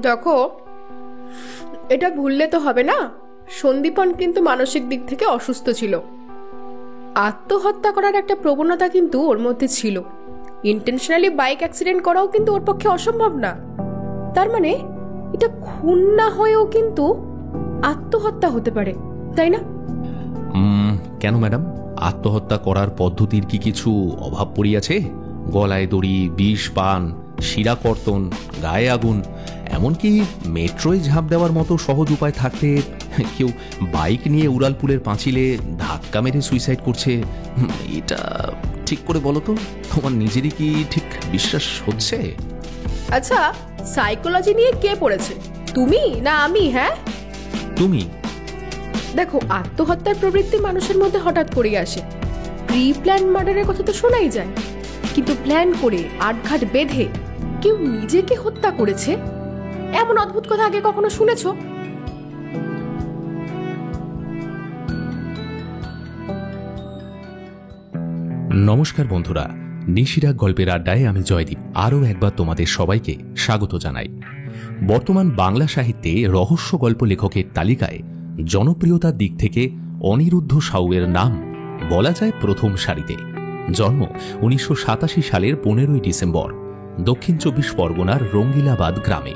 দেখো, এটা ভুললে তো হবে না, সন্দীপন কিন্তু মানসিক দিক থেকে অসুস্থ ছিল। আত্মহত্যা করার একটা প্রবণতা কিন্তু ওর মধ্যে ছিল। ইন্টেনশনালি বাইক অ্যাক্সিডেন্ট করাও কিন্তু ওর পক্ষে অসম্ভব না। তার মানে এটা খুন না হয়েও কিন্তু আত্মহত্যা হতে পারে, তাই না? কেন ম্যাডাম, আত্মহত্যা করার পদ্ধতির কি কিছু অভাব পড়িয়াছে? গলায় দড়ি, বিষ পান, শিরা কর্তন, গায়ে আগুন, এমনকি মেট্রোয় ঝাঁপ দেওয়ার মতো সহজ উপায় থাকতে কেউ বাইক নিয়ে উড়ালপুলের পাঁচিলে ধাক্কা মেরে সুইসাইড করছে, এটা ঠিক করে বলো তো, তোমার নিজেরই কি ঠিক বিশ্বাস হচ্ছে? আচ্ছা, সাইকোলজি নিয়ে কে পড়েছে, তুমি না আমি? হ্যাঁ, তুমি। দেখো, আত্মহত্যার প্রবৃত্তি মানুষের মধ্যে হঠাৎ করে আসে। প্রি প্ল্যান মার্ডারের কথা তো শোনাই যায়, কিন্তু প্ল্যান করে আটঘাট বেঁধে কেউ নিজেকে হত্যা করেছে এমন অদ্ভুত কথা আগে কখনো শুনেছো? নমস্কার বন্ধুরা, নিশিরাগ গল্পের আড্ডায় আমি জয়দীপ আরও একবার তোমাদের সবাইকে স্বাগত জানাই। বর্তমান বাংলা সাহিত্যে রহস্য গল্প লেখকের তালিকায় জনপ্রিয়তার দিক থেকে অনিরুদ্ধ সাউয়ের নাম বলা যায় প্রথম সারিতে। জন্ম 1987 সালের 15ই ডিসেম্বর দক্ষিণ 24 পরগনার রঙ্গিলাবাদ গ্রামে।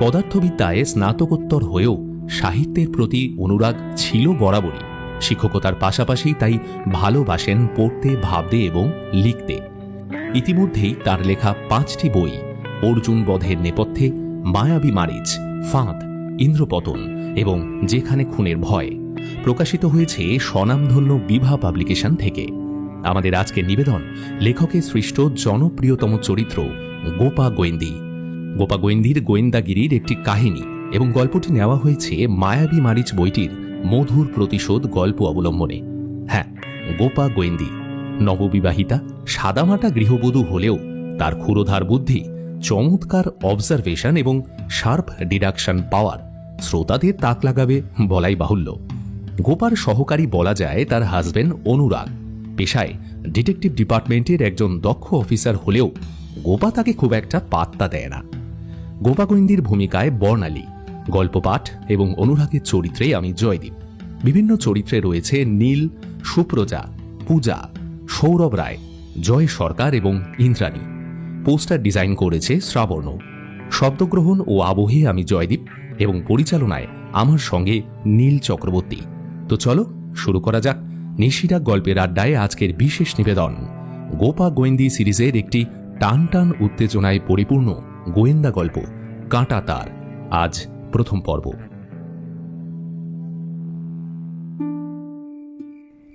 পদার্থবিদ্যায় স্নাতকোত্তর হয়েও সাহিত্যের প্রতি অনুরাগ ছিল বরাবরই। শিক্ষকতার পাশাপাশি তাই ভালোবাসেন পড়তে, ভাবতে এবং লিখতে। ইতিমধ্যেই তার লেখা 5টি বই অর্জুন বধের নেপথ্যে, মায়াবী মারিচ, ফাঁদ, ইন্দ্রপতন এবং যেখানে খুনের ভয় প্রকাশিত হয়েছে স্বনামধন্য বিভা পাবলিকেশন থেকে। আমাদের আজকের নিবেদন লেখকের সৃষ্ট জনপ্রিয়তম চরিত্র গোপা গোয়েন্দি। গোপা গোয়েন্দির গোয়েন্দাগিরির একটি কাহিনী এবং গল্পটি নেওয়া হয়েছে মায়াবী মারিচ বইটির মধুর প্রতিশোধ গল্প অবলম্বনে। হ্যাঁ, গোপা গোয়েন্দি নববিবাহিতা সাদামাটা গৃহবধূ হলেও তার ক্ষুরোধার বুদ্ধি, চমৎকার অবজারভেশন এবং শার্প ডিডাকশন পাওয়ার শ্রোতাদের তাক লাগাবে বলাই বাহুল্য। গোপার সহকারী বলা যায় তার হাজবেন্ড অনুরাগ। পেশায় ডিটেকটিভ ডিপার্টমেন্টের একজন দক্ষ অফিসার হলেও গোপা তাকে খুব একটা পাত্তা দেয় না। গোপা গোয়েন্দির ভূমিকায় বর্ণালী, গল্প পাঠ এবং অনুরাগের চরিত্রে আমি জয়দীপ। বিভিন্ন চরিত্রে রয়েছে নীল, সুপ্রজা, পূজা, সৌরভ রায়, জয় সরকার এবং ইন্দ্রাণী। পোস্টার ডিজাইন করেছে শ্রাবর্ণ। শব্দগ্রহণ ও আবহে আমি জয়দীপ এবং পরিচালনায় আমার সঙ্গে নীল চক্রবর্তী। তো চলো শুরু করা যাক নিশিরাগ গল্পের আড্ডায় আজকের বিশেষ নিবেদন গোপা গোয়েন্দি সিরিজের একটি টান টান উত্তেজনায় পরিপূর্ণ গোয়েন্দা গল্প কাঁটা তার। আজ প্রথম পর্ব।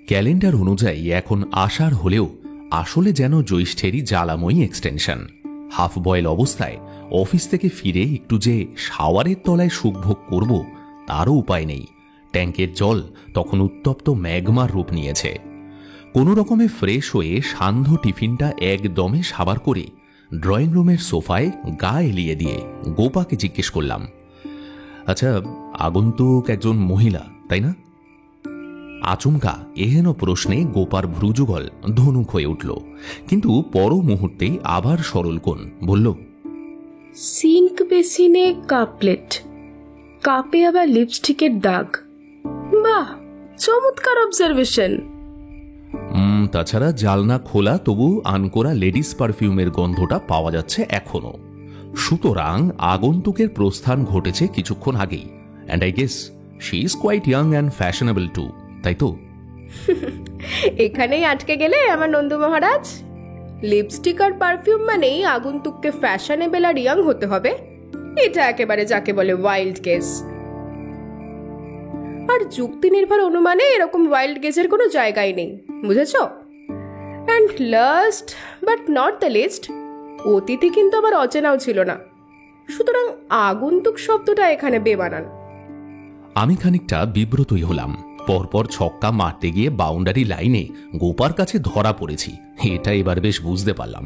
ক্যালেন্ডার অনুযায়ী এখন আষাঢ় হলেও আসলে যেন জ্যৈষ্ঠেরই জ্বালাময়ী এক্সটেনশন। হাফ বয়েল অবস্থায় অফিস থেকে ফিরে একটু যে শাওয়ারের তলায় সুখভোগ করব তারও উপায় নেই। ট্যাঙ্কের জল তখন উত্তপ্ত ম্যাগমার রূপ নিয়েছে। কোনো রকমে ফ্রেশ হয়ে সান্ধ্য টিফিনটা একদমে সাবার করে ড্রয়িং রুমের সোফায় গা এলিয়ে দিয়ে গোপাকে জিজ্ঞেস করলাম, আচ্ছা, আগন্তুক একজন মহিলা তাই না? আচমকা এহেন প্রশ্নে গোপার ভ্রুযুগল ধনুক হয়ে উঠল, কিন্তু পর মুহূর্তেই আবার সরল কোণ বলল, সিঙ্ক বেসিনে কাপলেট, কাপে আবার লিপস্টিকের দাগ। বাহ, চমৎকার অবজারভেশন। তাছাড়া জালনা খোলা, তবু আনকোরা লেডিস পারফিউমের গন্ধটা পাওয়া যাচ্ছে এখনো। সুতরাং আগন্তুকের প্রস্থান ঘটেছে কিছুক্ষণ আগেই। And I guess she is quite young and fashionable too, তাই তো? এখানেই আটকে গেলে আমার নন্দু মহারাজ? লিপস্টিক আর পারফিউম মানেই আগন্তুককে ফ্যাশনেবল আর ইয়াং হতে হবে? এটা একেবারে যাকে বলে ওয়াইল্ড গেস। আর যুক্তি নির্ভর অনুমানে এরকম ওয়াইল্ড গেজের কোনো জায়গাই নেই, বুঝেছো? And last but not the least, অতিথি কিন্তু আবার অচেনাও ছিল না। সুতরাং আগন্তুক শব্দটা এখানে বেমানান। আমি খানিকটা বিব্রতই হলাম। পরপর ছক্কা মারতে গিয়ে বাউন্ডারি লাইনে গোপার কাছে ধরা পড়েছি, এটা এবার বেশ বুঝতে পারলাম।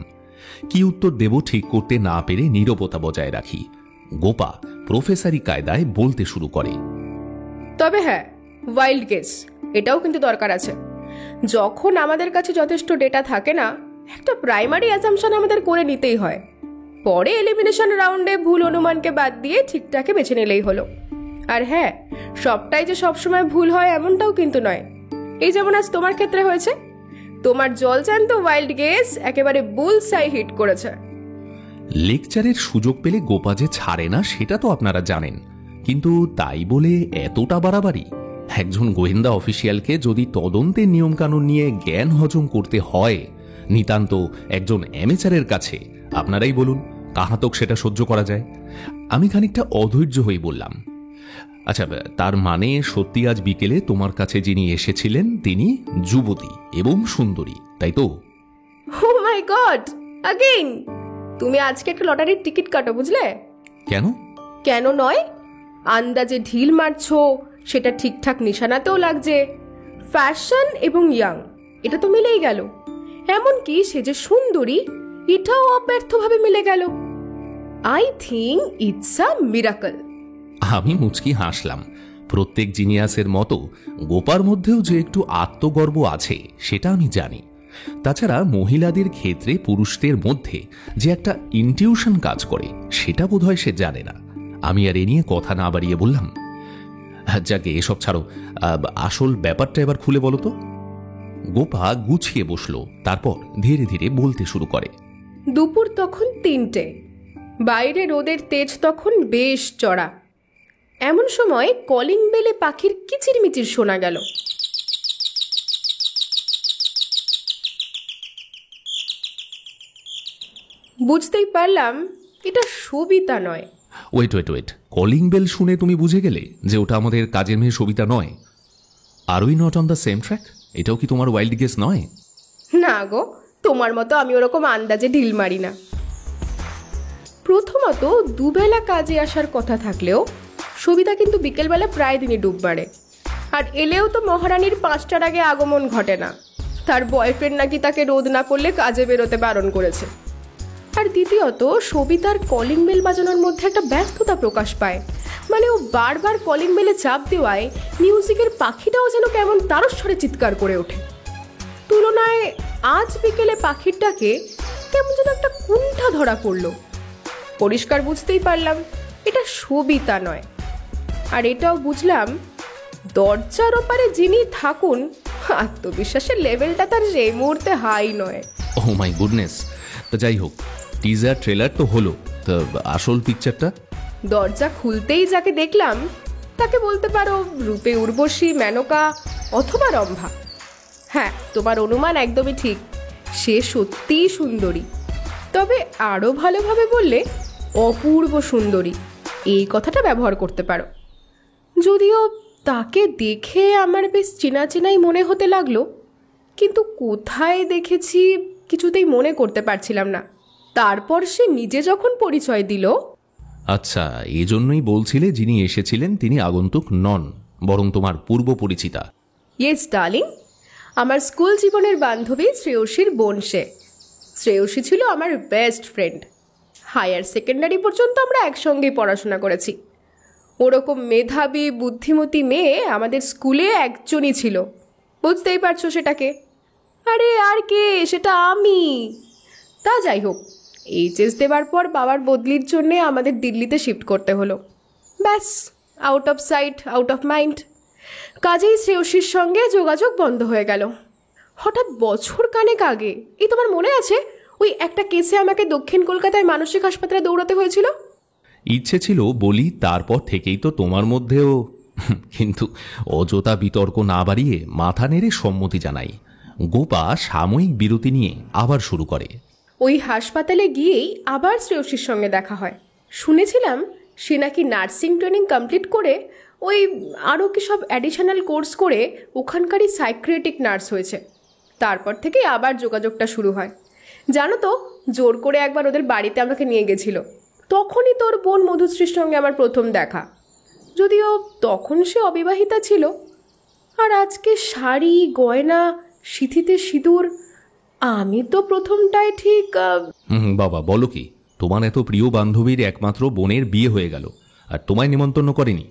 কি উত্তর দেব ঠিক করতে না পেরে নীরবতা বজায় রাখি। গোপা প্রফেসরি কায়দায় বলতে শুরু করে, তবে হ্যাঁ, ওয়াইল্ড গেস এটাও কিন্তু দরকার আছে। যখন আমাদের কাছে যথেষ্ট ডেটা থাকে না, একটা প্রাইমারি অ্যাজাম্পশন আমাদের করে নিতেই হয়। পরে এলিমিনেশন রাউন্ডে ভুল অনুমানকে বাদ দিয়ে ঠিকঠাকই বেছে নিলেই হলো। আর হ্যাঁ, সবটাই যে সবসময় ভুল হয় এমনটাও কিন্তু নয়। এই যেমন আজ তোমার ক্ষেত্রে হয়েছে, তোমার জলজ্যান্ত ওয়াইল্ড গেস একেবারে বুলসাই হিট করেছে। লেকচারের সুযোগ পেলে গোপা যে ছাড়ে না সেটা তো আপনারা জানেন, কিন্তু তাই বলে এতটা বাড়াবাড়ি? একজন গোয়েন্দা অফিসিয়ালকে যদি তদন্তের নিয়মকানুন নিয়ে জ্ঞান হজম করতে হয়, নিতান্ত একজন অ্যামেচারের কাছে, আপনারাই বলুন কাহাতক সেটা সহ্য করা যায়? আমি খানিকটা অধৈর্য হয়ে বললাম, আচ্ছা, তার মানে সত্যি আজ বিকেলে তোমার কাছে যিনি এসেছিলেন তিনি যুবতী এবং সুন্দরী, তাই তো? ও মাই গড, अगेन! তুমি আজকে একটা লটারির টিকিট কাটো, বুঝলে? কেন? কেন নয়, আন্দাজে ঢিল মারছো, সেটা ঠিকঠাক নিশানাতেও লাগছে। ফ্যাশন এবং ইয়াং, এটা তো মিলেই গেল। এমনকি সে যে সুন্দরী, এটাও অব্যর্থভাবে মিলে গেল। I think it's a miracle. আমি মুচকি হাসলাম। প্রত্যেক জিনিয়াসের মতো গোপার মধ্যেও যে একটু আত্মগর্ব আছে সেটা আমি জানি। তাছাড়া মহিলাদের ক্ষেত্রে পুরুষদের মধ্যে যে একটা ইনটিউশন কাজ করে সেটা বোধহয় সে জানে না। আমি আর এ নিয়ে কথা না বাড়িয়ে বললাম, যাকে এসব ছাড়ো, আসল ব্যাপারটা এবার খুলে বলো তো। গোপা গুছিয়ে বসলো, তারপর ধীরে ধীরে বলতে শুরু করে। দুপুর তখন 3টে, বাইরে রোদের তেজ তখন বেশ চড়া। এমন সময় কলিং বেলে পাখির কিচিরমিচির শোনা গেল। বুঝতেই পারলাম এটা সবিতা নয়। Wait wait wait, calling bell শুনে তুমি বুঝে গেলে যে ওটা আমাদের কাজের মেয়ে সবিতা নয়? আর we not on the same track? এটাও কি তোমার ওয়াইল্ড গেস নয়? না গো, তোমার মতো আমি ওরকম আন্দাজে ঢিল মারি না। প্রথমত, দুবেলা কাজে আসার কথা থাকলেও সবিতা কিন্তু বিকেলবেলা প্রায় দিনই ডুব মারে। আর এলেও তো মহারানীর 5টার আগে আগমন ঘটে না। তার বয়ফ্রেন্ড নাকি তাকে রোদ না করলে কাজে বেরোতে বারণ করেছে। আর দ্বিতীয়ত, সবিতার কলিং বেল বাজানোর মধ্যে একটা ব্যস্ততা প্রকাশ পায়। মানে ও বারবার কলিং বেলে চাপ দেওয়ায় মিউজিকের পাখিটাও যেন কেমন তারস্বরে চিৎকার করে ওঠে। তুলনায় আজ বিকেলে পাখিরটাকে কেমন যেন একটা কুণ্ঠা ধরা পড়ল। পরিষ্কার বুঝতেই পারলাম এটা সবিতা নয়। আর এটাও বুঝলাম দরজার ওপারে যিনি থাকুন, আত্মবিশ্বাসের লেভেলটা তার সেই মুহূর্তে হাই নয়। ও মাই গুডনেস! তা যাই হোক, টিজার ট্রেলার তো হলো, তা আসল পিকচারটা? দরজা খুলতেই যাকে দেখলাম তাকে বলতে পারো রূপে উর্বশী, মেনকা অথবা রম্ভা। হ্যাঁ, তোমার অনুমান একদমই ঠিক, সে সত্যিই সুন্দরী। তবে আরও ভালোভাবে বললে অপূর্ব সুন্দরী, এই কথাটা ব্যবহার করতে পারো। যদিও তাকে দেখে আমার বেশ চেনা চেনাই মনে হতে লাগলো, কিন্তু কোথায় দেখেছি কিছুতেই মনে করতে পারছিলাম না। তারপর সে নিজে যখন পরিচয় দিল। আচ্ছা, এই জন্যই বলছিলে যিনি এসেছিলেন তিনি আগন্তুক নন, বরং তোমার পূর্ব পরিচিতা। ইয়েস ডার্লিং, আমার স্কুল জীবনের বান্ধবী শ্রেয়সীর বোন সে। শ্রেয়সী ছিল আমার বেস্ট ফ্রেন্ড। হায়ার সেকেন্ডারি পর্যন্ত আমরা একসঙ্গেই পড়াশোনা করেছি। ওরকম মেধাবী বুদ্ধিমতী মেয়ে আমাদের স্কুলে একজনই ছিল। বুঝতেই পারছো সেটাকে? আরে আর কে, সেটা আমি। তা যাই হোক, এইচএস দেওয়ার পর বাবার বদলির জন্যে আমাদের দিল্লিতে শিফট করতে হলো। ব্যাস, out of sight out of mind. কাজেই শ্রেয়সীর সঙ্গে যোগাযোগ বন্ধ হয়ে গেল। হঠাৎ বছর কানেক আগে, এই তোমার মনে আছে, ওই একটা কেসে আমাকে দক্ষিণ কলকাতায় মানসিক হাসপাতালে দৌড়াতে হয়েছিল। ইচ্ছে ছিল বলি, তারপর থেকেই তো তোমার মধ্যেও। কিন্তু অযথা বিতর্ক না বাড়িয়ে মাথা নেড়ে সম্মতি জানাই। গোপা সাময়িক বিরতি নিয়ে আবার শুরু করে। ওই হাসপাতালে গিয়েই আবার শ্রেয়সীর সঙ্গে দেখা হয়। শুনেছিলাম সে নাকি নার্সিং ট্রেনিং কমপ্লিট করে ওই আরও কি সব অ্যাডিশনাল কোর্স করে ওখানকারই সাইক্রিয়াট্রিক নার্স হয়েছে। তারপর থেকে আবার যোগাযোগটা শুরু হয়। জানো তো, জোর করে একবার ওদের বাড়িতে আমাকে নিয়ে গেছিল। তখনই তোর বোন মধুশ্রীর সঙ্গে আমার প্রথম দেখা, যদিও তখন সে অবিবাহিতা ছিল। আর আজকে শাড়ি, গয়না, সিঁথিতে সিঁদুর, আমি তো প্রথমটায় ঠিক। বাবা, বলো কি, তোমার এত প্রিয় বান্ধবীর একমাত্র বোনের বিয়ে হয়ে গেল আর তোমায় নিমন্ত্রণ করেনি?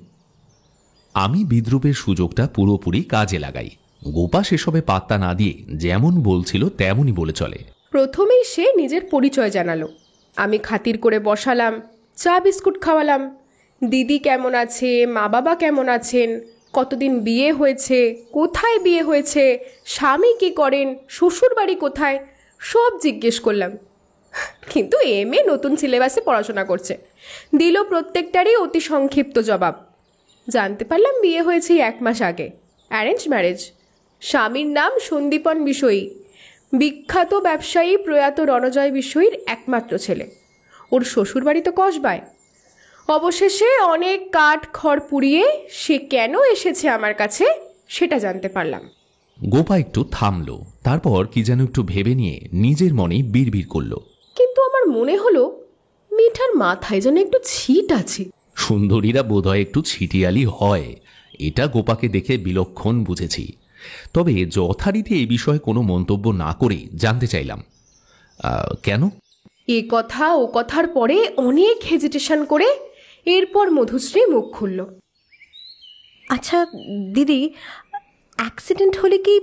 আমি বিদ্রুপের সুযোগটা পুরোপুরি কাজে লাগাই। গোপা সেসবে পাত্তা না দিয়ে যেমন বলছিল তেমনই বলে চলে। প্রথমেই সে নিজের পরিচয় জানালো। আমি খাতির করে বসালাম, চা বিস্কুট খাওয়ালাম। দিদি কেমন আছে, মা বাবা কেমন আছেন, কতদিন বিয়ে হয়েছে, কোথায় বিয়ে হয়েছে, স্বামী কী করেন, শ্বশুর বাড়ি কোথায়, সব জিজ্ঞেস করলাম। কিন্তু এম এ নতুন সিলেবাসে পড়াশোনা করছে, দিল প্রত্যেকটারই অতি সংক্ষিপ্ত জবাব। জানতে পারলাম বিয়ে হয়েছে 1 মাস আগে, অ্যারেঞ্জ ম্যারেজ। স্বামীর নাম সন্দীপন বিষয়ী, বিখ্যাত ব্যবসায়ী প্রয়াত রণজয় বিষয়ীর একমাত্র ছেলে। ওর শ্বশুরবাড়ি তো কসবায়। অবশেষে অনেক কাঠ খড় পুড়িয়ে সে কেন এসেছে আমার কাছে সেটা জানতে পারলাম। গোপা একটু থামলো, তারপর কি যেন একটু ভেবে নিয়ে নিজের মনে বিড়বিড় করলো। কিন্তু আমার মনে হলো মেয়েটার মাথায় যেন একটু ছিট আছে। সুন্দরীরা বোধহয় একটু ছিটিয়ালি হয়, এটা গোপাকে দেখে বিলক্ষণ বুঝেছি। তবে যথারীতি এই বিষয়ে কোনো মন্তব্য না করে জানতে চাইলাম, কেন? এ কথা ও কথার পরে অনেক হেজিটেশন করে এরপর মধুশ্রী মুখ খুলল। আচ্ছা দিদি, অ্যাক্সিডেন্ট হলে কি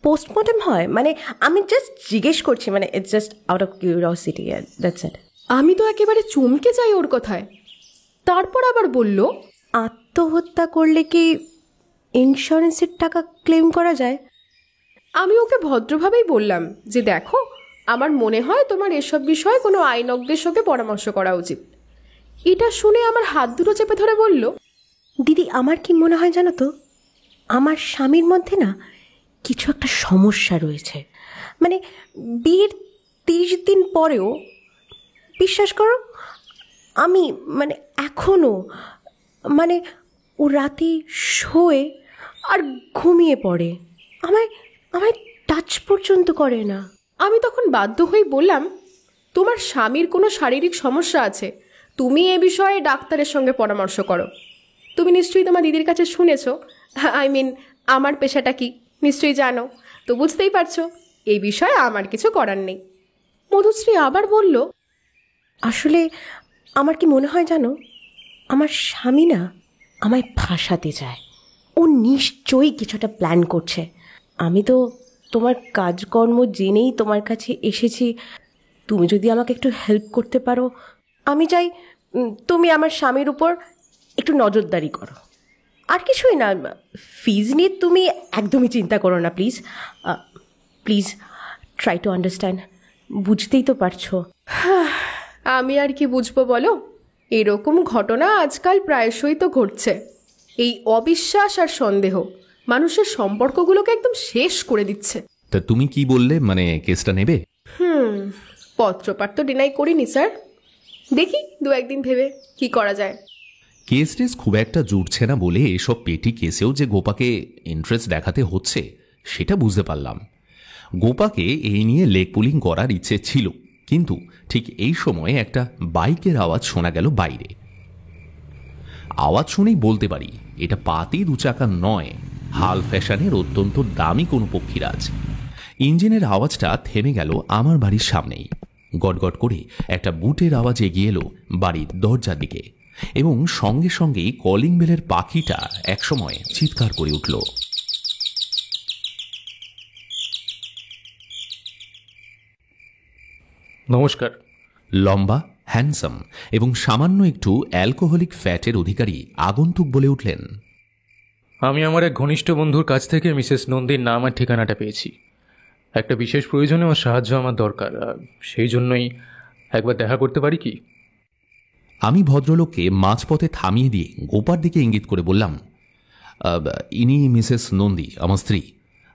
পোস্টমর্টম হয়? মানে আমি জাস্ট জিজ্ঞেস করছি, মানে it's just out of curiosity, that's it. আমি তো একেবারে চমকে যাই ওর কথায়। তারপর আবার বলল, আত্মহত্যা করলে কি ইন্স্যুরেন্সের টাকা ক্লেম করা যায়? আমি ওকে ভদ্রভাবেই বললাম যে দেখো, আমার মনে হয় তোমার এসব বিষয়ে কোনো আইনজ্ঞের সঙ্গে পরামর্শ করা উচিত। এটা শুনে আমার হাত দুটো চেপে ধরে বলল, দিদি আমার কি মনে হয় জানো তো, আমার স্বামীর মধ্যে না কিছু একটা সমস্যা রয়েছে। মানে বিয়ের 30 দিন পরেও বিশ্বাস করো আমি মানে এখনও মানে ও রাতে শোয়ে আর ঘুমিয়ে পড়ে, আমায় আমায় টাচ পর্যন্ত করে না। আমি তখন বাধ্য হয়ে বললাম, তোমার স্বামীর কোনো শারীরিক সমস্যা আছে, তুমি এ বিষয়ে ডাক্তারের সঙ্গে পরামর্শ করো। তুমি নিশ্চয়ই তোমার দিদির কাছে শুনেছো, আই মিন আমার পেশাটা কি নিশ্চয়ই জানো, তো বুঝতেই পারছো এই বিষয়ে আমার কিছু করার নেই। মধুশ্রী আবার বলল, আসলে আমার কি মনে হয় জানো, আমার স্বামী না আমায় ফাঁসাতে চায়। ও নিশ্চয়ই কিছুটা প্ল্যান করছে। আমি তো তোমার কাজকর্ম জেনেই তোমার কাছে এসেছি। তুমি যদি আমাকে একটু হেল্প করতে পারো, আমি চাই তুমি আমার স্বামীর উপর একটু নজরদারি করো। আর কিছুই না, ফিজ নিয়ে তুমি একদমই চিন্তা করো না, please please try to understand. বুঝতেই তো পারছো। আমি আর কি বুঝবো বলো, এরকম ঘটনা আজকাল প্রায়শই তো ঘটছে। এই অবিশ্বাস আর সন্দেহ মানুষের সম্পর্কগুলোকে একদম শেষ করে দিচ্ছে। তা তুমি কি বললে, মানে কেসটা নেবে? পত্রপাঠ তো ডিনাই করিনি স্যার, দেখি 2-1 দিন ভেবে কি করা যায়। কেস টেস খুব একটা জুটছে না বলে এসব পেটি কেসেও যে গোপাকে ইন্টারেস্ট দেখাতে হচ্ছে সেটা বুঝতে পারলাম। গোপাকে এই নিয়ে লেগ পুলিং করার ইচ্ছে ছিল, কিন্তু ঠিক এই সময়ে একটা বাইকের আওয়াজ শোনা গেল বাইরে। আওয়াজ শুনেই বলতে পারি এটা পাতি 2 চাকা নয়, হাল ফ্যাশনের অত্যন্ত দামি কোনো পক্ষীরাজ। ইঞ্জিনের আওয়াজটা থেমে গেল আমার বাড়ির সামনেই। গটগট করে একটা বুটের আওয়াজ এগিয়ে এলো বাড়ির দরজার দিকে, এবং সঙ্গে সঙ্গেই কলিং বেলের পাখিটা একসময় চিৎকার করে উঠল। নমস্কার। লম্বা, হ্যান্ডসাম এবং সামান্য একটু অ্যালকোহলিক ফ্যাটের অধিকারী আগন্তুক বলে উঠলেন, আমি আমার এক ঘনিষ্ঠ বন্ধুর কাছ থেকে মিসেস নন্দীর নাম আর ঠিকানাটা পেয়েছি। একটা বিশেষ প্রয়োজনে ওর সাহায্য আমার দরকার, সেই জন্যই একবার দেখা করতে পারি কি? আমি ভদ্রলোককে মাঝপথে থামিয়ে দিয়ে গোপার দিকে ইঙ্গিত করে বললাম, ইনি মিসেস নন্দী, আমার স্ত্রী,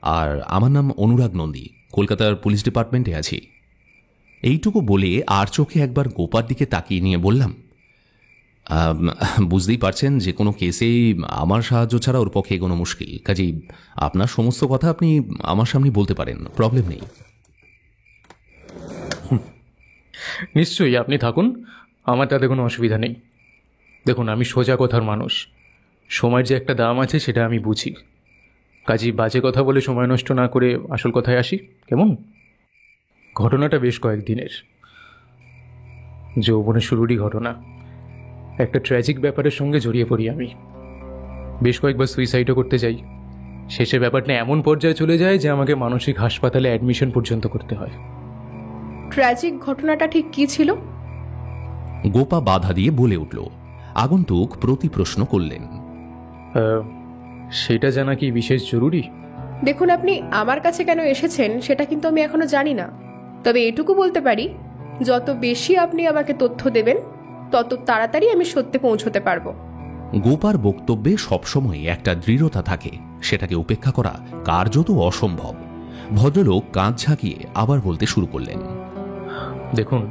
আর আমার নাম অনুরাগ নন্দী, কলকাতার পুলিশ ডিপার্টমেন্টে আছি। এইটুকু বলে আর চোখে একবার গোপার দিকে তাকিয়ে নিয়ে বললাম, বুঝতেই পারছেন যে কোনো কেসেই আমার সাহায্য ছাড়া ওর পক্ষে এগোনো মুশকিল, কাজেই আপনার সমস্ত কথা আপনি আমার সামনে বলতে পারেন, প্রবলেম নেই। নিশ্চয়ই, আপনি থাকুন, আমার তাতে কোনো অসুবিধা নেই। দেখুন, আমি সোজা কথার মানুষ, সময়ের যে একটা দাম আছে সেটা আমি বুঝি। কাজেই বাজে কথা বলে সময় নষ্ট না করে আসল কথায় আসি, কেমন? ঘটনাটা বেশ কয়েকদিনের, যৌবনের শুরুরই ঘটনা। একটা ট্র্যাজিক ব্যাপারের সঙ্গে জড়িয়ে পড়ি আমি। বেশ কয়েকবার সুইসাইডও করতে যাই। শেষে ব্যাপারটা এমন পর্যায়ে চলে যায় যে আমাকে মানসিক হাসপাতালে অ্যাডমিশন পর্যন্ত করতে হয়। ট্র্যাজিক ঘটনাটা ঠিক কি ছিল? গোপা বাধা দিয়ে বলে উঠল। আগন্তুক প্রতি প্রশ্ন করলেন। সেটা জানা কি বিশেষ জরুরি? দেখুন, আপনি আমার কাছে কেন এসেছেন সেটা কিন্তু আমি এখনো জানি না। তবে এটুকু বলতে পারি, যত বেশি আপনি আমাকে তথ্য দেবেন তত তাড়াতাড়ি আমি সত্যে পৌঁছতে পারবো। গোপার বক্তব্যে সবসময় একটা দৃঢ়তা থাকে, সেটাকে উপেক্ষা করা কার্যত অসম্ভব। ভদ্রলোক কাঁধ ঝাঁকিয়ে আবার বলতে শুরু করলেন। দেখুন,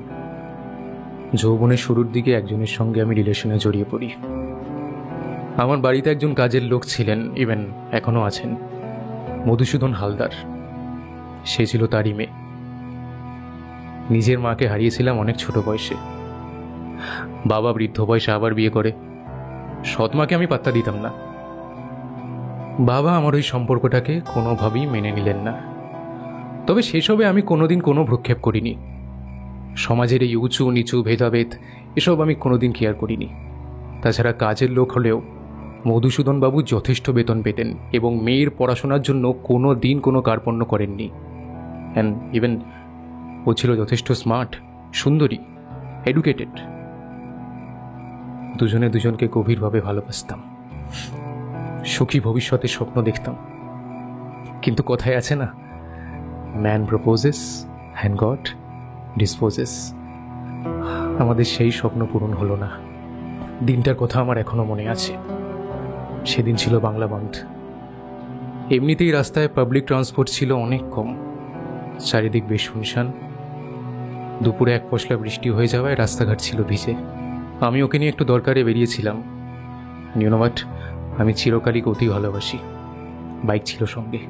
যৌবনের শুরুর দিকে একজনের সঙ্গে আমি রিলেশনে জড়িয়ে পড়ি। আমার বাড়িতে একজন কাজের লোক ছিলেন, ইভেন এখনো আছেন, মধুসূদন হালদার। সে ছিল তারই মেয়ে। নিজের মাকে হারিয়েছিলাম অনেক ছোট বয়সে। বাবা বৃদ্ধ বয়সে আবার বিয়ে করে। সৎমাকে আমি পাত্তা দিতাম না। বাবা আমার ওই সম্পর্কটাকে কোনোভাবেই মেনে নিলেন না। তবে সেসবে আমি কোনোদিন কোনো ভ্রুক্ষেপ করিনি। সমাজের এই উঁচু নিচু ভেদাভেদ এসব আমি কোনোদিন কেয়ার করিনি। তাছাড়া কাজের লোক হলেও মধুসূদনবাবু যথেষ্ট বেতন পেতেন এবং মেয়ের পড়াশোনার জন্য কোনো দিন কোনো কার্পণ্য করেননি। অ্যান্ড ইভেন ও ছিল যথেষ্ট স্মার্ট, সুন্দরী, এডুকেটেড। দুজনে দুজনকে গভীরভাবে ভালোবাসতাম, সুখী ভবিষ্যতের স্বপ্ন দেখতাম। কিন্তু কথায় আছে না, man proposes and god disposes. আমাদের সেই স্বপ্ন পূরণ হলো না। দিনটার কথা আমার এখনো মনে আছে। সেদিন ছিল বাংলা বন্ধ। এমনিতেই রাস্তায় পাবলিক ট্রান্সপোর্ট ছিল অনেক কম, চারিদিক বেশ শুনশান। দুপুরে এক পশলা বৃষ্টি হয়ে যাওয়ায় রাস্তাঘাট ছিল ভিজে। আমি ওকে নিয়ে একটু দরকারে বেরিয়েছিলাম। ইউ নো হোয়াট, আমি চিরকালই অতি ভালোবাসি। বাইক ছিল সঙ্গে।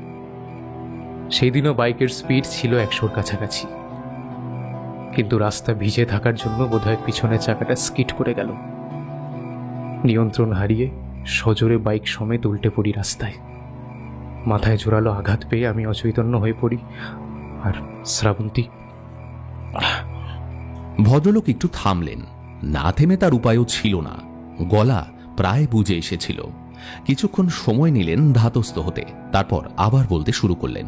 সেই দিনও বাইকের স্পিড ছিল 100-র কাছাকাছি। কিন্তু রাস্তা ভিজে থাকার জন্য বোধহয় পিছনের চাকাটা স্কিড করে গেল। নিয়ন্ত্রণ হারিয়ে সজোরে বাইক সমেত উল্টে পড়ি রাস্তায়। মাথায় জোরালো আঘাত পেয়ে আমি অচৈতন্য হয়ে পড়ি। আর শ্রাবন্তী। ভদ্রলোক একটু থামলেন। না থেমে তার উপায়ও ছিল না। গলা প্রায় বুঝে এসেছিল। কিছুক্ষণ সময় নিলেন ধাতস্থ হতে, তারপর আবার বলতে শুরু করলেন।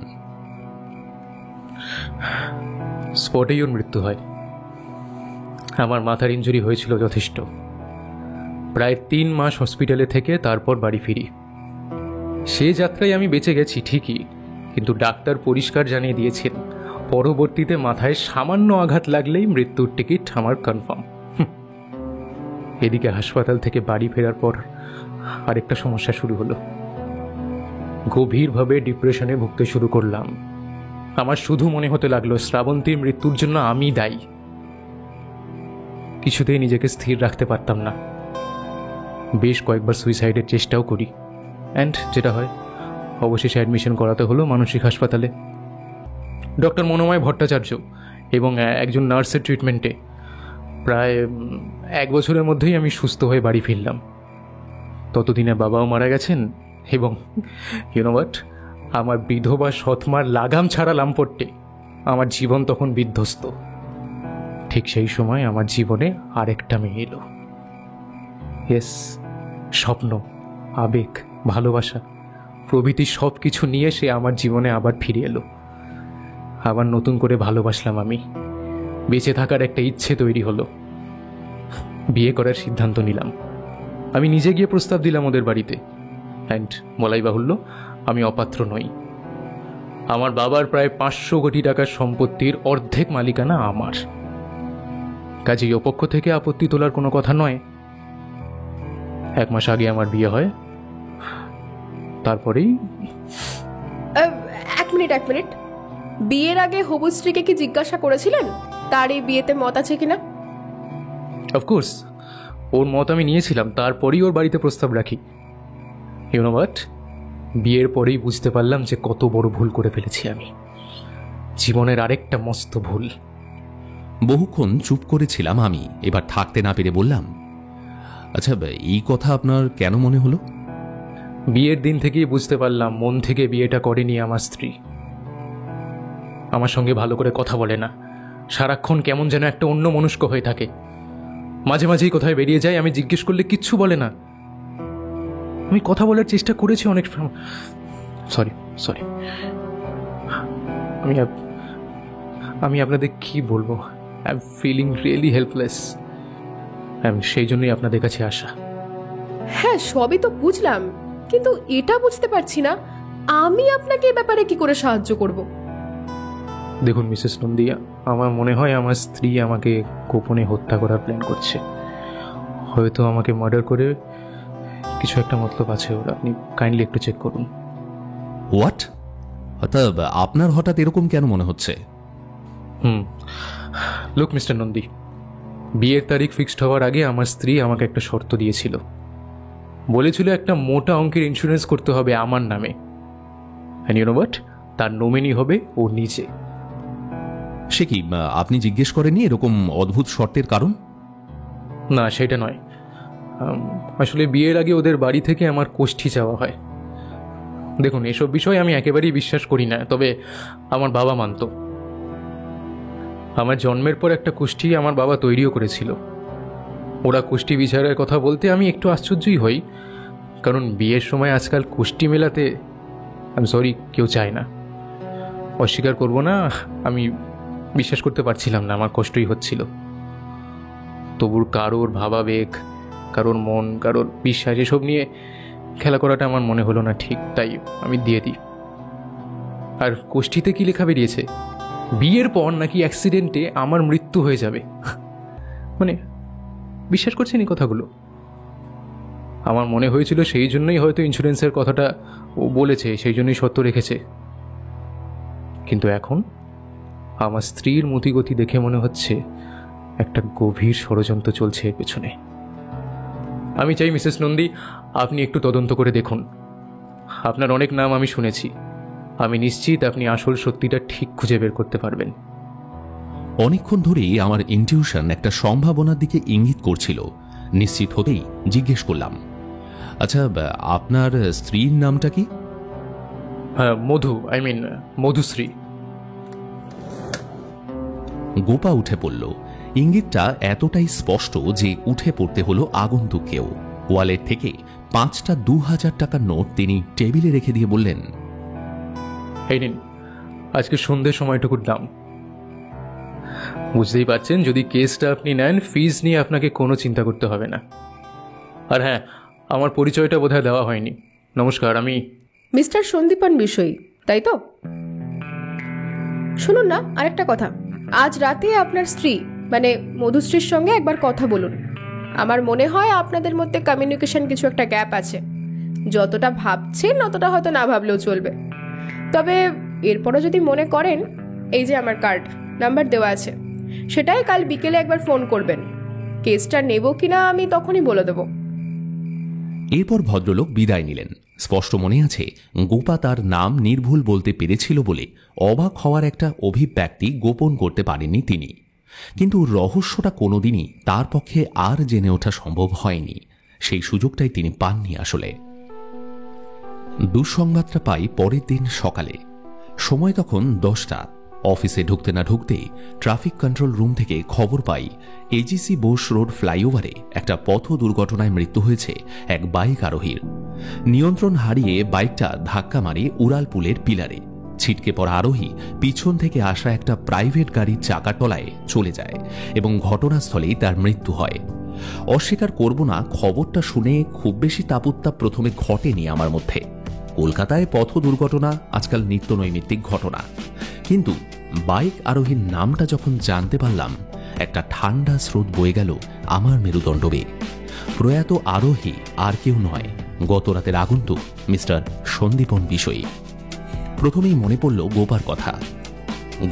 স্পটেই ওর মৃত্যু হয়। আমার মাথার ইনজুরি হয়েছিল যথেষ্ট। প্রায় 3 মাস হসপিটালে থেকে তারপর বাড়ি ফিরি। সে যাত্রায় আমি বেঁচে গেছি ঠিকই, কিন্তু ডাক্তার পরিষ্কার জানিয়ে দিয়েছেন পরবর্তীতে মাথায় সামান্য আঘাত লাগলেই মৃত্যুর টিকিট আমার কনফার্ম। এদিকে হাসপাতাল থেকে বাড়ি ফেরার পর আরেকটা সমস্যা শুরু হলো। গভীরভাবে ডিপ্রেশনে ভুগতে শুরু করলাম। আমার শুধু মনে হতে লাগলো শ্রাবন্তীর মৃত্যুর জন্য আমি দায়ী। কিছুতেই নিজেকে স্থির রাখতে পারতাম না। বেশ কয়েকবার সুইসাইডের চেষ্টাও করি। অ্যান্ড যেটা হয়, অবশেষে অ্যাডমিশন করাতে হলো মানসিক হাসপাতালে। ডক্টর মনোময় ভট্টাচার্য এবং একজন নার্সের ট্রিটমেন্টে প্রায় 1 বছরের মধ্যেই আমি সুস্থ হয়ে বাড়ি ফিরলাম। ততদিনে বাবাও মারা গেছেন এবং ইউ নো হোয়াট, আমার বিধবা সৎমার লাগাম ছাড়া লাম্পট্যে আমার জীবন তখন বিধ্বস্ত। ঠিক সেই সময় আমার জীবনে আরেকটা মেয়ে এলো। ইয়েস, স্বপ্ন, আবেগ, ভালোবাসা প্রভৃতি সব কিছু নিয়ে সে আমার জীবনে আবার ফিরে এলো। আবার নতুন করে ভালোবাসলাম আমি। বেঁচে থাকার একটা ইচ্ছে তৈরি হলো। বিয়ে করার সিদ্ধান্ত নিলাম। আমি নিজে গিয়ে প্রস্তাব দিলাম ওদের বাড়িতে। অ্যান্ড বলাই বাহুল্য, আমি অপাত্র নই। আমার বাবার প্রায় 500 কোটি টাকার সম্পত্তির অর্ধেক মালিকানা আমার। কাজেই অপক্ষ থেকে আপত্তি তোলার কোনো কথা নয়। 1 মাস আগে আমার বিয়ে হয়। তারপরেই 1 মিনিট। বিয়ের আগে হবু স্ত্রীকে কি জিজ্ঞাসা করেছিলেন তার এই বিয়েতে মত আছে কিনা? অফকোর্স, ওর মত আমি নিয়েছিলাম। তারপরেই ওর বাড়িতে প্রস্তাব রাখি। ইউ নো হোয়াট, বিয়ের পরেই বুঝতে পারলাম যে কত বড় ভুল করে ফেলেছি আমি। জীবনের আরেকটা মস্ত ভুল। বহুক্ষণ চুপ করেছিলাম আমি। এবার থাকতে না পেরে বললাম, আচ্ছা, এই কথা আপনার কেন মনে হলো? বিয়ের দিন থেকেই বুঝতে পারলাম মন থেকে বিয়েটা করেনি আমার স্ত্রী। আমার সঙ্গে ভালো করে কথা বলে না। সারাক্ষণ কেমন যেন একটা অন্য মনস্ক হয়ে থাকে। মাঝে মাঝেই কোথায় বেরিয়ে যায়, আমি জিজ্ঞেস করলে কিচ্ছু বলে না। আমি কথা বলার চেষ্টা করেছি অনেক। সরি আমি আপনাদের কি বলবো, I am feeling really helpless. সেই জন্যই আপনাদের কাছে আসা। হ্যাঁ, সবই তো বুঝলাম, কিন্তু এটা বুঝতে পারছি না আমি আপনাকে এ ব্যাপারে কি করে সাহায্য করব। দেখুন মিসেস নন্দী, আমার মনে হয় আমার স্ত্রী আমাকে গোপনে হত্যা করার প্ল্যান করছে। হয়তো আমাকে মার্ডার করে কিছু একটা মতলব আছে ওর। আপনি কাইন্ডলি একটু চেক করুন। হোয়াট? অর্থাৎ আপনার হঠাৎ এরকম কেন মনে হচ্ছে? লুক মিস্টার নন্দী, বিয়ের তারিখ ফিক্সড হওয়ার আগে আমার স্ত্রী আমাকে একটা শর্ত দিয়েছিল। বলেছিল একটা মোটা অঙ্কের ইন্স্যুরেন্স করতে হবে আমার নামে, অ্যান্ড ইউ নো হোয়াট, তার নমিনি হবে ও নিজে। সে কি আপনি জিজ্ঞেস করেননি এরকম অদ্ভুত শর্তের কারণ? না, সেটা নয়। আসলে বিয়ের আগে ওদের বাড়ি থেকে আমার কোষ্ঠী চাওয়া হয়। দেখুন, এসব বিষয়ে আমি একেবারেই বিশ্বাস করি না, তবে আমার বাবা মানত। আমার জন্মের পর একটা কোষ্ঠী আমার বাবা তৈরিও করেছিল। ওরা কোষ্ঠী বিচারের কথা বলতে আমি একটু আশ্চর্যই হই, কারণ বিয়ের সময় আজকাল কোষ্ঠী মেলাতে আমি সরি কেউ চায় না। অস্বীকার করব না, আমি বিশ্বাস করতে পারছিলাম না, আমার কষ্টই হচ্ছিল। তবুর কারোর ভাবাবেগ, কারোর মন, কারোর বিশ্বাস এসব নিয়ে খেলা করাটা আমার মনে হলো না ঠিক, তাই আমি দিয়ে দিই। আর কোষ্ঠীতে কি লেখা বেরিয়েছে, বিয়ের পর নাকি অ্যাক্সিডেন্টে আমার মৃত্যু হয়ে যাবে। মানে বিশ্বাস করছেন এই কথাগুলো? আমার মনে হয়েছিল সেই জন্যই হয়তো ইন্স্যুরেন্সের কথাটা ও বলেছে, সেই জন্যই সত্য রেখেছে। কিন্তু এখন আমার স্ত্রীর মতিগতি দেখে মনে হচ্ছে একটা গভীর ষড়যন্ত্র চলছে এর পেছনে। আমি চাই মিসেস নন্দী আপনি একটু তদন্ত করে দেখুন। আপনার অনেক নাম আমি শুনেছি, আমি নিশ্চিত আপনি আসল সত্যিটা ঠিক খুঁজে বের করতে পারবেন। অনেকক্ষণ ধরেই আমার ইনটিউশন একটা সম্ভাবনার দিকে ইঙ্গিত করছিল। নিশ্চিত হতেই জিজ্ঞেস করলাম, আচ্ছা আপনার স্ত্রীর নামটা কি? মধুশ্রী। গোপা উঠে পড়ল। ইঙ্গিতটা এতটাই স্পষ্ট যে উঠে পড়তে হলো আগন্তুককেও। ওয়ালেট থেকে 5টা 2000 টাকার নোট তিনি টেবিলে রেখে দিয়ে বললেন, এই নিন আজকে সন্ধ্যের সময়টুকুর দাম। বুঝতেই পারছেন, যদি কেসটা আপনি নেন ফিজ নিয়ে আপনাকে কোনো চিন্তা করতে হবে না। আর হ্যাঁ, আমার পরিচয়টা বোধহয় দেওয়া হয়নি। নমস্কার, আমি মিস্টার সন্দীপন বিষয়ী, তাই তো? শুনুন না, আরেকটা কথা, আজ রাতে আপনার স্ত্রী মানে মধুশ্রীর সঙ্গে একবার কথা বলুন। আমার মনে হয় আপনাদের মধ্যে কমিউনিকেশন কিছু একটা গ্যাপ আছে। যতটা ভাবছেন অতটা হয়তো না ভাবলেও চলবে। তবে এরপরও যদি মনে করেন, এই যে আমার কার্ড নাম্বার দেওয়া আছে, সেটাই কাল বিকেলে একবার ফোন করবেন। কেসটা নেব কিনা আমি তখনই বলে দেবো। এরপর ভদ্রলোক বিদায় নিলেন। স্পষ্ট মনে আছে গোপা তার নাম নির্ভুল বলতে পেরেছিল বলে অবাক হওয়ার একটা অভিব্যক্তি গোপন করতে পারেননি তিনি। কিন্তু রহস্যটা কোনোদিনই তার পক্ষে আর জেনে ওঠা সম্ভব হয়নি। সেই সুযোগটাই তিনি পাননি আসলে। দুঃসংবাদটা পাই পরের দিন সকালে। সময় তখন 10টা। অফিসে ঢুকতে না ঢুকতেই ট্রাফিক কন্ট্রোল রুম থেকে খবর পাই এজিসি বোস রোড ফ্লাইওভারে একটা পথ দুর্ঘটনায় মৃত্যু হয়েছে এক বাইক আরোহীর। নিয়ন্ত্রণ হারিয়ে বাইকটা ধাক্কা মারে উড়ালপুলের পিলারে। ছিটকে পড়া আরোহী পিছন থেকে আসা একটা প্রাইভেট গাড়ির চাকার তলায় চলে যায় এবং ঘটনাস্থলেই তার মৃত্যু হয়। অস্বীকার করব না, খবরটা শুনে খুব বেশি তাপুত্তাপ প্রথমে ঘটেনি আমার মধ্যে। কলকাতায় পথ দুর্ঘটনা আজকাল নিত্য নৈমিত্তিক ঘটনা, কিন্তু বাইক আরোহীর নামটা যখন জানতে পারলাম, একটা ঠান্ডা স্রোত বয়ে গেল আমার মেরুদণ্ড বেয়ে। প্রয়াত আরোহী আর কেউ নয়, গত রাতের আগন্তুক মিস্টার সন্দীপন বিষয়ী। প্রথমেই মনে পড়ল গোপার কথা।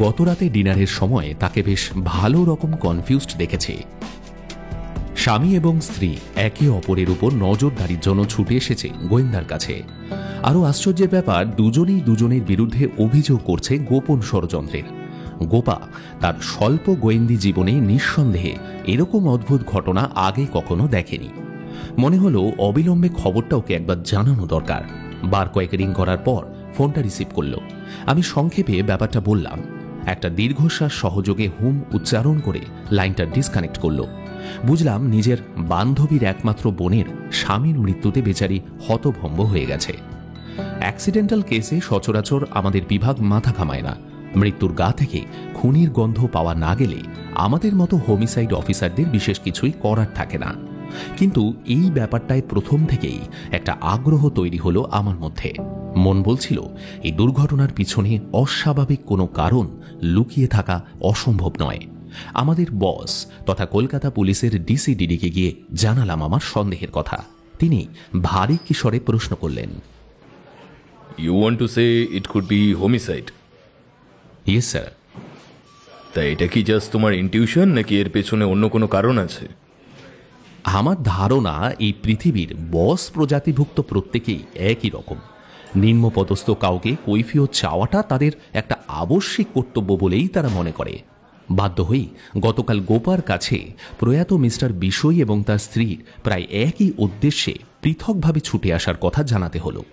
গত রাতে ডিনারের সময় তাকে বেশ ভালো রকম কনফিউজড দেখেছে। স্বামী এবং স্ত্রী একে অপরের উপর নজরদারির জন্য ছুটে এসেছে গোয়েন্দার কাছে। আরও আশ্চর্যের ব্যাপার, দুজনেই দুজনের বিরুদ্ধে অভিযোগ করছে গোপন ষড়যন্ত্রের। গোপা তার স্বল্প গোয়েন্দি জীবনে নিঃসন্দেহে এরকম অদ্ভুত ঘটনা আগে কখনো দেখেনি। মনে হলো অবিলম্বে খবরটা ওকে একবার জানানো দরকার। বার কয়েক রিং করার পর ফোনটা রিসিভ করল। আমি সংক্ষেপে ব্যাপারটা বললাম। একটা দীর্ঘশ্বাস সহযোগে হুম উচ্চারণ করে লাইনটা ডিসকানেক্ট করল। বুঝলাম নিজের বান্ধবীর একমাত্র বোনের স্বামীর মৃত্যুতে বেচারি হতভম্ব হয়ে গেছে। অ্যাক্সিডেন্টাল কেসে সচরাচর আমাদের বিভাগ মাথা ঘামায় না, মৃত্যুর গা থেকে খুনির গন্ধ পাওয়া না গেলে আমাদের মতো হোমিসাইড অফিসারদের বিশেষ কিছুই করার থাকে না। কিন্তু এই ব্যাপারটায় প্রথম থেকেই একটা আগ্রহ তৈরি হলো আমার মধ্যে। মন বলছিল এই দুর্ঘটনার পিছনে অস্বাভাবিক কোনো কারণ লুকিয়ে থাকা অসম্ভব নয়। আমাদের বস তথা কলকাতা পুলিশের ডিসিডিডিকে গিয়ে জানালাম আমার সন্দেহের কথা। তিনি ভারী কিশোরে প্রশ্ন করলেন, You want to say it could be homicide? Yes sir. তা এটা কি জাস্ট তোমার ইনটিউশন নাকি এর পেছনে অন্য কোনো কারণ আছে? আমার ধারণা এই পৃথিবীর বস প্রজাতিভুক্ত প্রত্যেকেই একই রকম। নিম্নপদস্থ কাউকে কৈফিয়ত চাওয়াটা তাদের একটা আবশ্যিক কর্তব্য বলেই তারা মনে করে। বাধ্য হয়েই গতকাল গোপার কাছে প্রয়াত মিস্টার বিশোই এবং তার স্ত্রীর প্রায় একই উদ্দেশ্যে পৃথকভাবে ছুটে আসার কথা জানাতে হলো।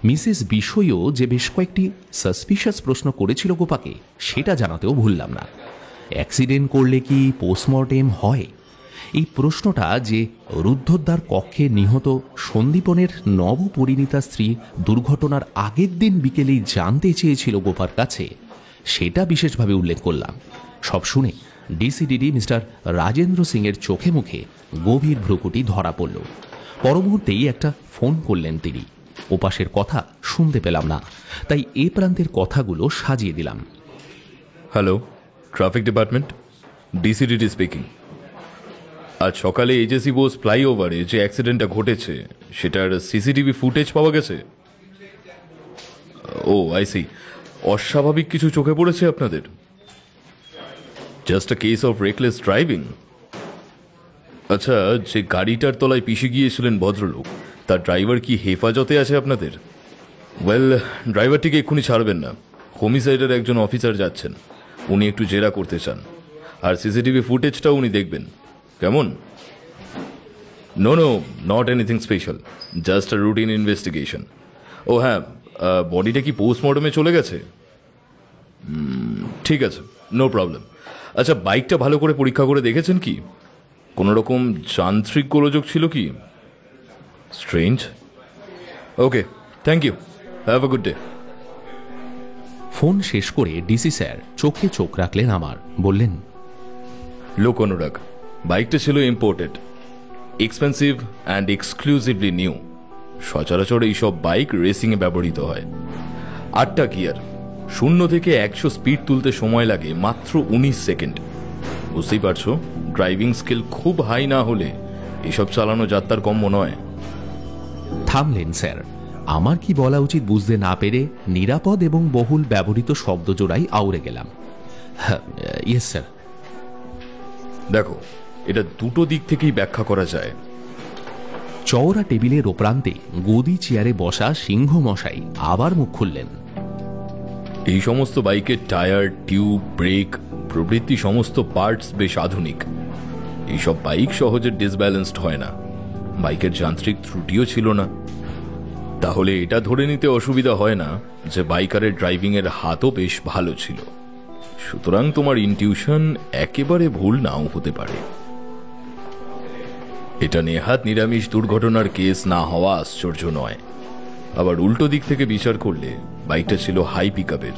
মিসেস বিশোইও যে বেশ কয়েকটি সাসপিশাস প্রশ্ন করেছিল গোপাকে, সেটা জানাতেও ভুললাম না। অ্যাক্সিডেন্ট করলে কি পোস্টমর্টেম হয়? এই প্রশ্নটা যে রুদ্ধদ্বার কক্ষে নিহত সন্দীপনের নবপরিণীতা স্ত্রী দুর্ঘটনার আগের দিন বিকেলেই জানতে চেয়েছিল গোপার কাছে, সেটা বিশেষভাবে উল্লেখ করলাম। সব শুনে ডিসিডিডি মিস্টার রাজেন্দ্র সিংয়ের চোখে মুখে গভীর ভ্রুকুটি ধরা পড়ল। পরমুহূর্তেই একটা ফোন করলেন তিনি। ওপাশের কথা শুনতে পেলাম না, তাই এ প্রান্তের কথাগুলো সাজিয়ে দিলাম। Hello, traffic department, ডিসিডিডি speaking. আজ সকালে এজেসি বোস ফ্লাইওভারে যে অ্যাক্সিডেন্টটা ঘটেছে সেটার সিসিটিভি ফুটেজ পাওয়া গেছে। ও আই সি, অস্বাভাবিক কিছু চোখে পড়েছে আপনাদের? Just a case of reckless driving? আচ্ছা, যে গাড়িটার তলায় পিষে গিয়েছিলেন ভদ্রলোক, তার ড্রাইভার কি হেফাজতে আছে আপনাদের? ওয়েল, ড্রাইভারটিকে এক্ষুনি ছাড়বেন না। হোমিসাইডের একজন অফিসার যাচ্ছেন, উনি একটু জেরা করতে চান, আর সিসিটিভি ফুটেজটাও উনি দেখবেন। কেমন? No no, not anything special, just a routine investigation. ও হ্যাঁ, বডিটা কি পোস্টমর্টমে চলে গেছে? ঠিক আছে, নো প্রবলেম। আচ্ছা, বাইকটা ভালো করে পরীক্ষা করে দেখেছেন কি? কোনো রকম যান্ত্রিক গোলযোগ ছিল কি? Strange. Okay, thank you, have a good day. Phone শেষ করে ডিসি স্যার চোখে চোখ রাখলেন আমার, বললেন, লোক অনুরাগ, বাইকটা ছিল imported, expensive and exclusively new. সচরাচর এইসব বাইক রেসিংয়ে ব্যবহৃত হয়। 8টা গিয়ার, 0 থেকে 100 স্পিড তুলতে সময় লাগে মাত্র 19 সেকেন্ড। বুঝতেই পারছো, ড্রাইভিং স্কিল খুব হাই না হলে এসব চালানো যাত্রার কম্য নয়। থামলেন স্যার। আমার কি বলা উচিত বুঝতে না পেরে নিরাপদ এবং বহুল ব্যবহৃত শব্দ জোড়াই আউড়ে গেলাম। Yes sir. দেখো, এটা দুটো দিক থেকেই ব্যাখ্যা করা যায়। চওড়া টেবিলের ওপ্রান্তে গদি চেয়ারে বসা সিংহ মশাই আবার মুখ খুললেন। এই সমস্ত বাইকের টায়ার, টিউব, ব্রেক প্রভৃতি সমস্ত পার্টস বেশ আধুনিক। এইসব বাইক সহজে ডিসব্যালেন্সড হয় না। বাইকের যান্ত্রিক ত্রুটিও ছিল না। তাহলে এটা ধরে নিতে অসুবিধা হয় না যে বাইকারের ড্রাইভিংয়ের হাতও বেশ ভালো ছিল। সুতরাং তোমার ইনটিউশন একেবারে ভুল নাও হতে পারে। এটা নেহাত নিরামিষ দুর্ঘটনার কেস না হওয়া আশ্চর্য নয়। আবার উল্টো দিক থেকে বিচার করলে বাইকটা ছিল হাই পিকআপের,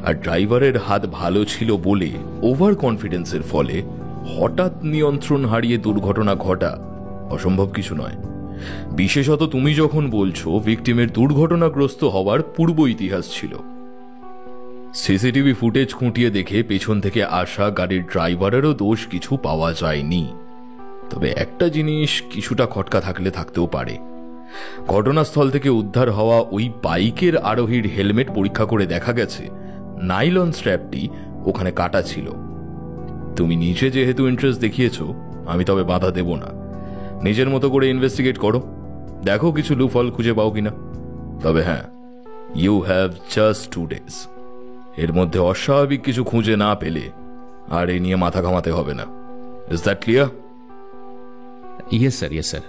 আর ড্রাইভারের হাত ভালো ছিল বলে ওভার কনফিডেন্সের ফলে হঠাৎ নিয়ন্ত্রণ হারিয়ে দুর্ঘটনা ঘটা অসম্ভব কিছু নয়। বিশেষত তুমি যখন বলছো ভিকটিমের দুর্ঘটনাগ্রস্ত হওয়ার পূর্ব ইতিহাস ছিল। সিসিটিভি ফুটেজ খুঁটিয়ে দেখে পেছন থেকে আসা গাড়ির ড্রাইভারেরও দোষ কিছু পাওয়া যায়নি। তবে একটা জিনিস কিছুটা খটকা থাকলে থাকতেও পারে। ঘটনাস্থল থেকে উদ্ধার হওয়া ওই বাইকের আরোহীর হেলমেট পরীক্ষা করে দেখা গেছে নাইলন স্ট্র্যাপটি ওখানে কাটা ছিল। তুমি নিজে যেহেতু ইন্টারেস্ট দেখিয়েছ, আমি তবে বাধা দেব না। নিজের মতো করে ইনভেস্টিগেট করো, দেখো কিছু লুফল খুঁজে পাও কিনা। তবে হ্যাঁ, ইউ হ্যাভ জাস্ট 2 days। এর মধ্যে অস্বাভাবিক কিছু খুঁজে না পেলে আর এ নিয়ে মাথা ঘামাতে হবে না। Is that clear? Yes sir, yes sir.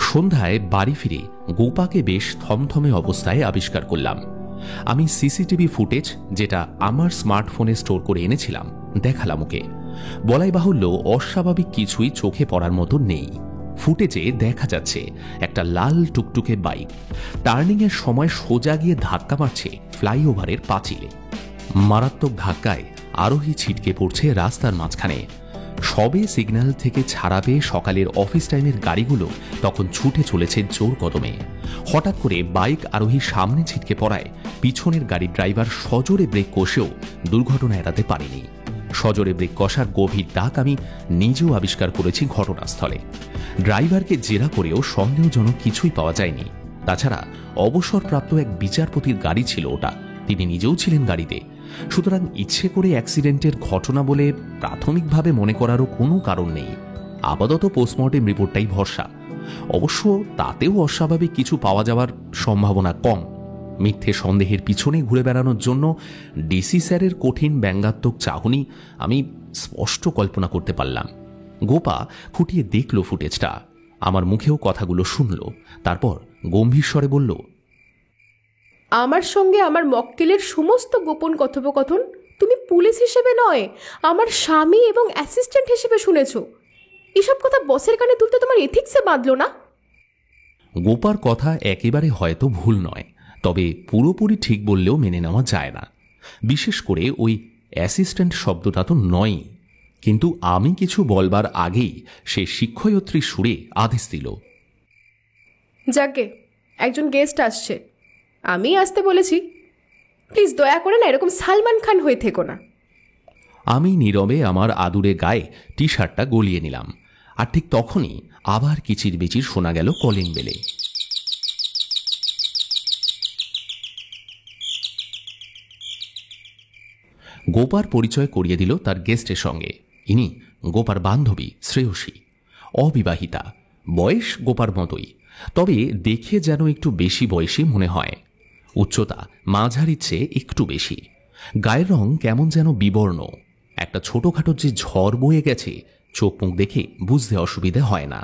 সন্ধ্যায় বাড়ি ফিরে গোপাকে বেশ থমথমে অবস্থায় আবিষ্কার করলাম। আমি সিসিটিভি ফুটেজ, যেটা আমার স্মার্টফোনে স্টোর করে এনেছিলাম, দেখালাম ওকে। বলাই বাহুল্য অস্বাভাবিক কিছুই চোখে পড়ার মতো নেই। ফুটেজে দেখা যাচ্ছে একটা লাল টুকটুকে বাইক টার্নিংয়ের সময় সোজা গিয়ে ধাক্কা মারছে ফ্লাইওভারের পাঁচিলে। মারাত্মক ধাক্কায় আরোহী ছিটকে পড়ছে রাস্তার মাঝখানে। সবে সিগন্যাল থেকে ছাড়া পেয়ে সকালের অফিস টাইমের গাড়িগুলো তখন ছুটে চলেছে জোর কদমে। হঠাৎ করে বাইক আরোহী সামনে ছিটকে পড়ায় পিছনের গাড়ির ড্রাইভার সজোরে ব্রেক কষেও দুর্ঘটনা এড়াতে পারেনি। সজোরে ব্রেক কষার গভীর দাগ আমি নিজেও আবিষ্কার করেছি ঘটনাস্থলে। ড্রাইভারকে জেরা করেও সন্দেহজনক কিছুই পাওয়া যায়নি। তাছাড়া অবসরপ্রাপ্ত এক বিচারপতির গাড়ি ছিল ওটা, তিনি নিজেও ছিলেন গাড়িতে। সুতরাং ইচ্ছে করে অ্যাক্সিডেন্টের ঘটনা বলে প্রাথমিকভাবে মনে করারও কোনো কারণ নেই। আপাতত পোস্টমর্টেম রিপোর্টটাই ভরসা। অবশ্য তাতেও অস্বাভাবিক কিছু পাওয়া যাওয়ার সম্ভাবনা কম। মিথ্যে সন্দেহের পিছনে ঘুরে বেড়ানোর জন্য ডিসি স্যারের কঠিন ব্যঙ্গাত্মক চাহনি আমি স্পষ্ট কল্পনা করতে পারলাম। গোপা ফুটিয়ে দেখল ফুটেজটা, আমার মুখেও কথাগুলো শুনল, তারপর গম্ভীর স্বরে বলল, আমার সঙ্গে আমার মক্কেলের সমস্ত গোপন কথোপকথন তুমি পুলিশ হিসেবে নয়, আমার স্বামী এবং অ্যাসিস্ট্যান্ট হিসেবে শুনেছ। এসব কথা বসের কানে তুলতে তোমার এথিক্সে বাঁধলো না? গোপার কথা একেবারে হয়তো ভুল নয়, তবে পুরোপুরি ঠিক বললেও মেনে নেওয়া যায় না। বিশেষ করে ওই অ্যাসিস্ট্যান্ট শব্দটা তো নয়ই। কিন্তু আমি কিছু বলবার আগেই সে শিক্ষয়িত্রী সুরে আদেশ দিল, যাকে একজন গেস্ট আসছে, আমি আসতে বলেছি, প্লিজ দয়া করে না এরকম সালমান খান হয়ে থেকো না। আমি নীরবে আমার আদুরে গায়ে টি শার্টটা গলিয়ে নিলাম। আর ঠিক তখনই আবার কিচিরবিচির শোনা গেল কলিং বেলে। গোপার পরিচয় করিয়ে দিল তার গেস্টের সঙ্গে। ইনি গোপার বান্ধবী শ্রেয়সী, অবিবাহিতা, বয়স গোপার মতোই, তবে দেখে যেন একটু বেশি বয়সী মনে হয়। উচ্চতা মাঝারির চেয়ে একটু বেশি, গায়ের রং কেমন যেন বিবর্ণ। একটা ছোটখাটো যে ঝড় বয়ে গেছে চোখ মুখ দেখে বুঝতে অসুবিধে হয় না।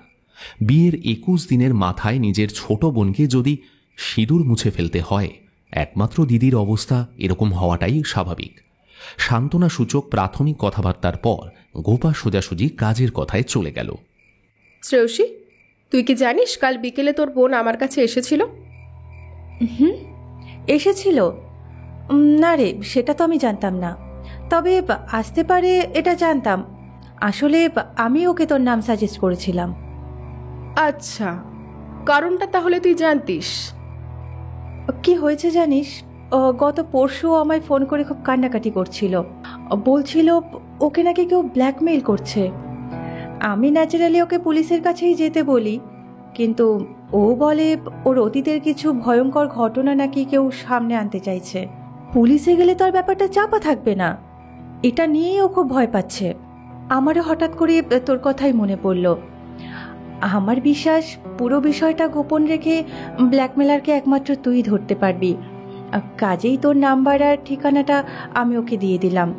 বিয়ের 21 দিনের মাথায় নিজের ছোট বোনকে যদি সিঁদুর মুছে ফেলতে হয়, একমাত্র দিদির অবস্থা এরকম হওয়াটাই স্বাভাবিক। সান্ত্বনাসূচক প্রাথমিক কথাবার্তার পর গোপা সোজাসুজি কাজের কথায় চলে গেল। শ্রেয়সী, তুই কি জানিস কাল বিকেলে তোর বোন আমার কাছে এসেছিল? এসেছিল? না রে, সেটা তো আমি জানতাম না। তবে আসতে পারে এটা জানতাম। আসলে আমি ওকে তোর নাম সাজেস্ট করেছিলাম। আচ্ছা, কারণটা তাহলে তুই জানতিস? কি হয়েছে জানিস, গত পরশু আমায় ফোন করে খুব কান্নাকাটি করছিল। বলছিল ওকে নাকি কেউ ব্ল্যাকমেইল করছে। আমি ন্যাচারালি ওকে পুলিশের কাছেই যেতে বলি, কিন্তু ও বলে ওর অতীতের কিছু ভয়ঙ্কর ঘটনা নাকি কেউ সামনে আনতে চাইছে। পুলিশে গেলে তো আর ব্যাপারটা চাপা থাকবে না, এটা নিয়েই ও খুব ভয় পাচ্ছে। আমারও হঠাৎ করে তোর কথাই মনে পড়ল। আমার বিশ্বাস পুরো বিষয়টা গোপন রেখে ব্ল্যাকমেলারকে একমাত্র তুই ধরতে পারবি। কাজেই তোর নাম্বার আর ঠিকানাটা আমি ওকে দিয়ে দিলাম।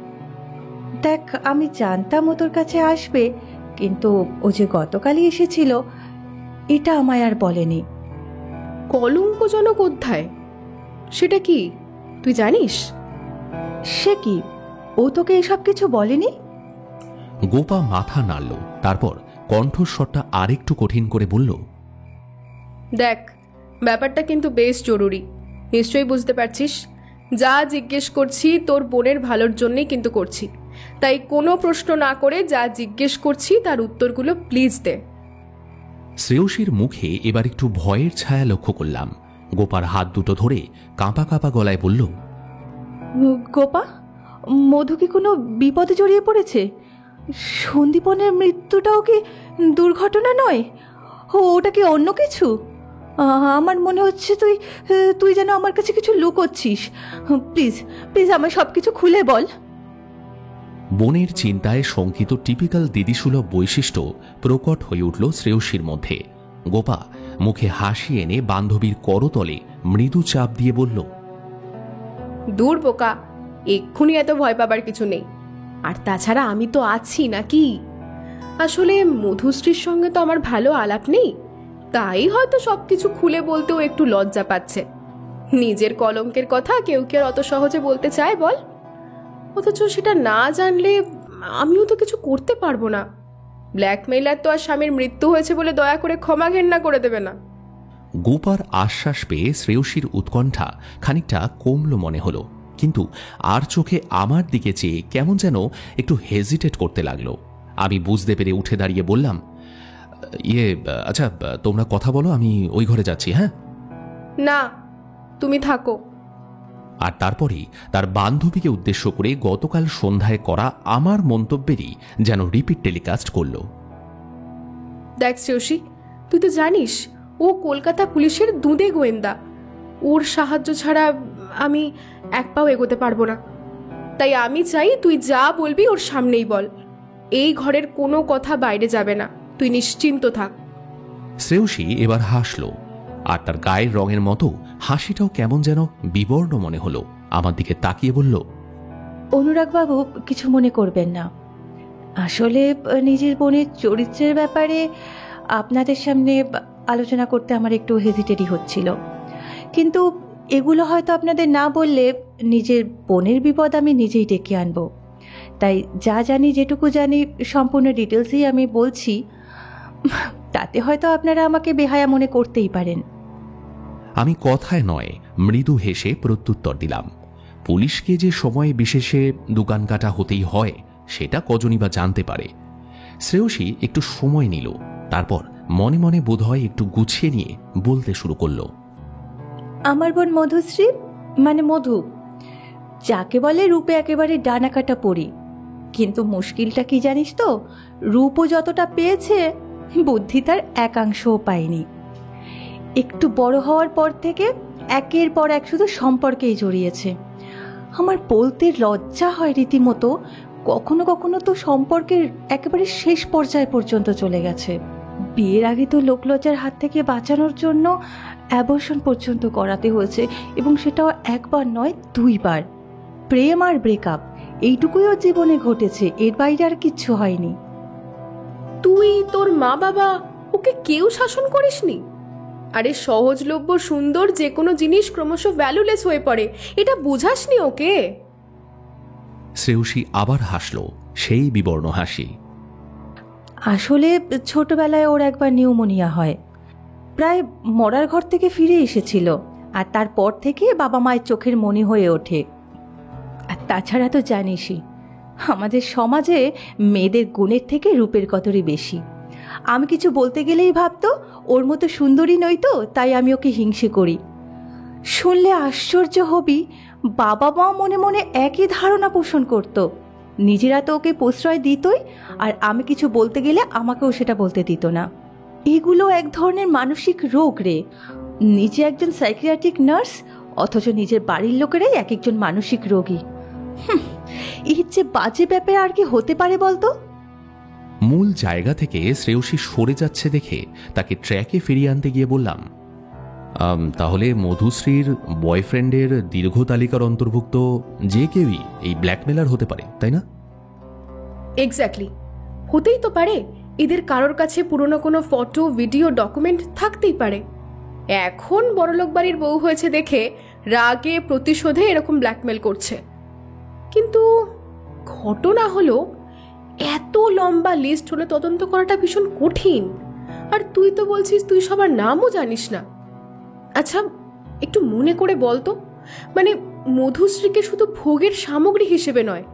দেখ, আমি জানতাম ও তোর কাছে আসবে, কিন্তু ও যে গতকালই এসেছিল এটা আমায় আর বলেনি। কলঙ্কজনক অধ্যায়? সেটা কি তুই জানিস? সে কি, ও তোকে এসব কিছু বলেনি? গোপা মাথা নাড়ল, তারপর কণ্ঠস্বরটা আরেকটু কঠিন করে বলল, দেখ, ব্যাপারটা কিন্তু বেশ জরুরি, নিশ্চয়ই বুঝতে পারছিস। যা জিজ্ঞেস করছি তোর বোনের ভালোর জন্যই কিন্তু করছি, তাই কোনো প্রশ্ন না করে যা জিজ্ঞেস করছি তার উত্তরগুলো প্লিজ দে। শ্রেয়সীর মুখে এবার একটু ভয়ের ছায়া লক্ষ্য করলাম। গোপার হাত দুটো ধরে কাঁপা কাঁপা গলায় বলল, গোপা, মধু কি কোনো বিপদে জড়িয়ে পড়েছে? সন্দীপনের মৃত্যুটাও কি দুর্ঘটনা নয়? ওটা কি অন্য কিছু? আমার মনে হচ্ছে তুই যেন আমার কাছে কিছু লুকোচ্ছিস। প্লিজ প্লিজ আমায় সব কিছু খুলে বল। বোনের চিন্তায় শঙ্কিত টিপিক্যাল দিদিসুলভ বৈশিষ্ট্য প্রকট হয়ে উঠল শ্রেয়সীর মধ্যে। গোপা মুখে হাসি এনে বান্ধবীর করতলে মৃদু চাপ দিয়ে বলল, দূর বোকা, এক্ষুনি এত ভয় পাবার কিছু নেই। আর তাছাড়া আমি তো আছি নাকি? আসলে মধুশ্রীর সঙ্গে তো আমার ভালো আলাপ নেই, তাই হয়তো সবকিছু খুলে বলতেও একটু লজ্জা পাচ্ছে। নিজের কলঙ্কের কথা কেউ কি আর অত সহজে বলতে চায় বল? অথচ সেটা না জানলে আমিও তো কিছু করতে পারবো না। ব্ল্যাকমেইলার তো আর স্বামীর মৃত্যু হয়েছে বলে দয়া করে ক্ষমা ঘেন্না করে দেবে না। গোপার আশ্বাস পেয়ে শ্রেয়সীর উৎকণ্ঠা খানিকটা কমল মনে হলো, কিন্তু আর চোখে আমার দিকে চেয়ে কেমন যেন একটু হেজিটেট করতে লাগলো। আমি বুঝতে পেরে উঠে দাঁড়িয়ে বললাম, আচ্ছা তোমরা কথা বলো, আমি ওই ঘরে যাচ্ছি। হ্যাঁ না, তুমি থাকো। আর তারপরেই তার বান্ধবীকে উদ্দেশ্য করে গতকাল সন্ধ্যায় করা আমার মন্তব্যেরই যেন রিপিট টেলিকাস্ট করল। দেখ শ্রেয়সী, তুই তো জানিস ও কলকাতা পুলিশের দুঁদে গোয়েন্দা। ওর সাহায্য ছাড়া আমি এক পাও এগোতে পারবো না। তাই আমি চাই তুই যা বলবি ওর সামনেই বল। এই ঘরের কোনো কথা বাইরে যাবে না, তুই নিশ্চিন্ত থাক। শ্রেয়সী এবার হাসল, আর তার গায়ের রঙের মতো হাসিটাও কেমন যেন বিবর্ণ মনে হলো। আমার দিকে তাকিয়ে বলল, অনুরাগবাবু কিছু মনে করবেন না। আসলে নিজের বোনের চরিত্রের ব্যাপারে আপনাদের সামনে আলোচনা করতে আমার একটু হেজিটেটই হচ্ছিল, কিন্তু এগুলো হয়তো আপনাদের না বললে নিজের বোনের বিপদ আমি নিজেই ডেকে আনবো। তাই যা জানি, যেটুকু জানি, সম্পূর্ণ ডিটেলসই আমি বলছি। তাতে হয়তো আপনারা আমাকে বেহায়া মনে করতেই পারেন। আমি কথায় নয় মৃদু হেসে প্রত্যুত্তর দিলাম। পুলিশকে যে সময় বিশেষে দোকান কাটা হতেই হয় সেটা কজনই বা জানতে পারে। শ্রেয়সী একটু সময় নিল, তারপর মনে মনে বোধহয় একটু গুছিয়ে নিয়ে বলতে শুরু করল, আমার বোন মধুশ্রী, মানে মধু, যাকে বলে রূপে একেবারে ডানা কাটা পড়ি। কিন্তু মুশকিলটা কি জানিস তো, রূপও যতটা পেয়েছে বুদ্ধি তার একাংশও পায়নি। একটু বড় হওয়ার পর থেকে একের পর এক শুধু সম্পর্কেই জড়িয়েছে। আমার বলতে লজ্জা হয় রীতিমতো, কখনো কখনো তো সম্পর্কের একেবারে শেষ পর্যায় পর্যন্ত চলে গেছে। বিয়ের আগে তো লোকলজ্জার হাত থেকে বাঁচানোর জন্য অ্যাবর্শন পর্যন্ত করাতে হয়েছে, এবং সেটাও একবার নয় 2 বার। প্রেম আর ব্রেকআপ এইটুকুই ওর জীবনে ঘটেছে, এর বাইরে আর কিচ্ছু হয়নি। তুই, তোর মা বাবা, ওকে কেউ শাসন করিসনি? আরে সহজলভ্য সুন্দর যে কোনো জিনিস ক্রমশ ভ্যালুলেস হয়ে পড়ে, এটা বুঝাসনি ওকে? শ্রেয়সী আবার হাসল, সেই বিবর্ণ হাসি। আসলে ছোটবেলায় ওর একবার নিউমোনিয়া হয়, প্রায় মরার ঘর থেকে ফিরে এসেছিল, আর তারপর থেকে বাবা মায়ের চোখের মনি হয়ে ওঠে। আর তাছাড়া তো জানিসই আমাদের সমাজে মেয়েদের গুণের থেকে রূপের কদরই বেশি। আমি কিছু বলতে গেলেই ভাবতো ওর মতো সুন্দরী নই তো, তাই আমি ওকে হিংসে করি। শুনলে আশ্চর্য হবি, বাবা মাও মনে মনে একই ধারণা পোষণ করত। নিজেরা তো ওকে প্রশ্রয় দিতই, আর আমি কিছু বলতে গেলে আমাকেও সেটা বলতে দিত না। এগুলো এক ধরনের মানসিক রোগ রে। নিজে একজন সাইকিয়াট্রিক নার্স, অথচ নিজের বাড়ির লোকেরাই এক একজন মানসিক রোগী। এর যে বাজে ব্যাপার আর কি হতে পারে বলতো? মূল জায়গা থেকে শ্রেয়সী সরে যাচ্ছে দেখে তাকে ট্র্যাকে ফিরিয়ে আনতে গিয়ে বললাম, তাহলে মধুশ্রীর বয়ফ্রেন্ডের দীর্ঘ তালিকার অন্তর্ভুক্ত যে কেউই এই ব্ল্যাকমেলার হতে পারে, তাই না? এক্স্যাক্টলি, হতেই তো পারে। এদের কারোর কাছে পুরনো কোনো ফটো, ভিডিও, ডকুমেন্ট থাকতেই পারে। এখন বড়লোক বাড়ির বউ হয়েছে দেখে রাগে প্রতিশোধে এরকম ব্ল্যাকমেল করছে। কিন্তু ঘটনা হলো, এত লম্বা লিস্ট হলে তদন্ত করাটা ভীষণ কঠিন। আর তুই তো বলছিস তুই সবার নামও জানিস না। আচ্ছা, একটু মনে করে বলতো, মানে মধুশ্রীকে শুধু ভোগের সামগ্রী হিসেবে নয়,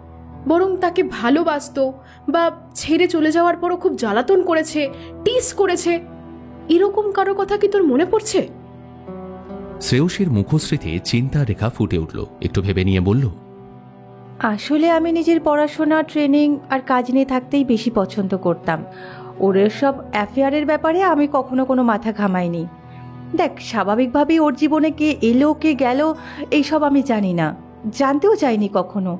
বরং তাকে ভালোবাসতো বা ছেড়ে চলে যাওয়ার পরও খুব জ্বালাতন করেছে, টিস করেছে, এরকম কারো কথা কি তোর মনে পড়ছে? শ্রেয়সীর মুখশ্রীতে চিন্তার রেখা ফুটে উঠল। একটু ভেবে নিয়ে বলল, আসলে আমি নিজের পড়াশোনা, ট্রেনিং আর কাজ নিয়ে থাকতেই বেশি পছন্দ করতাম। ওর সব অ্যাফেয়ারের ব্যাপারে আমি কখনো কোনো মাথা ঘামাইনি। দেখ, স্বাভাবিকভাবেই ওর জীবনে কে এলো কে গেল এইসব আমি জানি না, জানতেও চাইনি কখনো।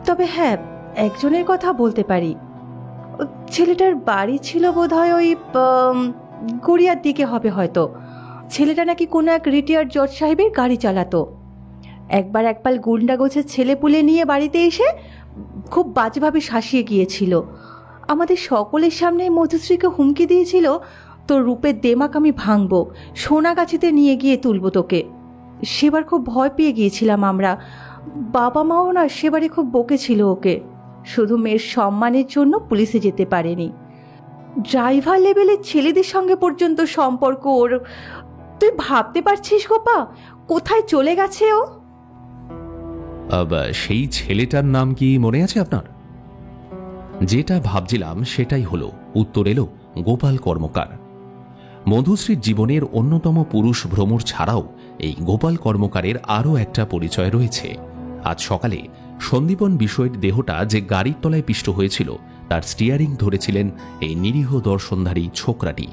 তবে হ্যাঁ, একজনের কথা বলতে পারি। ছেলেটার বাড়ি ছিল বোধহয় ওই গড়িয়ার দিকে হবে হয়তো। ছেলেটা নাকি কোনো এক রিটায়ার্ড জজ সাহেবের গাড়ি চালাতো। একবার একপাল গুন্ডা গোছের ছেলেপুলে নিয়ে বাড়িতে এসে খুব বাজেভাবে শাসিয়ে গিয়েছিল। আমাদের সকলের সামনে মধুশ্রীকে হুমকি দিয়েছিল, তোর রূপের দেমাক আমি ভাঙবো, সোনাগাছিতে নিয়ে গিয়ে তুলবো তোকে। সেবার খুব ভয় পেয়ে গিয়েছিলাম আমরা। বাবা মাও না সেবারে খুব বকেছিল ওকে। শুধু মেয়ের সম্মানের জন্য পুলিশে যেতে পারেনি, ড্রাইভার লেভেলের ছেলেদের সঙ্গে পর্যন্ত সম্পর্ক ওর। তুই ভাবতে পারছিস গোপা, কোথায় চলে গেছে ও? সেই ছেলেটার নাম কি মনে আছে আপনার? যেটা ভাবছিলাম সেটাই হলো, উত্তর এলো গোপাল কর্মকার। মধুশ্রীর জীবনের অন্যতম পুরুষ ভ্রমর ছাড়াও এই গোপাল কর্মকারের আরও একটা পরিচয় রয়েছে। আজ সকালে সন্দীপন বিষয়ের দেহটা যে গাড়ির তলায় পিষ্ট হয়েছিল তার স্টিয়ারিং ধরেছিলেন এই নিরীহ দর্শনধারী ছোকরাটি।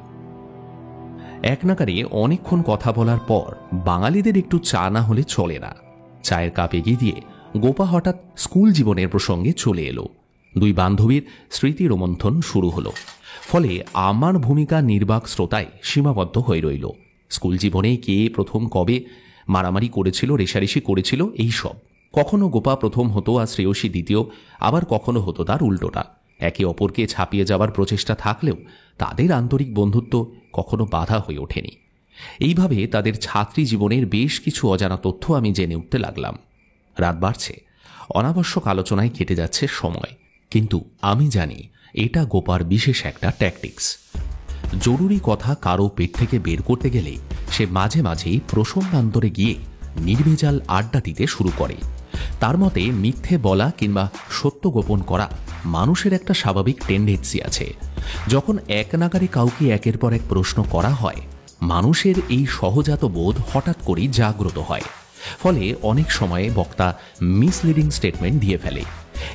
এক নাগারে অনেকক্ষণ কথা বলার পর বাঙালিদের একটু চা না হলে চলে না। চায়ের কাপ এগিয়ে দিয়ে গোপা হঠাৎ স্কুল জীবনের প্রসঙ্গে চলে এলো। দুই বান্ধবীর স্মৃতি রোমন্থন শুরু হলো। ফলে আমার ভূমিকা নির্বাক শ্রোতায় সীমাবদ্ধ হয়ে রইল। স্কুল জীবনে কে প্রথম কবে মারামারি করেছিল, রেষারেষি করেছিল, এই সব। কখনো গোপা প্রথম হতো আর শ্রেয়সী দ্বিতীয়, আবার কখনো হতো তার উল্টোটা। একে অপরকে ছাপিয়ে যাওয়ার প্রচেষ্টা থাকলেও তাদের আন্তরিক বন্ধুত্ব কখনো বাধা হয়ে ওঠেনি। এইভাবে তাদের ছাত্রী জীবনের বেশ কিছু অজানা তথ্য আমি জেনে উঠতে লাগলাম। রাত বাড়ছে, অনাবশ্যক আলোচনায় কেটে যাচ্ছে সময়, কিন্তু আমি জানি এটা গোপার বিশেষ একটা ট্যাকটিক্স। জরুরি কথা কারো পেট থেকে বের করতে গেলে সে মাঝে মাঝেই প্রসঙ্গান্তরে গিয়ে নির্ভেজাল আড্ডা দিতে শুরু করে। তার মতে মিথ্যে বলা কিংবা সত্য গোপন করা মানুষের একটা স্বাভাবিক টেন্ডেন্সি আছে। যখন এক নাগারে কাউকে একের পর এক প্রশ্ন করা হয়, মানুষের এই সহজাত বোধ হঠাৎ করেই জাগ্রত হয়। ফলে অনেক সময়ে বক্তা মিসলিডিং স্টেটমেন্ট দিয়ে ফেলে।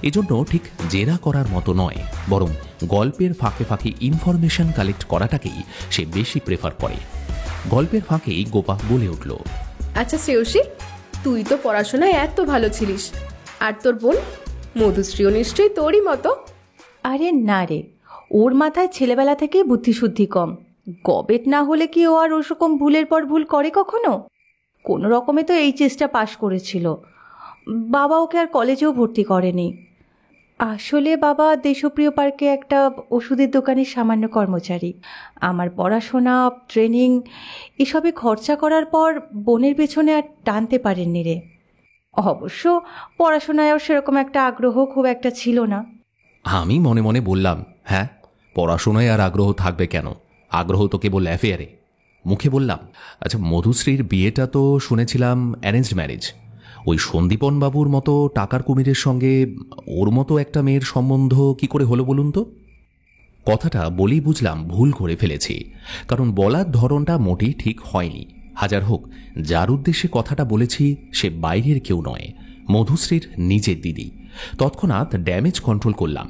এজন্য ঠিক জেরা করার মতো নয়, বরং গল্পের ফাঁকে ফাঁকে ইনফরমেশন কালেক্ট করাটাকেই সে বেশি প্রেফার করে। গল্পের ফাঁকেই গোপা বলে উঠল, আচ্ছা শ্রেয়সী, তুই তো পড়াশোনায় এত ভালো ছিলিস, আর তোর বোন মধুশ্রীও নিশ্চয়ই তোরই মতো। আরে না রে, ওর মাথায় ছেলেবেলা থেকেই বুদ্ধিশুদ্ধি কম। গবেট না হলে কি ও আর ওরকম ভুলের পর ভুল করে কখনো? কোনো রকমে তো এইচএসটা পাশ করেছিল। বাবা ওকে আর কলেজেও ভর্তি করেনি। আসলে বাবা দেশপ্রিয় পার্কে একটা ওষুধের দোকানের সামান্য কর্মচারী। আমার পড়াশোনা, ট্রেনিং এসবে খরচা করার পর বোনের পেছনে আর টানতে পারেননি রে। অবশ্য পড়াশোনায়ও সেরকম একটা আগ্রহ খুব একটা ছিল না। আমি মনে মনে বললাম, হ্যাঁ, পড়াশোনায় আর আগ্রহ থাকবে কেন? আগ্রহ তো কেবল অ্যাফেয়ারে। মুখে বললাম, আচ্ছা মধুশ্রীর বিয়েটা তো শুনেছিলাম অ্যারেঞ্জড ম্যারেজ। ওই সন্দীপন বাবুর মতো টাকার কুমিরের সঙ্গে ওর মতো একটা মেয়ের সম্বন্ধ কি করে হলো বলুন তো? কথাটা বলেই বুঝলাম ভুল করে ফেলেছি, কারণ বলার ধরনটা মোটেই ঠিক হয়নি। হাজার হোক, যার উদ্দেশ্যে কথাটা বলেছি সে বাইরের কেউ নয়, মধুশ্রীর নিজের দিদি। তৎক্ষণাৎ ড্যামেজ কন্ট্রোল করলাম।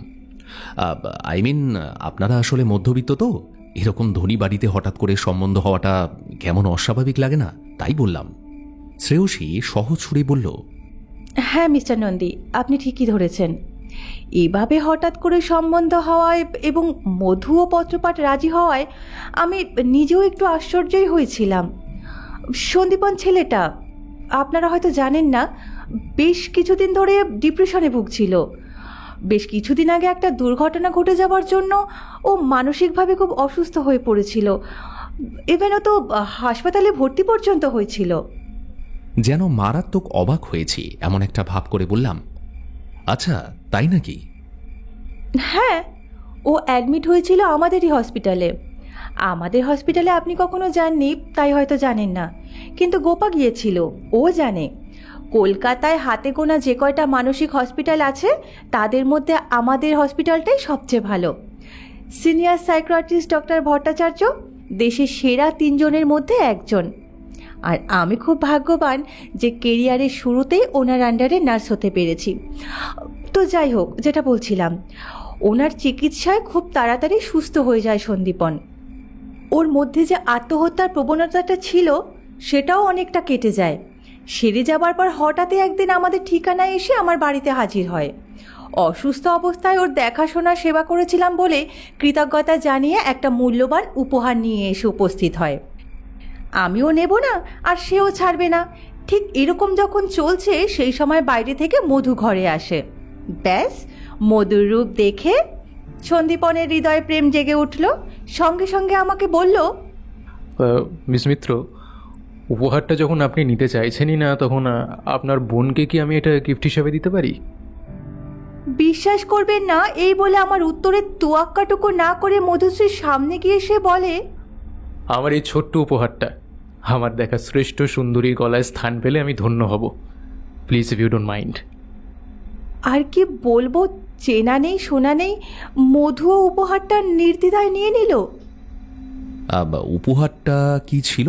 আপনারা আসলে মধ্যবিত্ত তো, এরকম ধনী বাড়িতে হঠাৎ করে সম্বন্ধ হওয়াটা কেমন অস্বাভাবিক লাগে না, তাই বললাম। শ্রেয়সী সহজ সুরে বলল, হ্যাঁ মিস্টার নন্দী, আপনি ঠিকই ধরেছেন। এভাবে হঠাৎ করে সম্বন্ধ হওয়ায় এবং মধু ও পত্রপাঠ রাজি হওয়ায় আমি নিজেও একটু আশ্চর্যই হয়েছিলাম। সন্দীপন ছেলেটা, আপনারা হয়তো জানেন না, বেশ কিছুদিন ধরে ডিপ্রেশনে ভুগছিল। বেশ কিছুদিন আগে একটা দুর্ঘটনা ঘটে যাওয়ার জন্য ও মানসিকভাবে খুব অসুস্থ হয়ে পড়েছিল। ইভেন ও তো হাসপাতালে ভর্তি পর্যন্ত হয়েছিল। যেন মারাত্মক অবাক হয়েছি এমন একটা ভাব করে বললাম, আচ্ছা তাই নাকি? হ্যাঁ, ও অ্যাডমিট হয়েছিল আমাদেরই হসপিটালে। আমাদের হসপিটালে আপনি কখনো যাননি তাই হয়তো জানেন না, কিন্তু গোপা গিয়েছিল, ও জানে। কলকাতায় হাতে গোনা যে কয়টা মানসিক হসপিটাল আছে তাদের মধ্যে আমাদের হসপিটালটাই সবচেয়ে ভালো। সিনিয়র সাইকিয়াট্রিস্ট ডক্টর ভট্টাচার্য দেশের সেরা 3 জনের মধ্যে একজন। আর আমি খুব ভাগ্যবান যে কেরিয়ারের শুরুতেই ওনার আন্ডারে নার্স হতে পেরেছি। তো যাই হোক, যেটা বলছিলাম, ওনার চিকিৎসায় খুব তাড়াতাড়ি সুস্থ হয়ে যায় সন্দীপন। ওর মধ্যে যে আত্মহত্যার প্রবণতাটা ছিল সেটাও অনেকটা কেটে যায়। সেরে যাবার পর হঠাৎই একদিন আমাদের ঠিকানায় এসে আমার বাড়িতে হাজির হয়। অসুস্থ অবস্থায় ওর দেখাশোনা সেবা করেছিলাম বলে কৃতজ্ঞতা জানিয়ে একটা মূল্যবান উপহার নিয়ে এসে উপস্থিত হয়। আমিও নেব না আর সেও ছাড়বে না। ঠিক এরকম যখন চলছে সেই সময় বাইরে থেকে মধু ঘরে আসে। ব্যাস, মধুর রূপ দেখে সন্দীপনের হৃদয়ে প্রেম জেগে উঠল। সঙ্গে সঙ্গে আমাকে বলল, মিস মিত্র, উপহারটা যখন আপনি নিতে চাইছেনই না, তখন আপনার বোনকে কি আমি এটা গিফট হিসেবে দিতে পারি? বিশ্বাস করবেন না, এই বলে আমার উত্তরের তোয়াক্কাটুকু না করে মধুশ্রীর সামনে গিয়ে সে বলে, আমার এই ছোট্ট উপহারটা আমার দেখা শ্রেষ্ঠ সুন্দরীর গলায় স্থান পেলে আমি ধন্য হব। Please if you don't mind. আর কি বলবো, চেনা নেই শোনা নেই, মধুও উপহারটা নির্দ্বিধায় নিয়ে নিল। উপহারটা কি ছিল?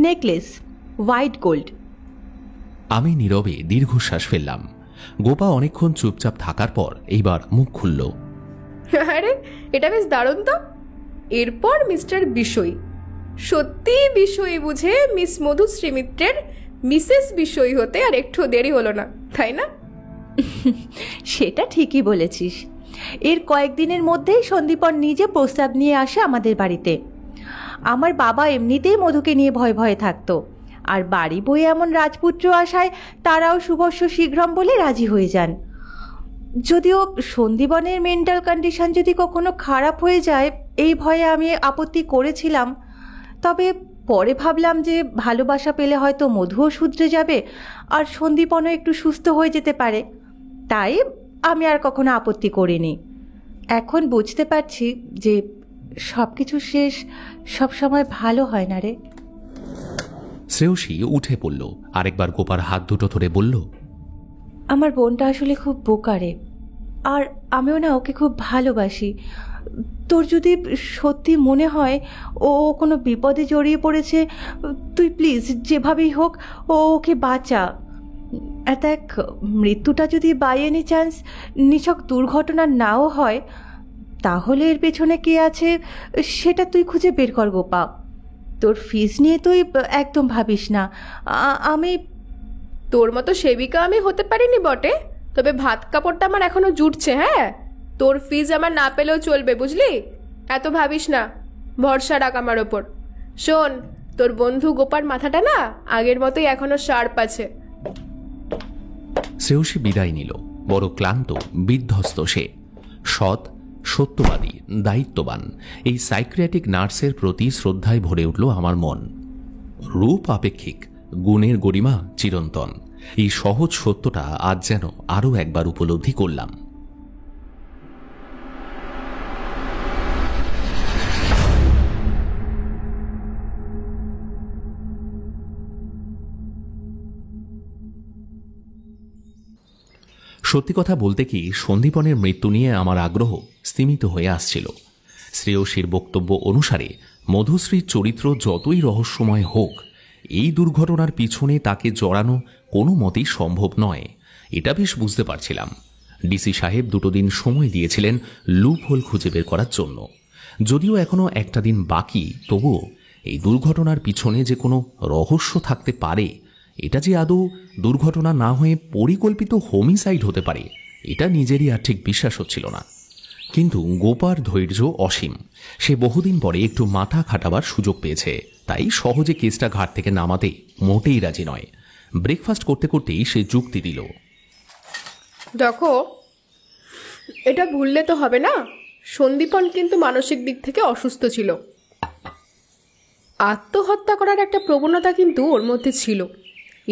Necklace, white gold. আমি নীরবে দীর্ঘশ্বাস ফেললাম। গোপা অনেকক্ষণ চুপচাপ থাকার পর এইবার মুখ খুলল। আরে এটা বেশ দারুণ তো। এরপর মিস্টার বিষয়, সত্যি বিষয় বুঝে মিস মধুশ্রী মিত্রের মিসেস বিষয় হতে আর একটু দেরি হলো না, তাই না? সেটা ঠিকই বলেছিস। এর কয়েকদিনের মধ্যেই সন্দীপন নিজে প্রস্তাব নিয়ে আসে আমাদের বাড়িতে। আমার বাবা এমনিতেই মধুকে নিয়ে ভয়ে ভয়ে থাকতো, আর বাড়ি বয়ে এমন রাজপুত্র আসায় তারাও শুভস্য শীঘ্রম বলে রাজি হয়ে যান। যদিও সন্দীপনের মেন্টাল কন্ডিশন যদি কখনো খারাপ হয়ে যায় এই ভয়ে আমি আপত্তি করেছিলাম, তবে পরে ভাবলাম যে ভালোবাসা পেলে হয়তো মধুও শুধরে যাবে আর সন্দীপনও একটু সুস্থ হয়ে যেতে পারে, তাই আমি আর কখনো আপত্তি করিনি। এখন বুঝতে পারছি যে সব কিছু শেষ সবসময় ভালো হয় না রে। শ্রেয়সী উঠে পড়ল, আরেকবার গোপার হাত দুটো ধরে বলল, আমার বোনটা আসলে খুব বোকা রে, আর আমিও না ওকে খুব ভালোবাসি। তোর যদি সত্যি মনে হয় ও কোনো বিপদে জড়িয়ে পড়েছে, তুই প্লিজ যেভাবেই হোক ওকে বাঁচা। আর দেখ, মৃত্যুটা যদি বাই এনি চান্স নিছক দুর্ঘটনা নাও হয়, তাহলে এর পেছনে কে আছে সেটা তুই খুঁজে বের কর গোপা। তোর ফিস নিয়ে তুই একদম ভাবিস না। আমি তোর মতো সেবিকা আমি হতে পারিনি বটে, তবে ভাত কাপড়টা আমার এখনো জুটছে। হ্যাঁ, তোর ফিজ আমার না পেলেও চলবে, বুঝলি? এত ভাবিস না, ভরসা রাখ আমার ওপর। শোন, তোর বন্ধু গোপার মাথাটা না আগের মতোই এখনো শার্প আছে। শ্রেয়সী বিদায় নিল। বড় ক্লান্ত, বিধ্বস্ত সে। সৎ, সত্যবাদী, দায়িত্ববান এই সাইকিয়াট্রিক নার্সের প্রতি শ্রদ্ধায় ভরে উঠল আমার মন। রূপ আপেক্ষিক, গুণের গরিমা চিরন্তন, এই সহজ সত্যটা আজ যেন আরও একবার উপলব্ধি করলাম। সত্যি কথা বলতে কি, সন্দীপনের মৃত্যু নিয়ে আমার আগ্রহ স্তিমিত হয়ে আসছিল। শ্রেয়সীর বক্তব্য অনুসারে মধুশ্রীর চরিত্র যতই রহস্যময় হোক, এই দুর্ঘটনার পিছনে তাকে জড়ানো কোনো মতেই সম্ভব নয়, এটা বেশ বুঝতে পারছিলাম। ডিসি সাহেব দুটো দিন সময় দিয়েছিলেন লুপ হোল খুঁজে বের করার জন্য। যদিও এখনো একটা দিন বাকি, তবুও এই দুর্ঘটনার পিছনে যে কোনো রহস্য থাকতে পারে, এটা যে আদৌ দুর্ঘটনা না হয়ে পরিকল্পিত হোমিসাইড হতে পারে, এটা নিজেরই আর ঠিক বিশ্বাস হচ্ছিল না। কিন্তু গোপার ধৈর্য অসীম। সে বহুদিন পরে একটু মাথা খাটাবার সুযোগ পেয়েছে, তাই সহজে কেসটা ঘাট থেকে নামাতে মোটেই রাজি নয়। ব্রেকফাস্ট করতে করতেই সে যুক্তি দিল, দেখো, এটা ভুললে তো হবে না, সন্দীপন কিন্তু মানসিক দিক থেকে অসুস্থ ছিল। আত্মহত্যা করার একটা প্রবণতা কিন্তু ওর মধ্যে ছিল।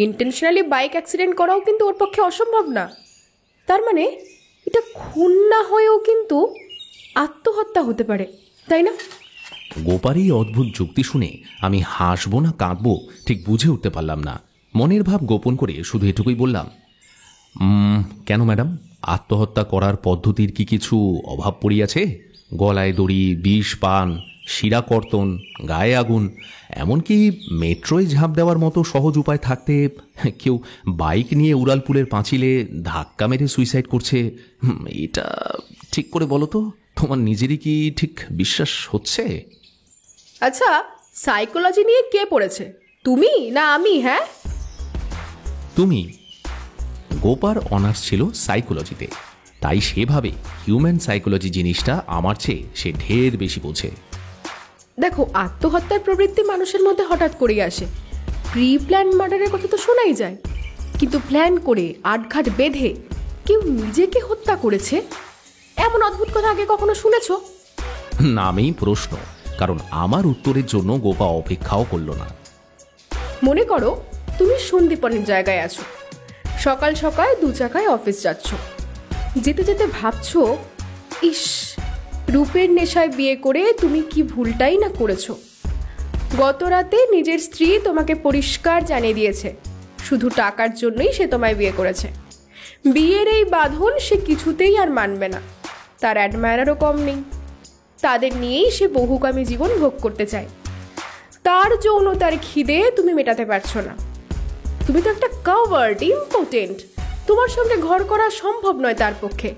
ইন্টেনশনালি বাইক অ্যাক্সিডেন্ট করাও কিন্তু ওর পক্ষে অসম্ভব না। তার মানে এটা খুন না হয়েও কিন্তু আত্মহত্যা হতে পারে, তাই না? গোপার এই অদ্ভুত যুক্তি শুনে আমি হাসবো না কাঁদবো ঠিক বুঝে উঠতে পারলাম না। মনের ভাব গোপন করে শুধু এটুকুই বললাম, কেন ম্যাডাম, আত্মহত্যা করার পদ্ধতির কি কিছু অভাব পড়িয়াছে? গলায় দড়ি, বিষ পান, শিরা কর্তন, গায়ে আগুন, এমনকি মেট্রোয় ঝাঁপ দেওয়ার মতো সহজ উপায় থাকতে কেউ বাইক নিয়ে উড়ালপুলের পাঁচিলে ধাক্কা মেরে সুইসাইড করছে, এটা ঠিক করে বলো তো, তোমার নিজেরই কি ঠিক বিশ্বাস হচ্ছে? আচ্ছা, সাইকোলজি নিয়ে কে পড়েছে, তুমি না আমি? হ্যাঁ, তুমি। গোপার অনার্স ছিল সাইকোলজিতে, তাই সেভাবে হিউম্যান সাইকোলজি জিনিসটা আমার চেয়ে সে ঢের বেশি বোঝে। দেখো, আত্মহত্যার প্রবৃত্তি মানুষের মধ্যে হঠাৎ করেই আসে। প্রি প্ল্যান মার্ডারের কথা তো শোনাই যায়, কিন্তু প্ল্যান করে আটঘাট বেঁধে কেউ নিজেকে হত্যা করেছে এমন অদ্ভুত কথা আগে কখনো শুনেছ? নামেই প্রশ্ন, কারণ আমার উত্তরের জন্য গোপা অপেক্ষাও করল না। মনে করো তুমি সন্দীপনের জায়গায় আছো, সকাল সকাল 2 চাকায় অফিস যাচ্ছ। যেতে যেতে ভাবছো, ইস, রূপের নেশায় বিয়ে করে তুমি কি ভুলটাই না করেছো। গত রাতে নিজের স্ত্রী তোমাকে পরিষ্কার জানিয়ে দিয়েছে শুধু টাকার জন্যই সে তোমায় বিয়ে করেছে। বিয়ের এই বাঁধন সে কিছুতেই আর মানবে না। তার অ্যাডমায়ারও কম নেই, তাদের নিয়েই সে বহুকামী জীবন ভোগ করতে চায়। তার যৌনতার খিদে তুমি মেটাতে পারছো না। তুমি তো একটা কাভার্ড, ইম্পোর্টেন্ট, তোমার সঙ্গে ঘর করা সম্ভব নয় তার পক্ষে।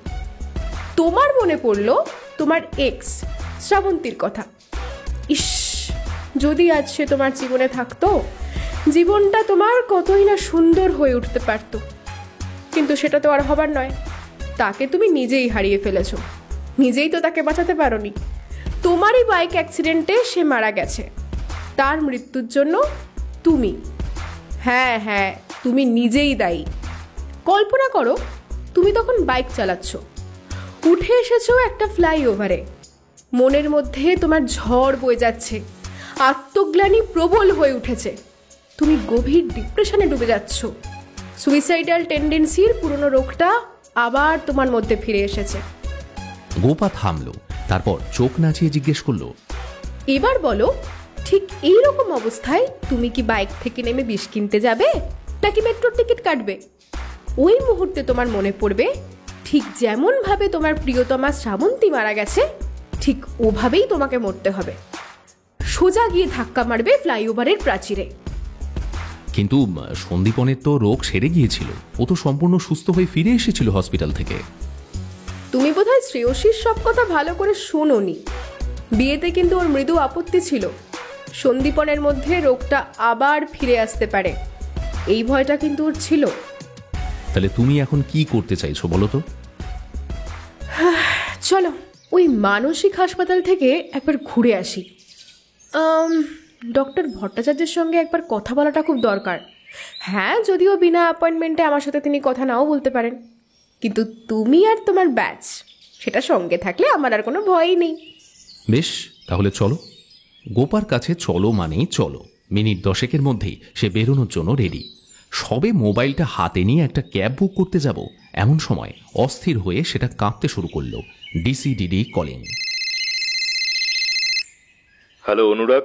তোমার মনে পড়ল তোমার এক্স শ্রাবন্তীর কথা। ইস, যদি আজ সে তোমার জীবনে থাকতো, জীবনটা তোমার কতই না সুন্দর হয়ে উঠতে পারত। কিন্তু সেটা তো আর হবার নয়। তাকে তুমি নিজেই হারিয়ে ফেলেছো, নিজেই তো তাকে বাঁচাতে পারোনি। তোমারই বাইক অ্যাক্সিডেন্টে সে মারা গেছে। তার মৃত্যুর জন্য তুমি, হ্যাঁ হ্যাঁ, তুমি নিজেই দায়ী। কল্পনা করো, তুমি তখন বাইক চালাচ্ছ, উঠে এসেছো একটা ফ্লাইওভারে। মনের মধ্যে তোমার ঝড় বয়ে যাচ্ছে, আত্মগ্লানি প্রবল হয়ে উঠেছে, তুমি গভীর ডিপ্রেশনে ডুবে যাচ্ছ। সুইসাইডাল টেন্ডেন্সির পুরনো রোগটা আবার তোমার মধ্যে ফিরে এসেছে। গোপা থামলো, তারপর চোখ নাচিয়ে জিজ্ঞেস করলো, এবার বলো, ঠিক এইরকম অবস্থায় তুমি কি বাইক থেকে নেমে বিষ কিনতে যাবে নাকি মেট্রোর টিকিট কাটবে? ওই মুহূর্তে তোমার মনে পড়বে, ঠিক যেমন ভাবে তোমার প্রিয়তমা শ্রাবন্তী মারা গেছে, ঠিক ওভাবেই তোমাকে মরতে হবে। সোজা গিয়ে ধাক্কা মারবে ফ্লাইওভারের প্রাচীরে। কিন্তু সন্দীপনের তো রোগ সেরে গিয়েছিল, ও তো সম্পূর্ণ সুস্থ হয়ে ফিরে এসেছিল হসপিটাল থেকে। তুমি বোধহয় শ্রেয়সীর সব কথা ভালো করে শোনোনি। বিয়েতে কিন্তু ওর মৃদু আপত্তি ছিল, সন্দীপনের মধ্যে রোগটা আবার ফিরে আসতে পারে, এই ভয়টা কিন্তু ওর ছিল। তাহলে তুমি এখন কি করতে চাইছো বলো তো? চলো ওই মানসিক হাসপাতাল থেকে একবার ঘুরে আসি। ডক্টর ভট্টাচার্যের সঙ্গে একবার কথা বলাটা খুব দরকার। হ্যাঁ, যদিও বিনা অ্যাপয়েন্টমেন্টে আমার সাথে তিনি কথা নাও বলতে পারেন, কিন্তু তুমি আর তোমার ব্যাচ সেটা সঙ্গে থাকলে আমার আর কোনো ভয়ই নেই। বেশ, তাহলে চলো। গোপার কাছে চলো মানেই চলো। মিনিট 10 মধ্যেই সে বেরোনোর জন্য রেডি। সবে মোবাইলটা হাতে নিয়ে একটা ক্যাব বুক করতে যাব, এমন সময় অস্থির হয়ে সেটা কাঁপতে শুরু করলো। ডিসিডিডি কলিং। হ্যালো অনুরাগ,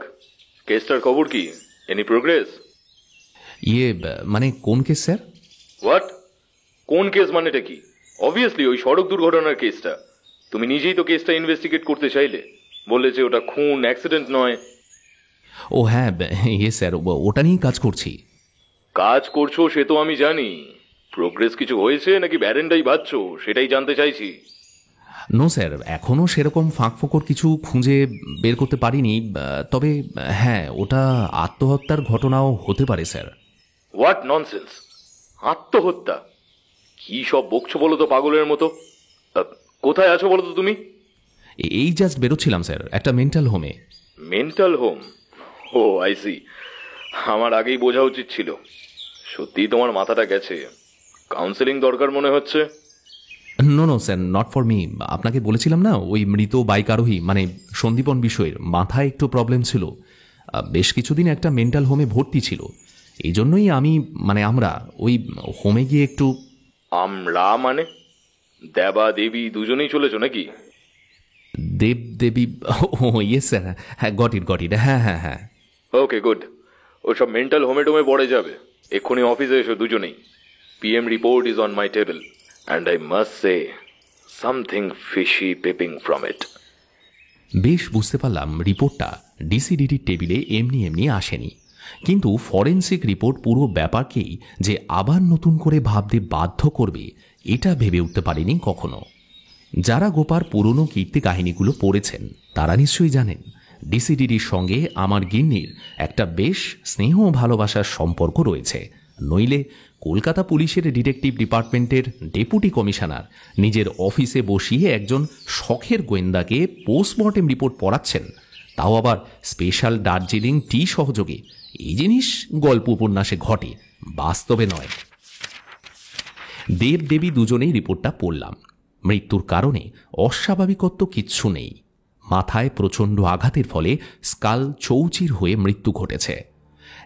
কেসটার খবর কি? Any progress? মানে কোন কেস স্যার? হোয়াট? কোন কেস মানেটা কি? অবভিয়াসলি ওই সড়ক দুর্ঘটনার কেসটা। তুমি নিজেই তো কেসটা ইনভেস্টিগেট করতে চাইলে, বললে যে ওটা খুন, অ্যাক্সিডেন্ট নয়। ও হ্যাঁ, স্যার, ওটা নিয়েই কাজ করছি। কাজ করছো সে তো আমি জানি, প্রোগ্রেস কিছু হয়েছে নাকি ব্যারেন্ডাই বাজছো সেটাই জানতে চাইছি। নো স্যার, এখনও সেরকম ফাঁকফোকর কিছু খুঁজে বের করতে পারিনি, তবে হ্যাঁ, ওটা আত্মহত্যার ঘটনাও হতে পারে স্যার। What nonsense! আত্মহত্যা? কি সব বকছো বলো তো পাগলের মতো। কোথায় আছো বলো তো তুমি? এই জাস্ট বেরোচ্ছিলাম স্যার, একটা mental home. Mental home? Oh I see. আমার আগেই বোঝা উচিত ছিল। সত্যিই তোমার মাথাটা গেছে, কাউন্সেলিং দরকার মনে হচ্ছে। No sir, not for me. আপনাকে বলেছিলাম না, ওই মৃত বাইক আরোহী মানে সন্দীপন বিষয়ের মাথায় একটু প্রবলেম ছিল। বেশ কিছুদিন একটা মেন্টাল হোমে ভর্তি ছিল। এই জন্যই আমরা ওই হোমে গিয়ে একটু। আমরা মানে দেবা দেবী দুজনেই চলেছো নাকি? দেবী? ও ইয়েস স্যার, হ্যাঁ, গট ইট। হ্যাঁ হ্যাঁ হ্যাঁ। Okay good. ওসব মেন্টাল হোমে টোমে পড়ে যাবে, এক্ষুনি অফিসে এসো দুজনেই। PM report is on my table and I must say something fishy peeping from it. বেশ বুঝতে পারলাম রিপোর্টটা ডিসিডিডির টেবিলে এমনি আসেনি, কিন্তু ফরেন্সিক রিপোর্ট পুরো ব্যাপারকেই যে আবার নতুন করে ভাবতে বাধ্য করবে এটা ভেবে উঠতে পারেনি কখনো। যারা গোপার পুরনো কীর্তি কাহিনীগুলো পড়েছেন তারা নিশ্চয়ই জানেন ডিসিডিডির সঙ্গে আমার গিন্নির একটা বেশ স্নেহ ভালোবাসার সম্পর্ক রয়েছে। নইলে কলকাতা পুলিশের ডিটেকটিভ ডিপার্টমেন্টের ডেপুটি কমিশনার নিজের অফিসে বসিয়ে একজন শখের গোয়েন্দাকে পোস্টমর্টেম রিপোর্ট পড়াচ্ছেন, তাও আবার স্পেশাল দার্জিলিং টি সহযোগে। এই জিনিস গল্প উপন্যাসে ঘটে, বাস্তবে নয়। দেবী দুজনেই রিপোর্টটা পড়লাম। মৃত্যুর কারণে অস্বাভাবিকত্ব কিচ্ছু নেই। মাথায় প্রচণ্ড আঘাতের ফলে স্কাল চৌচির হয়ে মৃত্যু ঘটেছে।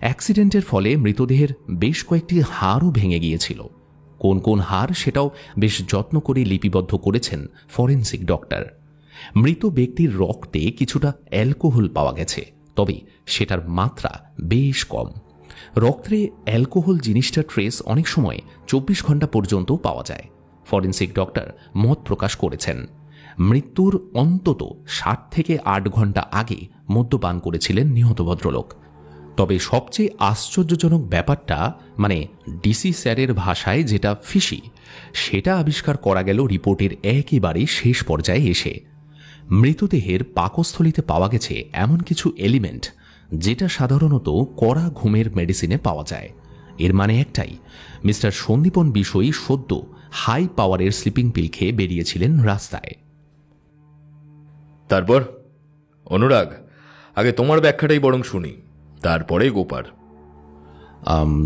অ্যাক্সিডেন্টের ফলে মৃতদেহের বেশ কয়েকটি হাড়ও ভেঙে গিয়েছিল। কোন কোন হাড় সেটাও বেশ যত্ন করে লিপিবদ্ধ করেছেন ফরেনসিক ডক্টর। মৃত ব্যক্তির রক্তে কিছুটা অ্যালকোহল পাওয়া গেছে, তবে সেটার মাত্রা বেশ কম। রক্তে অ্যালকোহল জিনিসটা ট্রেস অনেক সময় 24 ঘন্টা পর্যন্ত পাওয়া যায়। ফরেনসিক ডক্টর মত প্রকাশ করেছেন মৃত্যুর অন্তত 60 থেকে 8 ঘন্টা আগে মদ্যপান করেছিলেন নিহত ভদ্রলোক। তবে সবচেয়ে আশ্চর্যজনক ব্যাপারটা, মানে ডিসি স্যারের ভাষায় যেটা ফিশি, সেটা আবিষ্কার করা গেল রিপোর্টের একেবারে শেষ পর্যায়ে এসে। মৃতদেহের পাকস্থলিতে পাওয়া গেছে এমন কিছু এলিমেন্ট যেটা সাধারণত কড়া ঘুমের মেডিসিনে পাওয়া যায়। এর মানে একটাই, মিস্টার সন্দীপন বিষয়ী সদ্য হাই পাওয়ারের স্লিপিং পিল খেয়ে বেরিয়েছিলেন রাস্তায়। তারপর অনুরাগ, আগে তোমার ব্যাখ্যাটাই বরং শুনি, তারপরে গোপার।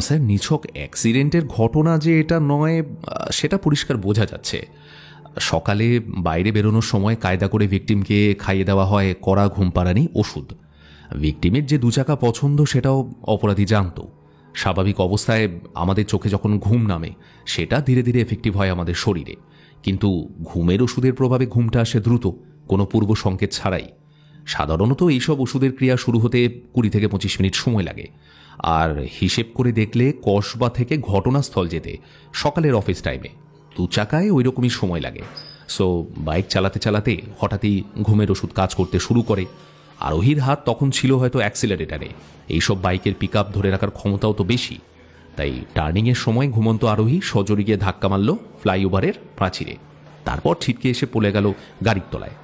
স্যার, নিছক অ্যাক্সিডেন্টের ঘটনা যে এটা নয় সেটা পরিষ্কার বোঝা যাচ্ছে। সকালে বাইরে বেরোনোর সময় কায়দা করে ভিকটিমকে খাইয়ে দেওয়া হয় কড়া ঘুম পাড়ানি ওষুধ। ভিকটিমের যে 2 চাকা পছন্দ সেটাও অপরাধী জানত। স্বাভাবিক অবস্থায় আমাদের চোখে যখন ঘুম নামে সেটা ধীরে ধীরে এফেক্টিভ হয় আমাদের শরীরে, কিন্তু ঘুমের ওষুধের প্রভাবে ঘুমটা আসে দ্রুত, কোনো পূর্ব সংকেত ছাড়াই। সাধারণত এইসব ওষুধের ক্রিয়া শুরু হতে 20 থেকে 25 মিনিট সময় লাগে, আর হিসেব করে দেখলে কসবা থেকে ঘটনাস্থল যেতে সকালের অফিস টাইমে 2 চাকায় ওই রকমই সময় লাগে। সো বাইক চালাতে চালাতে হঠাৎই ঘুমের ওষুধ কাজ করতে শুরু করে। আরোহীর হাত তখন ছিল হয়তো অ্যাক্সিলারেটারে, এইসব বাইকের পিক আপ ধরে রাখার ক্ষমতাও তো বেশি, তাই টার্নিংয়ের সময় ঘুমন্ত আরোহী সজোরে গিয়ে ধাক্কা মারল ফ্লাইওভারের প্রাচীরে, তারপর ছিটকে এসে পড়ে গেল গাড়ির তলায়।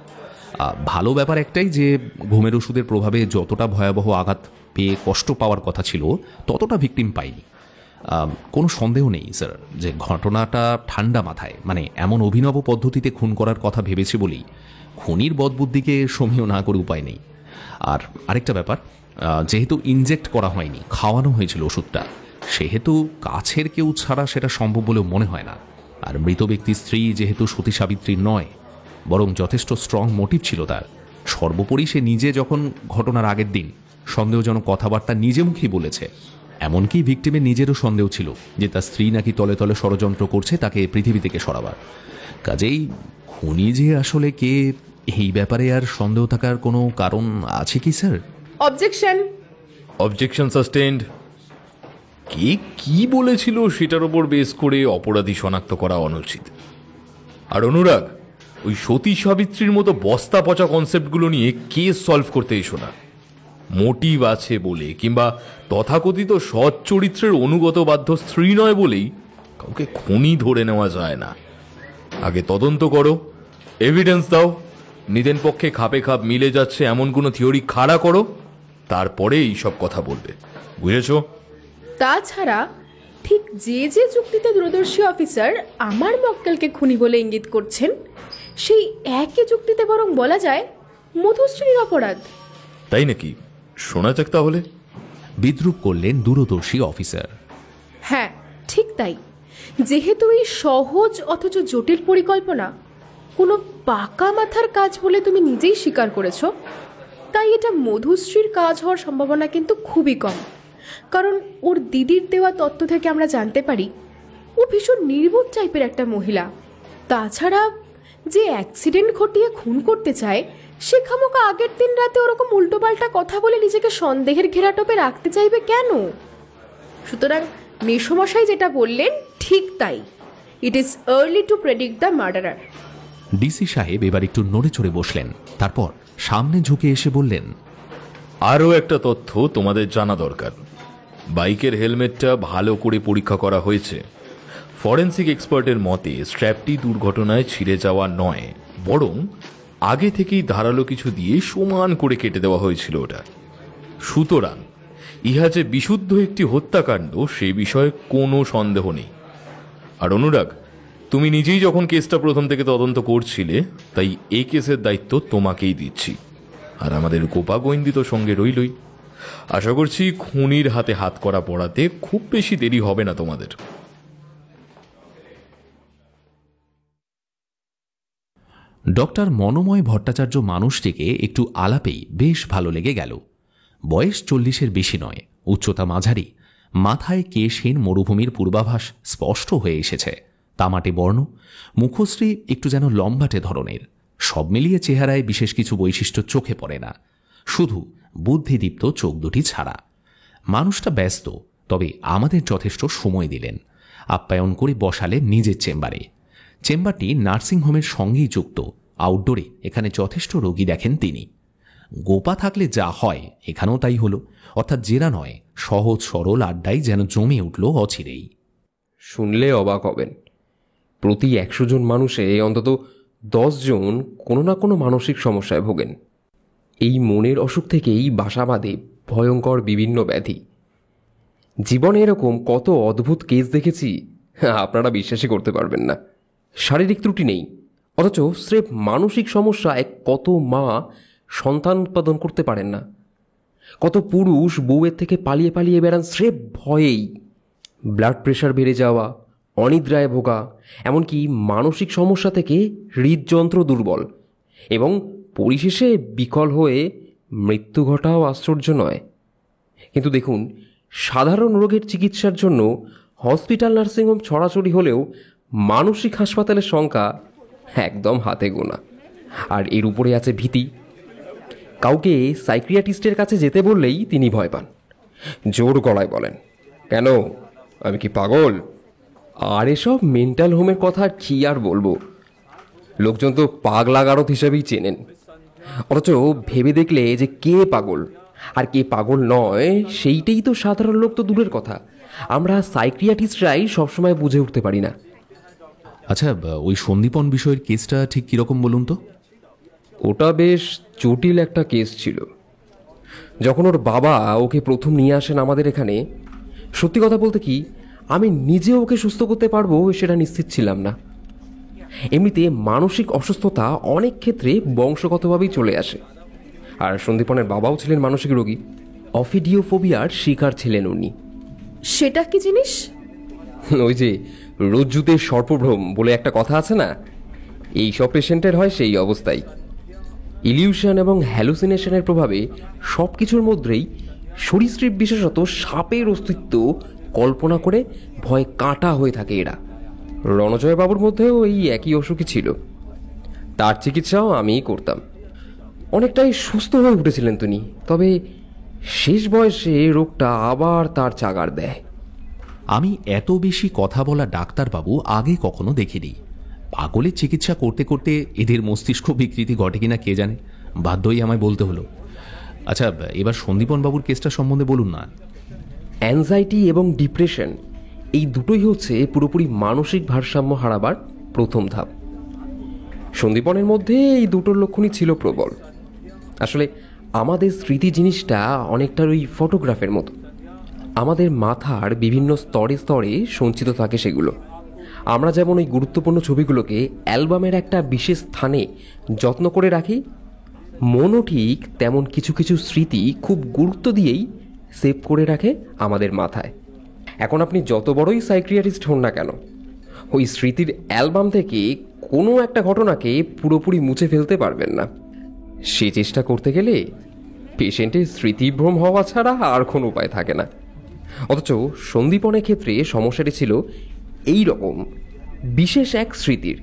ভালো ব্যাপার একটাই যে ঘুমের ওষুধের প্রভাবে যতটা ভয়াবহ আঘাত পেয়ে কষ্ট পাওয়ার কথা ছিল ততটা ভিকটিম পাইনি। কোনো সন্দেহ নেই স্যার যে ঘটনাটা ঠান্ডা মাথায়, মানে এমন অভিনব পদ্ধতিতে খুন করার কথা ভেবেছে বলেই খুনির বদবুদ্ধিকে সমীহ না করে উপায় নেই। আর আরেকটা ব্যাপার, যেহেতু ইনজেক্ট করা হয়নি, খাওয়ানো হয়েছিল ওষুধটা, সেহেতু কাছের কেউ ছাড়া সেটা সম্ভব বলেও মনে হয় না। আর মৃত ব্যক্তির স্ত্রী যেহেতু সতী সাবিত্রী নয়, বরং যথেষ্ট স্ট্রং মোটিভ ছিল তার। সর্বোপরি সে নিজে যখন ঘটনার আগের দিন সন্দেহজনক কথাবার্তা নিজে মুখেই বলেছে, এমনকি ভিকটিমের নিজেরও সন্দেহ ছিল যে তার স্ত্রী নাকি তলে তলে ষড়যন্ত্র করছে তাকে পৃথিবী থেকে সরাবার। কাজেই খুনি যে আসলে কে, এই ব্যাপারে আর সন্দেহ থাকার কোনো কারণ আছে কি স্যার? অবজেকশন। Objection sustained. কে কি বলেছিল সেটার ওপর বেস করে অপরাধী শনাক্ত করা অনুচিত। আর অনুরাগ, ওই সতী সাবিত্রীর মতো বস্তা পচা কনসেপ্টগুলো নিয়ে কেস সলভ করতে এসো না। মোটিভ আছে বলে কিংবা তথাকথিত সৎ চরিত্রের অনুগত বাধ্য স্ত্রী নয় বলেই কাউকে খুনি ধরে নেওয়া যায় না। আগে তদন্ত করো, এভিডেন্স দাও, নিদেন পক্ষে খাপে খাপ মিলে যাচ্ছে এমন কোনো থিওরি খাড়া করো, তারপরে এইসব কথা বলবে, বুঝেছো? তাছাড়া ঠিক যে যে যুক্তিতে দূরদর্শী অফিসার আমার মক্কেলকে খুনি বলে ইঙ্গিত করছেন, সেই একই যুক্তিতে বরং বলা যায় মধুশ্রীর অপরাধ। তাই নাকি? শোনা যাক তাহলে। বিদ্রূপ করলেন দূরদর্শী অফিসার। হ্যাঁ, ঠিক তাই। যেহেতু এই সহজ অথচ জটিল পরিকল্পনা কোনো পাকা মাথার কাজ বলে তুমি নিজেই স্বীকার করেছ, তাই এটা মধুশ্রীর কাজ হওয়ার সম্ভাবনা কিন্তু খুবই কম। কারণ ওর দিদির দেওয়া তথ্য থেকে আমরা জানতে পারি ও ভীষণ নির্বোধ টাইপের একটা মহিলা। তাছাড়া যে অ্যাক্সিডেন্ট ঘটিয়ে খুন করতে চায় সে খামোকা আগের দিন রাতে ওরকম উল্টোপাল্টা কথা বলে নিজেকে সন্দেহের ঘেরাটোপে রাখতে চাইবে কেন? সুতরাং মেসমশাই যেটা বললেন ঠিক তাই, it is early to predict the murderer. DC সাহেব এবার একটু নড়ে চড়ে বসলেন, তারপর সামনে ঝুঁকে এসে বললেন, আরও একটা তথ্য তোমাদের জানা দরকার। বাইকের হেলমেটটা ভালো করে পরীক্ষা করা হয়েছে। ফরেনসিক এক্সপার্টের মতে স্ট্র্যাপটি দুর্ঘটনায় ছিঁড়ে যাওয়া নয়, বরং আগে থেকেই ধারালো কিছু দিয়ে সমান করে কেটে দেওয়া হয়েছিল ওটা। সুতরাং ইহা যে বিশুদ্ধ একটি হত্যাকাণ্ড সে বিষয়ে কোনো সন্দেহ নেই। আর অনুরাগ, তুমি নিজেই যখন কেসটা প্রথম থেকে তদন্ত করছিলে, তাই এই কেসের দায়িত্ব তোমাকেই দিচ্ছি। আর আমাদের গোপা গোয়েন্দি তো সঙ্গে রইলই। আশা করছি খুনির হাতে হাত করা পড়াতে খুব বেশি দেরি হবে না তোমাদের। ডক্টর মনোময় ভট্টাচার্য মানুষটিকে একটু আলাপেই বেশ ভালো লেগে গেল। বয়স 40-এর বেশি নয়, উচ্চতা মাঝারি, মাথায় কেশহীন মরুভূমির পূর্বাভাস স্পষ্ট হয়ে এসেছে। তামাটে বর্ণ, মুখশ্রী একটু যেন লম্বাটে ধরনের। সব মিলিয়ে চেহারায় বিশেষ কিছু বৈশিষ্ট্য চোখে পড়ে না, শুধু বুদ্ধিদীপ্ত চোখ দুটি ছাড়া। মানুষটা ব্যস্ত, তবে আমাদের যথেষ্ট সময় দিলেন। আপ্যায়ন করে বসালেন নিজের চেম্বারে। চেম্বারটি নার্সিংহোমের সঙ্গেই যুক্ত। আউটডোরে এখানে যথেষ্ট রোগী দেখেন তিনি। গোপা থাকলে যা হয় এখানেও তাই হলো, অর্থাৎ জেরা নয়, সহজ সরল আড্ডায় যেন জমে উঠল অচিরেই। শুনলে অবাক হবেন, প্রতি 100 জন মানুষে অন্তত 10 জন কোনো না কোনো মানসিক সমস্যায় ভোগেন। এই মনের অসুখ থেকেই বাসা বাঁধে ভয়ঙ্কর বিভিন্ন ব্যাধি। জীবনে এরকম কত অদ্ভুত কেস দেখেছি, আপনারা বিশ্বাসই করতে পারবেন না। শারীরিক ত্রুটি নেই, অথচ স্রেফ মানসিক সমস্যায় কত মা সন্তান উৎপাদন করতে পারেন না। কত পুরুষ বউয়ের থেকে পালিয়ে পালিয়ে বেড়ান স্রেফ ভয়েই। ব্লাড প্রেশার বেড়ে যাওয়া, অনিদ্রায় ভোগা, এমনকি মানসিক সমস্যা থেকে হৃদযন্ত্র দুর্বল এবং পরিশেষে বিকল হয়ে মৃত্যু ঘটাও আশ্চর্য নয়। কিন্তু দেখুন, সাধারণ রোগের চিকিৎসার জন্য হসপিটাল নার্সিংহোম ছড়াছড়ি হলেও মানসিক হাসপাতালের সংখ্যা একদম হাতে গোনা। আর এর উপরে আছে ভীতি। কাউকে সাইকিয়াট্রিস্টের কাছে যেতে বললেই তিনি ভয় পান, জোর গলায় বলেন, কেন, আমি কি পাগল? আর এসব মেন্টাল হোমের কথা কি আর বলবো, লোকজন তো পাগলা গারদ হিসেবেই চেনেন। অথচ ভেবে দেখলে যে কে পাগল আর কে পাগল নয় সেইটাই তো সাধারণ লোক তো দূরের কথা, আমরা সাইকিয়াট্রিস্টরাই সবসময় বুঝে উঠতে পারি না। আচ্ছা, ওই সন্দীপন বিষয়ের কেসটা ঠিক কীরকম বলুন তো? ওটা বেশ জটিল একটা কেস ছিল। যখন ওর বাবা ওকে প্রথম নিয়ে আসেন আমাদের এখানে, সত্যি কথা বলতে কি, আমি নিজে ওকে সুস্থ করতে পারবো সেটা নিশ্চিত ছিলাম না। এমনিতে মানসিক অসুস্থতা অনেক ক্ষেত্রে বংশগতভাবেই চলে আসে, আর সন্দীপনের বাবাও ছিলেন মানসিক রোগী। অফিডিওফোবিয়ার শিকার ছিলেন উনি। সেটা কি জিনিস? ওই যে রজ্জুতে সর্পভ্রম বলে একটা কথা আছে না, এই সব পেশেন্টের হয় সেই অবস্থায়। ইলিউশন এবং হ্যালুসিনেশনের প্রভাবে সব কিছুর মধ্যেই সরীসৃপ, বিশেষত সাপের অস্তিত্ব কল্পনা করে ভয়ে কাঁটা হয়ে থাকে এরা। রণজয় বাবুর মধ্যেও এই একই অসুখই ছিল। তার চিকিৎসাও আমিই করতাম। অনেকটাই সুস্থ হয়ে উঠেছিলেন তিনি, তবে শেষ বয়সে রোগটা আবার তার চাগার দেয়। আমি এত বেশি কথা বলা ডাক্তারবাবু আগে কখনো দেখিনি। পাগলের চিকিৎসা করতে করতে এদের মস্তিষ্ক বিকৃতি ঘটে কিনা কে জানে, বাধ্যই আমায় বলতে হলো। আচ্ছা, এবার সন্দীপন বাবুর কেসটা সম্বন্ধে বলুন না। অ্যাংজাইটি এবং ডিপ্রেশন, এই দুটোই হচ্ছে পুরোপুরি মানসিক ভারসাম্য হারাবার প্রথম ধাপ। সন্দীপনের মধ্যে এই দুটোর লক্ষণই ছিল প্রবল। আসলে আমাদের স্মৃতি জিনিসটা অনেকটা ওই ফটোগ্রাফের মতো। আমাদের মাথার বিভিন্ন স্তরে স্তরে সঞ্চিত থাকে সেগুলো। আমরা যেমন ওই গুরুত্বপূর্ণ ছবিগুলোকে অ্যালবামের একটা বিশেষ স্থানে যত্ন করে রাখি, মনও ঠিক তেমন কিছু কিছু স্মৃতি খুব গুরুত্ব দিয়েই সেভ করে রাখে আমাদের মাথায়। এখন আপনি যত বড়ই সাইকিয়াট্রিস্ট হন না কেন, ওই স্মৃতির অ্যালবাম থেকে কোনো একটা ঘটনাকে পুরোপুরি মুছে ফেলতে পারবেন না। সে চেষ্টা করতে গেলে পেশেন্টের স্মৃতিভ্রম হওয়া ছাড়া আর কোনো উপায় থাকে না। অথচ সন্দীপনের ক্ষেত্রে সমস্যাটি ছিল এই রকম, বিশেষ এক স্মৃতির,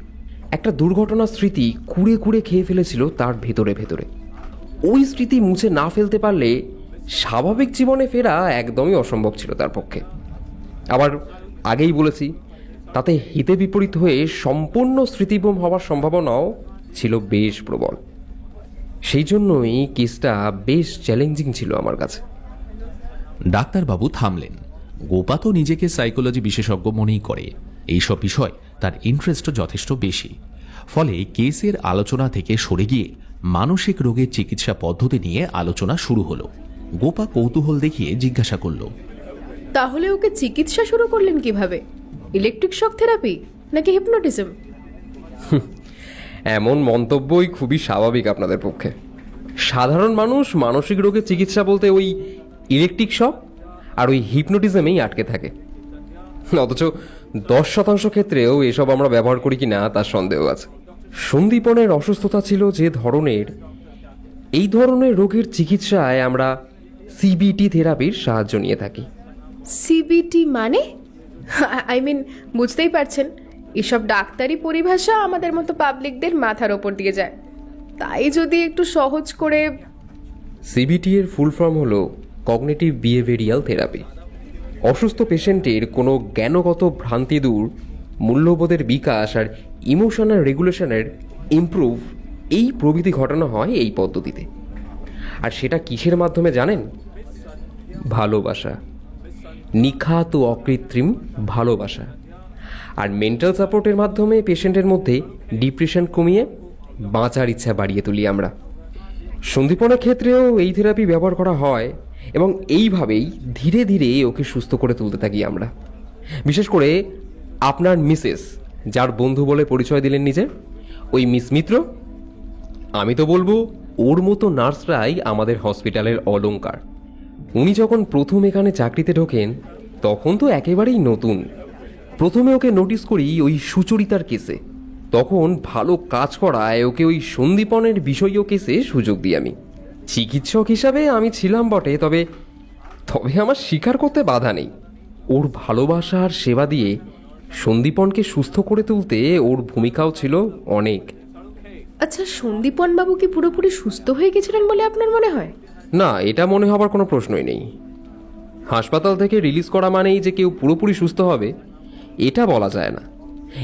একটা দুর্ঘটনার স্মৃতি কুড়ে কুড়ে খেয়ে ফেলেছিল তার ভেতরে ভেতরে। ওই স্মৃতি মুছে না ফেলতে পারলে স্বাভাবিক জীবনে ফেরা একদমই অসম্ভব ছিল তার পক্ষে। আবার আগেই বলেছি, তাতে হিতে বিপরীত হয়ে সম্পূর্ণ স্মৃতিভ্রম হওয়ার সম্ভাবনাও ছিল বেশ প্রবল। সেই জন্যই কেসটা বেশ চ্যালেঞ্জিং ছিল আমার কাছে। ডাক্তারবাবু থামলেন। গোপা তো নিজেকে সাইকোলজি বিশেষজ্ঞ মনেই করে। এইসব বিষয় তার ইন্টারেস্টও যথেষ্ট বেশি। ফলে কেসের আলোচনা থেকে সরে গিয়ে মানসিক রোগের চিকিৎসা পদ্ধতি নিয়ে আলোচনা শুরু হলো। গোপা কৌতূহল দেখিয়ে জিজ্ঞাসা করল, তাহলে ওকে চিকিৎসা শুরু করলেন কিভাবে? ইলেকট্রিক শক থেরাপি নাকি হিপনোটিজম? এমন মন্তব্যই খুবই স্বাভাবিক আপনাদের পক্ষে। সাধারণ মানুষ মানসিক রোগের চিকিৎসা বলতে ওই ইলেকট্রিক শক আর ওই হিপনোটিজমেই আটকে থাকে। অথচ 10% ক্ষেত্রেও এসব আমরা ব্যবহার করি কি না তার সন্দেহ আছে। সন্দীপনের অসুস্থতা ছিল যে ধরনের, এই ধরনের রোগের চিকিৎসায় আমরা সিবিটি থেরাপির সাহায্য নিয়ে থাকি। সিবিটি মানে? আই মিন, বুঝতেই পারছেন, এসব ডাক্তারি পরিভাষা আমাদের মতো পাবলিকদের মাথার ওপর দিয়ে যায়। তাই যদি একটু সহজ করে। সিবিটি এর ফুল ফর্ম হলো কগনিটিভ বিহেভিয়ারিয়াল থেরাপি। অসুস্থ পেশেন্টের কোনো জ্ঞানগত ভ্রান্তি দূর, মূল্যবোধের বিকাশ আর ইমোশনাল রেগুলেশনের ইমপ্রুভ, এই প্রভৃতি ঘটানো হয় এই পদ্ধতিতে। আর সেটা কিসের মাধ্যমে জানেন? ভালোবাসা, নিখাত ও অকৃত্রিম ভালোবাসা। আর মেন্টাল সাপোর্টের মাধ্যমে পেশেন্টের মধ্যে ডিপ্রেশন কমিয়ে বাঁচার ইচ্ছা বাড়িয়ে তুলি আমরা। সন্দীপনের ক্ষেত্রেও এই থেরাপি ব্যবহার করা হয় এবং এইভাবেই ধীরে ধীরে ওকে সুস্থ করে তুলতে থাকি আমরা। বিশেষ করে আপনার মিসেস, যার বন্ধু বলে পরিচয় দিলেন নিজের, ওই মিস মিত্র, আমি তো বলবো ওর মতো নার্সরাই আমাদের হসপিটালের অলংকার। উনি যখন প্রথম এখানে চাকরিতে ঢোকেন তখন তো একেবারেই নতুন। প্রথমে ওকে নোটিস করি ওই সুচরিতার কেসে, তখন ভালো কাজ করায় ওকে ওই সন্দীপনের বিষয়ীয় কেসে সুযোগ দিই আমি। চিকিৎসক হিসাবে আমি ছিলাম বটে, তবে আমার স্বীকার করতে বাধা নেই, ওর ভালোবাসা আর সেবা দিয়ে সন্দীপনকে সুস্থ করে তুলতে ওর ভূমিকাও ছিল অনেক। আচ্ছা, সন্দীপন বাবু কি পুরোপুরি সুস্থ হয়ে গেছিলেন বলে আপনার মনে হয়? না, এটা মনে হবার কোনো প্রশ্নই নেই। হাসপাতাল থেকে রিলিজ করা মানেই যে কেউ পুরোপুরি সুস্থ হবে এটা বলা যায় না।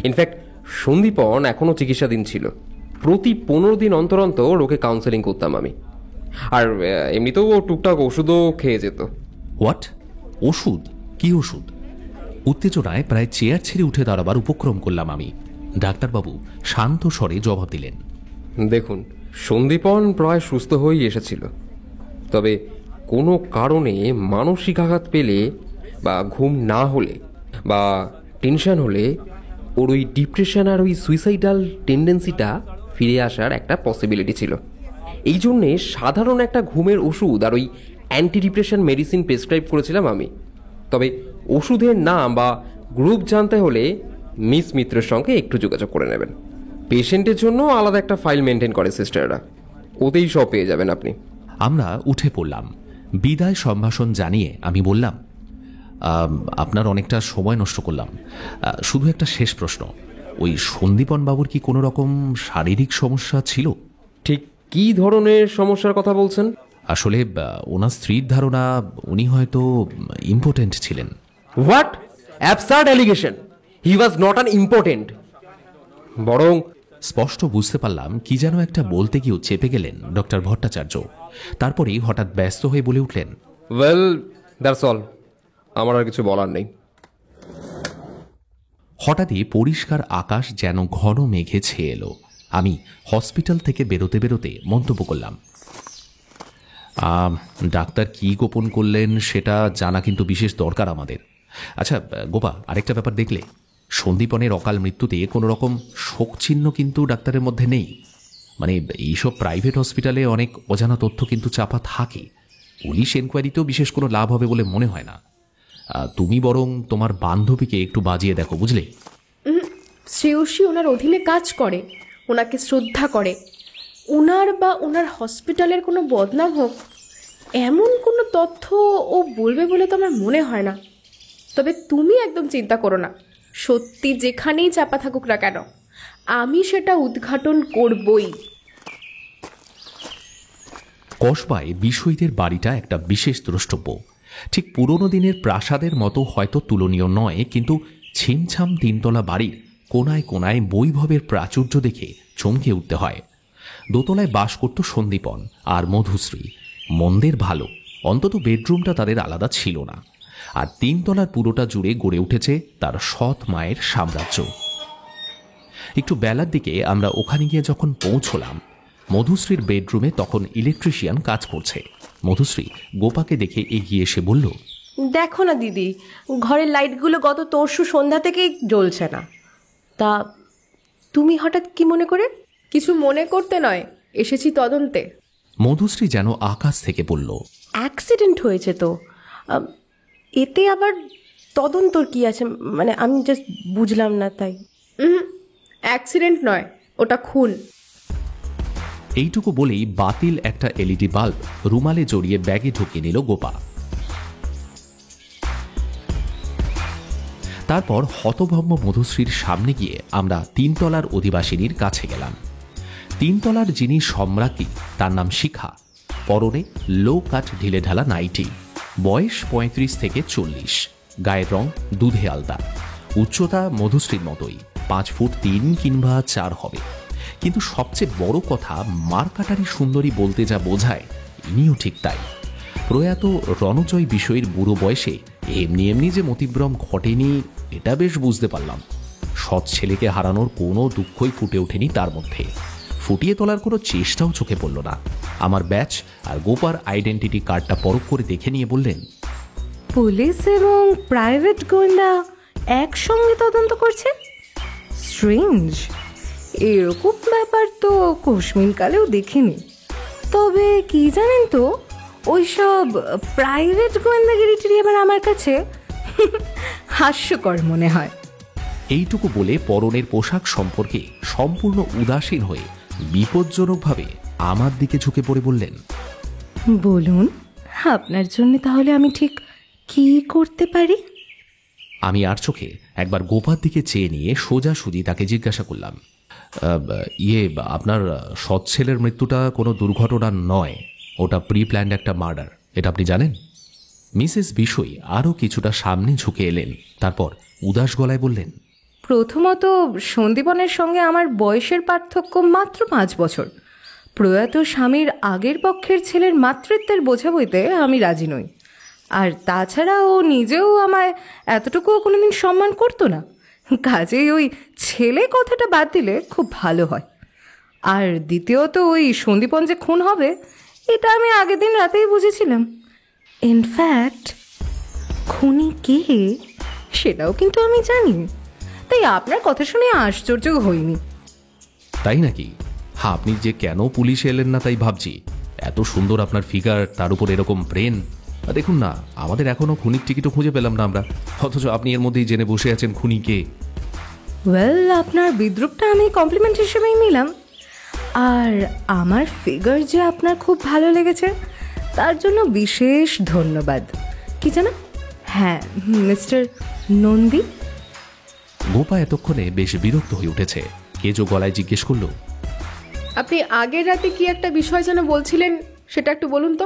ইনফ্যাক্ট সন্দীপন এখনও চিকিৎসাধীন ছিল। প্রতি 15 দিন অন্তর অন্তর ওকে কাউন্সেলিং করতাম আমি। আর এমনিতেও ও টুকটাক ওষুধও খেয়ে যেত। হোয়াট? ওষুধ? কি ওষুধ? উত্তেজনায় প্রায় চেয়ার ছেড়ে উঠে দাঁড়াবার উপক্রম করলাম আমি। ডাক্তারবাবু শান্ত স্বরে জবাব দিলেন, দেখুন, সন্দীপন প্রায় সুস্থ হয়েই এসেছিল, তবে কোনো কারণে মানসিক আঘাত পেলে বা ঘুম না হলে বা টেনশন হলে ওর ওই ডিপ্রেশন আর ওই সুইসাইডাল টেন্ডেন্সিটা ফিরে আসার একটা পসিবিলিটি ছিল। এই জন্যে সাধারণ একটা ঘুমের ওষুধ আর ওই অ্যান্টি ডিপ্রেশন মেডিসিন প্রেসক্রাইব করেছিলাম আমি। তবে ওষুধের নাম বা গ্রুপ জানতে হলে মিস মিত্রের সঙ্গে একটু যোগাযোগ করে নেবেন। পেশেন্টের জন্য আলাদা একটা ফাইল মেনটেন করে সিস্টাররা, ওতেই সব পেয়ে যাবেন আপনি। আমরা উঠে পড়লাম। বিদায় সম্ভাষণ জানিয়ে আমি বললাম, আপনার অনেকটা সময় নষ্ট করলাম, শুধু একটা শেষ প্রশ্ন, ওই সন্দীপন বাবুর কি কোনো রকম শারীরিক সমস্যা ছিল? ঠিক কী ধরনের সমস্যার কথা বলছেন? আসলে ওনার স্ত্রীর ধারণা উনি হয়তো ইম্পোর্টেন্ট ছিলেন। What absurd allegation! He was not an important. বরং স্পষ্ট বুঝতে পারলাম কি যেন একটা বলতে গিয়েও চেপে গেলেন ডক্টর ভট্টাচার্য। তারপরেই হঠাৎ ব্যস্ত হয়ে বলে উঠলেন, ওয়েল, দ্যাটস অল, আমার আর কিছু বলার নেই। হঠাৎই পরিষ্কার আকাশ যেন ঘন মেঘে ছেয়ে এলো। আমি হসপিটাল থেকে বেরোতে বেরোতে মন্তব্য করলাম, ডাক্তার কি গোপন করলেন সেটা জানা কিন্তু বিশেষ দরকার আমাদের। আচ্ছা গোপা, আরেকটা ব্যাপার দেখলে, সন্দীপনের অকাল মৃত্যুতে কোনো রকম শোকচিহ্ন কিন্তু ডাক্তারের মধ্যে নেই। মানে এইসব প্রাইভেট হসপিটালে অনেক অজানা তথ্য কিন্তু চাপা থাকে। পুলিশ এনকোয়ারিতেও বিশেষ কোনো লাভ হবে বলে মনে হয় না। তুমি বরং তোমার বান্ধবীকে একটু বাজিয়ে দেখো, বুঝলে? শ্রেয়সী ওনার অধীনে কাজ করে, ওনাকে শ্রদ্ধা করে। ওনার বা ওনার হসপিটালের কোনো বদনাম হোক এমন কোনো তথ্য ও বলবে বলে তো আমার মনে হয় না। তবে তুমি একদম চিন্তা করো না, সত্যি যেখানেই চাপা থাকুক না কেন আমি সেটা উদ্ঘাটন করবই। কসবায় বিষয়ীদের বাড়িটা একটা বিশেষ দ্রষ্টব্য। ঠিক পুরনো দিনের প্রাসাদের মতো হয়তো তুলনীয় নয়, কিন্তু ছিমছাম তিনতলা বাড়ির কোনায় কোনায় বৈভবের প্রাচুর্য দেখে চমকে উঠতে হয়। দোতলায় বাস করত সন্দীপন আর মধুশ্রী। মন্দের ভালো, অন্তত বেডরুমটা তাদের আলাদা ছিল না। আর তিনতলার পুরোটা জুড়ে গড়ে উঠেছে তার সৎ মায়ের সাম্রাজ্য। একটু বেলার দিকে আমরা ওখানে গিয়ে যখন পৌঁছলাম, মধুশ্রীর বেডরুমে তখন ইলেকট্রিশিয়ান কাজ করছে। মধুশ্রী গোপাকে দেখে এগিয়ে এসে বলল, দেখো না দিদি, ঘরের লাইটগুলো গত তরশু সন্ধ্যা থেকেই জ্বলছে না। তা তুমি হঠাৎ কি মনে করে? কিছু মনে করতে নয়, এসেছি তদন্তে। মধুশ্রী যেন আকাশ থেকে বলল, অ্যাক্সিডেন্ট হয়েছে তো, এতে আবার তদন্তর কি আছে? মানে আমি জাস্ট বুঝলাম না তাই। অ্যাক্সিডেন্ট নয়, ওটা খুন। এইটুকু বলেই বাতিল একটা এলইডি বাল্ব রুমালে জড়িয়ে ব্যাগে ঢুকিয়ে নিল গোপা। তারপর হতভম্ব মধুশ্রীর সামনে গিয়ে আমরা তিনতলার অধিবাসিনীর কাছে গেলাম। তিনতলার যিনি সম্রাজ্ঞী তার নাম শিখা, পরনে লো কাট ঢিলে ঢালা নাইটি, বয়স 35 থেকে 40, গায়ের রং দুধে আলতা, উচ্চতা মধুশ্রীর মতোই 5 ফুট 3 কিংবা 4 হবে। কিন্তু সবচেয়ে বড় কথা, মারকাটারি সুন্দরী বলতে যা বোঝায় ইনিও ঠিক তাই। প্রয়াত রণজয় বিষয়ের বুড়ো বয়সে এমনি এমনি যে মতিভ্রম ঘটেনি এটা বেশ বুঝতে পারলাম। সৎ ছেলেকে হারানোর কোনো দুঃখই ফুটে ওঠেনি তার মধ্যে, ফুটিয়ে তোলার কোনো চেষ্টাও চোখে পড়ল না। আমার ব্যাচ আর গোপার আইডেন্টিটি কার্ডটা পরখ করে দেখে নিয়ে বললেন, পুলিশ এবং প্রাইভেট গোয়েন্দা একসঙ্গে তদন্ত করছে। স্ট্রেঞ্জ, এরকম ব্যাপার তো কোশমিনকালেও দেখিনি। তবে কি জানেন তো, ওইসব প্রাইভেট গোয়েন্দাগিরিটি এবার আমার কাছে হাস্যকর মনে হয়। এইটুকু বলে পরনের পোশাক সম্পর্কে সম্পূর্ণ উদাসীন হয়ে বিপজ্জনকভাবে আমার দিকে ঝুঁকে পড়ে বললেন, বলুন, আপনার জন্য তাহলে আমি ঠিক কি করতে পারি? আমি আর চোখে একবার গোপার দিকে চেয়ে নিয়ে সোজাসুজি তাকে জিজ্ঞাসা করলাম, আপনার সৎ ছেলের মৃত্যুটা কোনো দুর্ঘটনা নয়, ওটা প্রি প্ল্যান্ড একটা মার্ডার, এটা আপনি জানেন? মিসেস বিষয় আরও কিছুটা সামনে ঝুঁকে এলেন, তারপর উদাস গলায় বললেন, প্রথমত, সন্দীপনের সঙ্গে আমার বয়সের পার্থক্য মাত্র 5 বছর। প্রয়াত স্বামীর আগের পক্ষের ছেলের মাতৃত্বের বোঝা বইতে আমি রাজি নই। আর তাছাড়া ও নিজেও আমায় এতটুকুও কোনোদিন সম্মান করতো না। কাজেই ওই ছেলে কথাটা বাদ দিলে খুব ভালো হয়। আর দ্বিতীয়ত, ওই সন্দীপন যে খুন হবে এটা আমি আগের দিন রাতেই বুঝেছিলাম। ইনফ্যাক্ট খুনি কে সেটাও কিন্তু আমি জানি। তাই আপনার কথা শুনে আশ্চর্য হইনি। তাই নাকি? হ্যাঁ, আপনি যে কেন পুলিশে এলেন না তাই ভাবছি। এত সুন্দর আপনার ফিগার, তার উপর এরকম ব্রেন। দেখুন না, আমাদের এখনো খুনির টিকিটও খুঁজে পেলাম না আমরা, অথচ আপনি এর মধ্যেই জেনে বসে আছেন খুনি কে। ওয়েল, আপনার বিদ্রুপটা আমি কমপ্লিমেন্ট হিসেবেই নিলাম। আর আমার ফিগার যে আপনার খুব ভালো লেগেছে তার জন্য বিশেষ ধন্যবাদ। কি জানো, হ্যাঁ, মিস্টার নন্দী। গোপা এতক্ষণে বেশ বিরক্ত হয়ে উঠেছে। কেজো গলায় জিজ্ঞেস করল, আপনি আগের রাতে কি একটা বিষয় যেন বলছিলেন, সেটা একটু বলুন তো।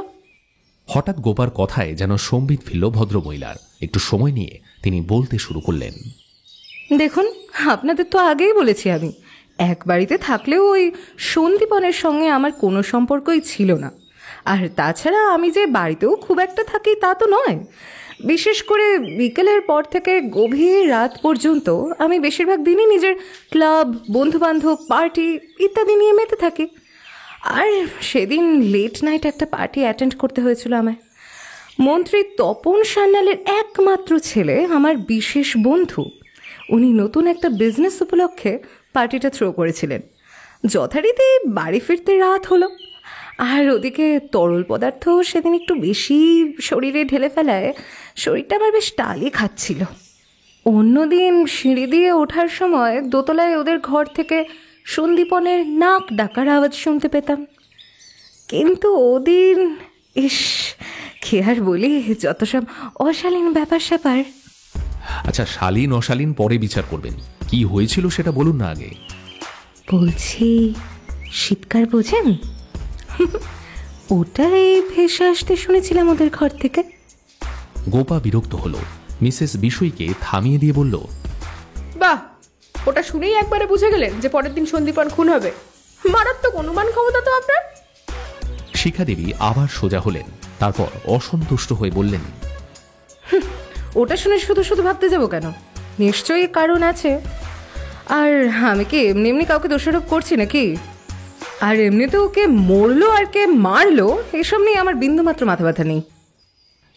হঠাৎ গোপার কথায় যেন সম্বিত ফিরল ভদ্রমহিলার। একটু সময় নিয়ে তিনি বলতে শুরু করলেন, দেখুন, আপনাদের তো আগেই বলেছি আমি এক বাড়িতে থাকলেও ওই সন্দীপনের সঙ্গে আমার কোনো সম্পর্কই ছিল না। আর তাছাড়া আমি যে বাড়িতেও খুব একটা থাকি তা তো নয়। বিশেষ করে বিকেলের পর থেকে গভীর রাত পর্যন্ত আমি বেশিরভাগ দিনই নিজের ক্লাব, বন্ধুবান্ধব, পার্টি ইত্যাদি নিয়ে মেতে থাকি। আর সেদিন লেট নাইট একটা পার্টি অ্যাটেন্ড করতে হয়েছিল আমায়। মন্ত্রী তপন সান্যালের একমাত্র ছেলে, আমার বিশেষ বন্ধু, উনি নতুন একটা বিজনেস উপলক্ষে পার্টিটা থ্রো করেছিলেন। যথারীতি বাড়ি ফিরতে রাত হলো। আর ওদিকে তরল পদার্থ সেদিন একটু বেশি শরীরে ঢেলে ফেলায় শরীরটা আমার বেশ টালি খাচ্ছিল। অন্যদিন সিঁড়ি দিয়ে ওঠার সময় দোতলায় ওদের ঘর থেকে সন্দীপনের নাক ডাকার আওয়াজ শুনতে পেতাম। কিন্তু ওদিন ইস, কি আর বলি, যত সব অশালীন ব্যাপার স্যাপার। আচ্ছা, শালীন অশালীন পরে বিচার করবেন, কি হয়েছিল সেটা বলুন না আগে। বলছি, শীতকাল বোঝেন? ওটাই ভেসে আসতে শুনেছিলাম ওদের ঘর থেকে। গোপা বিরক্ত হলো, মিসেস বিষয়কে থামিয়ে দিয়ে বলল, বাহ, ওটা শুনেই একবারে বুঝে গেলেন যে পরের দিন সন্দীপন খুন হবে। মারাত্মক অনুমান ক্ষমতা তো আপনার। শিখা দেবী আবার সোজা হলেন, তারপর অসন্তুষ্ট হয়ে বললেন, ওটা শুনে শুধু শুধু ভাবতে যাব কেন? নিশ্চয়ই কারণ আছে। আর আমি কি এমনি এমনি কাউকে দোষারোপ করছি নাকি? আর এমনিতেও কে মরলো আর কে মারলো এসব নিয়ে আমার বিন্দুমাত্র মাথা ব্যথা নেই।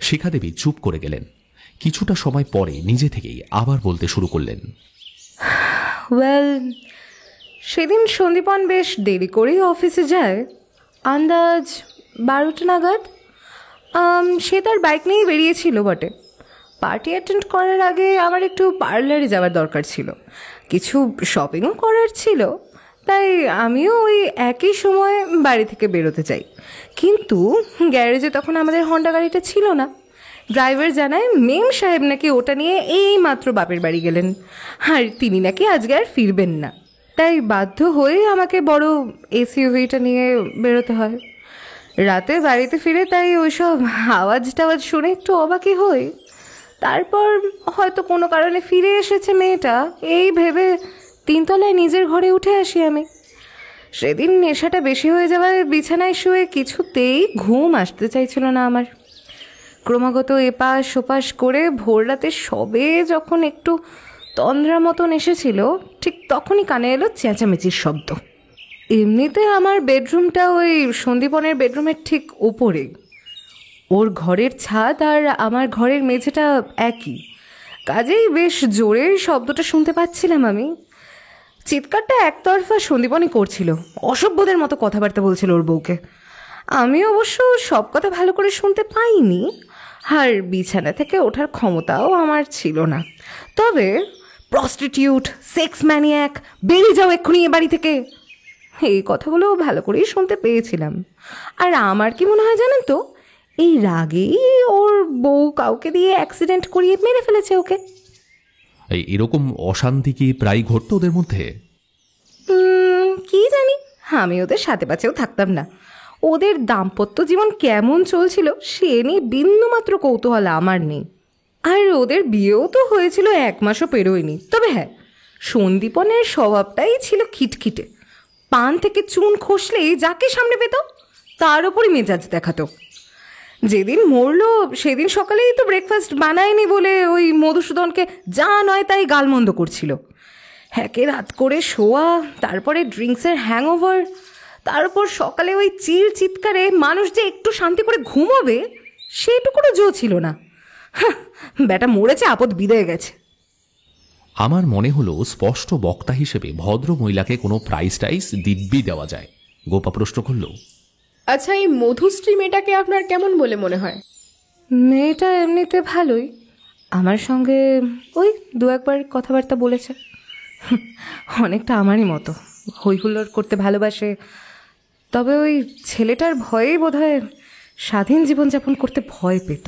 শিখা দেবী চুপ করে গেলেন। কিছুটা সময় পরে নিজে থেকেই আবার বলতে শুরু করলেন, ওয়েল, সেদিন সন্দীপন বেশ দেরি করেই অফিসে যায়, আন্দাজ 12টা নাগাদ। সে তার বাইক নিয়েই বেরিয়েছিল বটে। পার্টি অ্যাটেন্ড করার আগে আমার একটু পার্লারে যাওয়ার দরকার ছিল, কিছু শপিংও করার ছিল। তাই আমিও ওই একই সময় বাড়ি থেকে বেরোতে চাই। কিন্তু গ্যারেজে তখন আমাদের হন্ডা গাড়িটা ছিল না। ড্রাইভার জানায় মেম সাহেব নাকি ওটা নিয়ে এই মাত্র বাপের বাড়ি গেলেন, আর তিনি নাকি আজকে আর ফিরবেন না। তাই বাধ্য হয়ে আমাকে বড় এসইউভিটা নিয়ে বেরোতে হয়। রাতে বাড়িতে ফিরে তাই ওইসব আওয়াজ টাওয়াজ শুনে একটু অবাকই হই। তারপর হয়তো কোনো কারণে ফিরে এসেছে মেয়েটা এই ভেবে 3 তলায় নিজের ঘরে উঠে আসি আমি। সেদিন নেশাটা বেশি হয়ে যাওয়ায় বিছানায় শুয়ে কিছুতেই ঘুম আসতে চাইছিল না আমার। ক্রমাগত এপাশ ওপাশ করে ভোর রাতে সবে যখন একটু তন্দ্রা মতন এসেছিল, ঠিক তখনই কানে এলো চেঁচামেচির শব্দ। এমনিতে আমার বেডরুমটা ওই সন্দীপনের বেডরুমের ঠিক উপরে। ওর ঘরের ছাদ আর আমার ঘরের মেঝেটা একই, কাজেই বেশ জোরে শব্দটা শুনতে পাচ্ছিলাম আমি। চিৎকারটা একতরফা সন্দীপনই করছিল, অসভ্যদের মতো কথাবার্তা বলছিল ওর বউকে। আমি অবশ্য সব কথা ভালো করে শুনতে পাইনি, আর বিছানা থেকে ওঠার ক্ষমতাও আমার ছিল না। তবে প্রস্টিটিউট, সেক্স ম্যানিয়াক, বেরিয়ে যাও এক্ষুনি এ বাড়ি থেকে, এই কথাগুলো ভালো করেই শুনতে পেয়েছিলাম। আর আমার কি মনে হয় জানেন তো, এই রাগেই ওর বউ কাউকে দিয়ে অ্যাক্সিডেন্ট করিয়ে মেরে ফেলেছে ওকে। এরকম অশান্তি কি প্রায় ঘটতো ওদের মধ্যে? কি জানি, আমি ওদের সাথে পাছেও থাকতাম না। ওদের দাম্পত্য জীবন কেমন চলছিল সে নিয়ে বিন্দুমাত্র কৌতূহল আমার নেই। আর ওদের বিয়েও তো হয়েছিল 1 মাসও পেরোয়নি। তবে হ্যাঁ, সন্দীপনের স্বভাবটাই ছিল খিটখিটে। পান থেকে চুন খসলেই যাকে সামনে পেত তার ওপরই মেজাজ দেখাতো। যেদিন মরলো সেদিন সকালেই তো ব্রেকফাস্ট বানায়নি বলে ওই মধুসূদনকে যা নয় তাই গালমন্দ করছিল। হ্যাকে রাত করে শোয়া, তারপরে ড্রিঙ্কসের হ্যাংওভার, তার উপর সকালে ওই চিৎকারে মানুষ যে একটু শান্তি করে ঘুমোবে সেইটুকুরও জো ছিল না। ব্যাটা মরেছে, আপদ বিদায় গেছে। আমার মনে হলো স্পষ্ট বক্তা হিসেবে ভদ্র মহিলাকে কোনো প্রাইজ টাইজ দিব্যি দেওয়া যায়। গোপা প্রশ্ন করল, আচ্ছা, এই মধুশ্রী মেয়েটাকে আপনার কেমন বলে মনে হয়? মেয়েটা এমনিতে ভালোই, আমার সঙ্গে ওই 2-1বার কথাবার্তা বলেছে। অনেকটা আমারই মতো হইহুল্লোড় করতে ভালোবাসে। তবে ওই ছেলেটার ভয়েই বোধহয় স্বাধীন জীবনযাপন করতে ভয় পেত,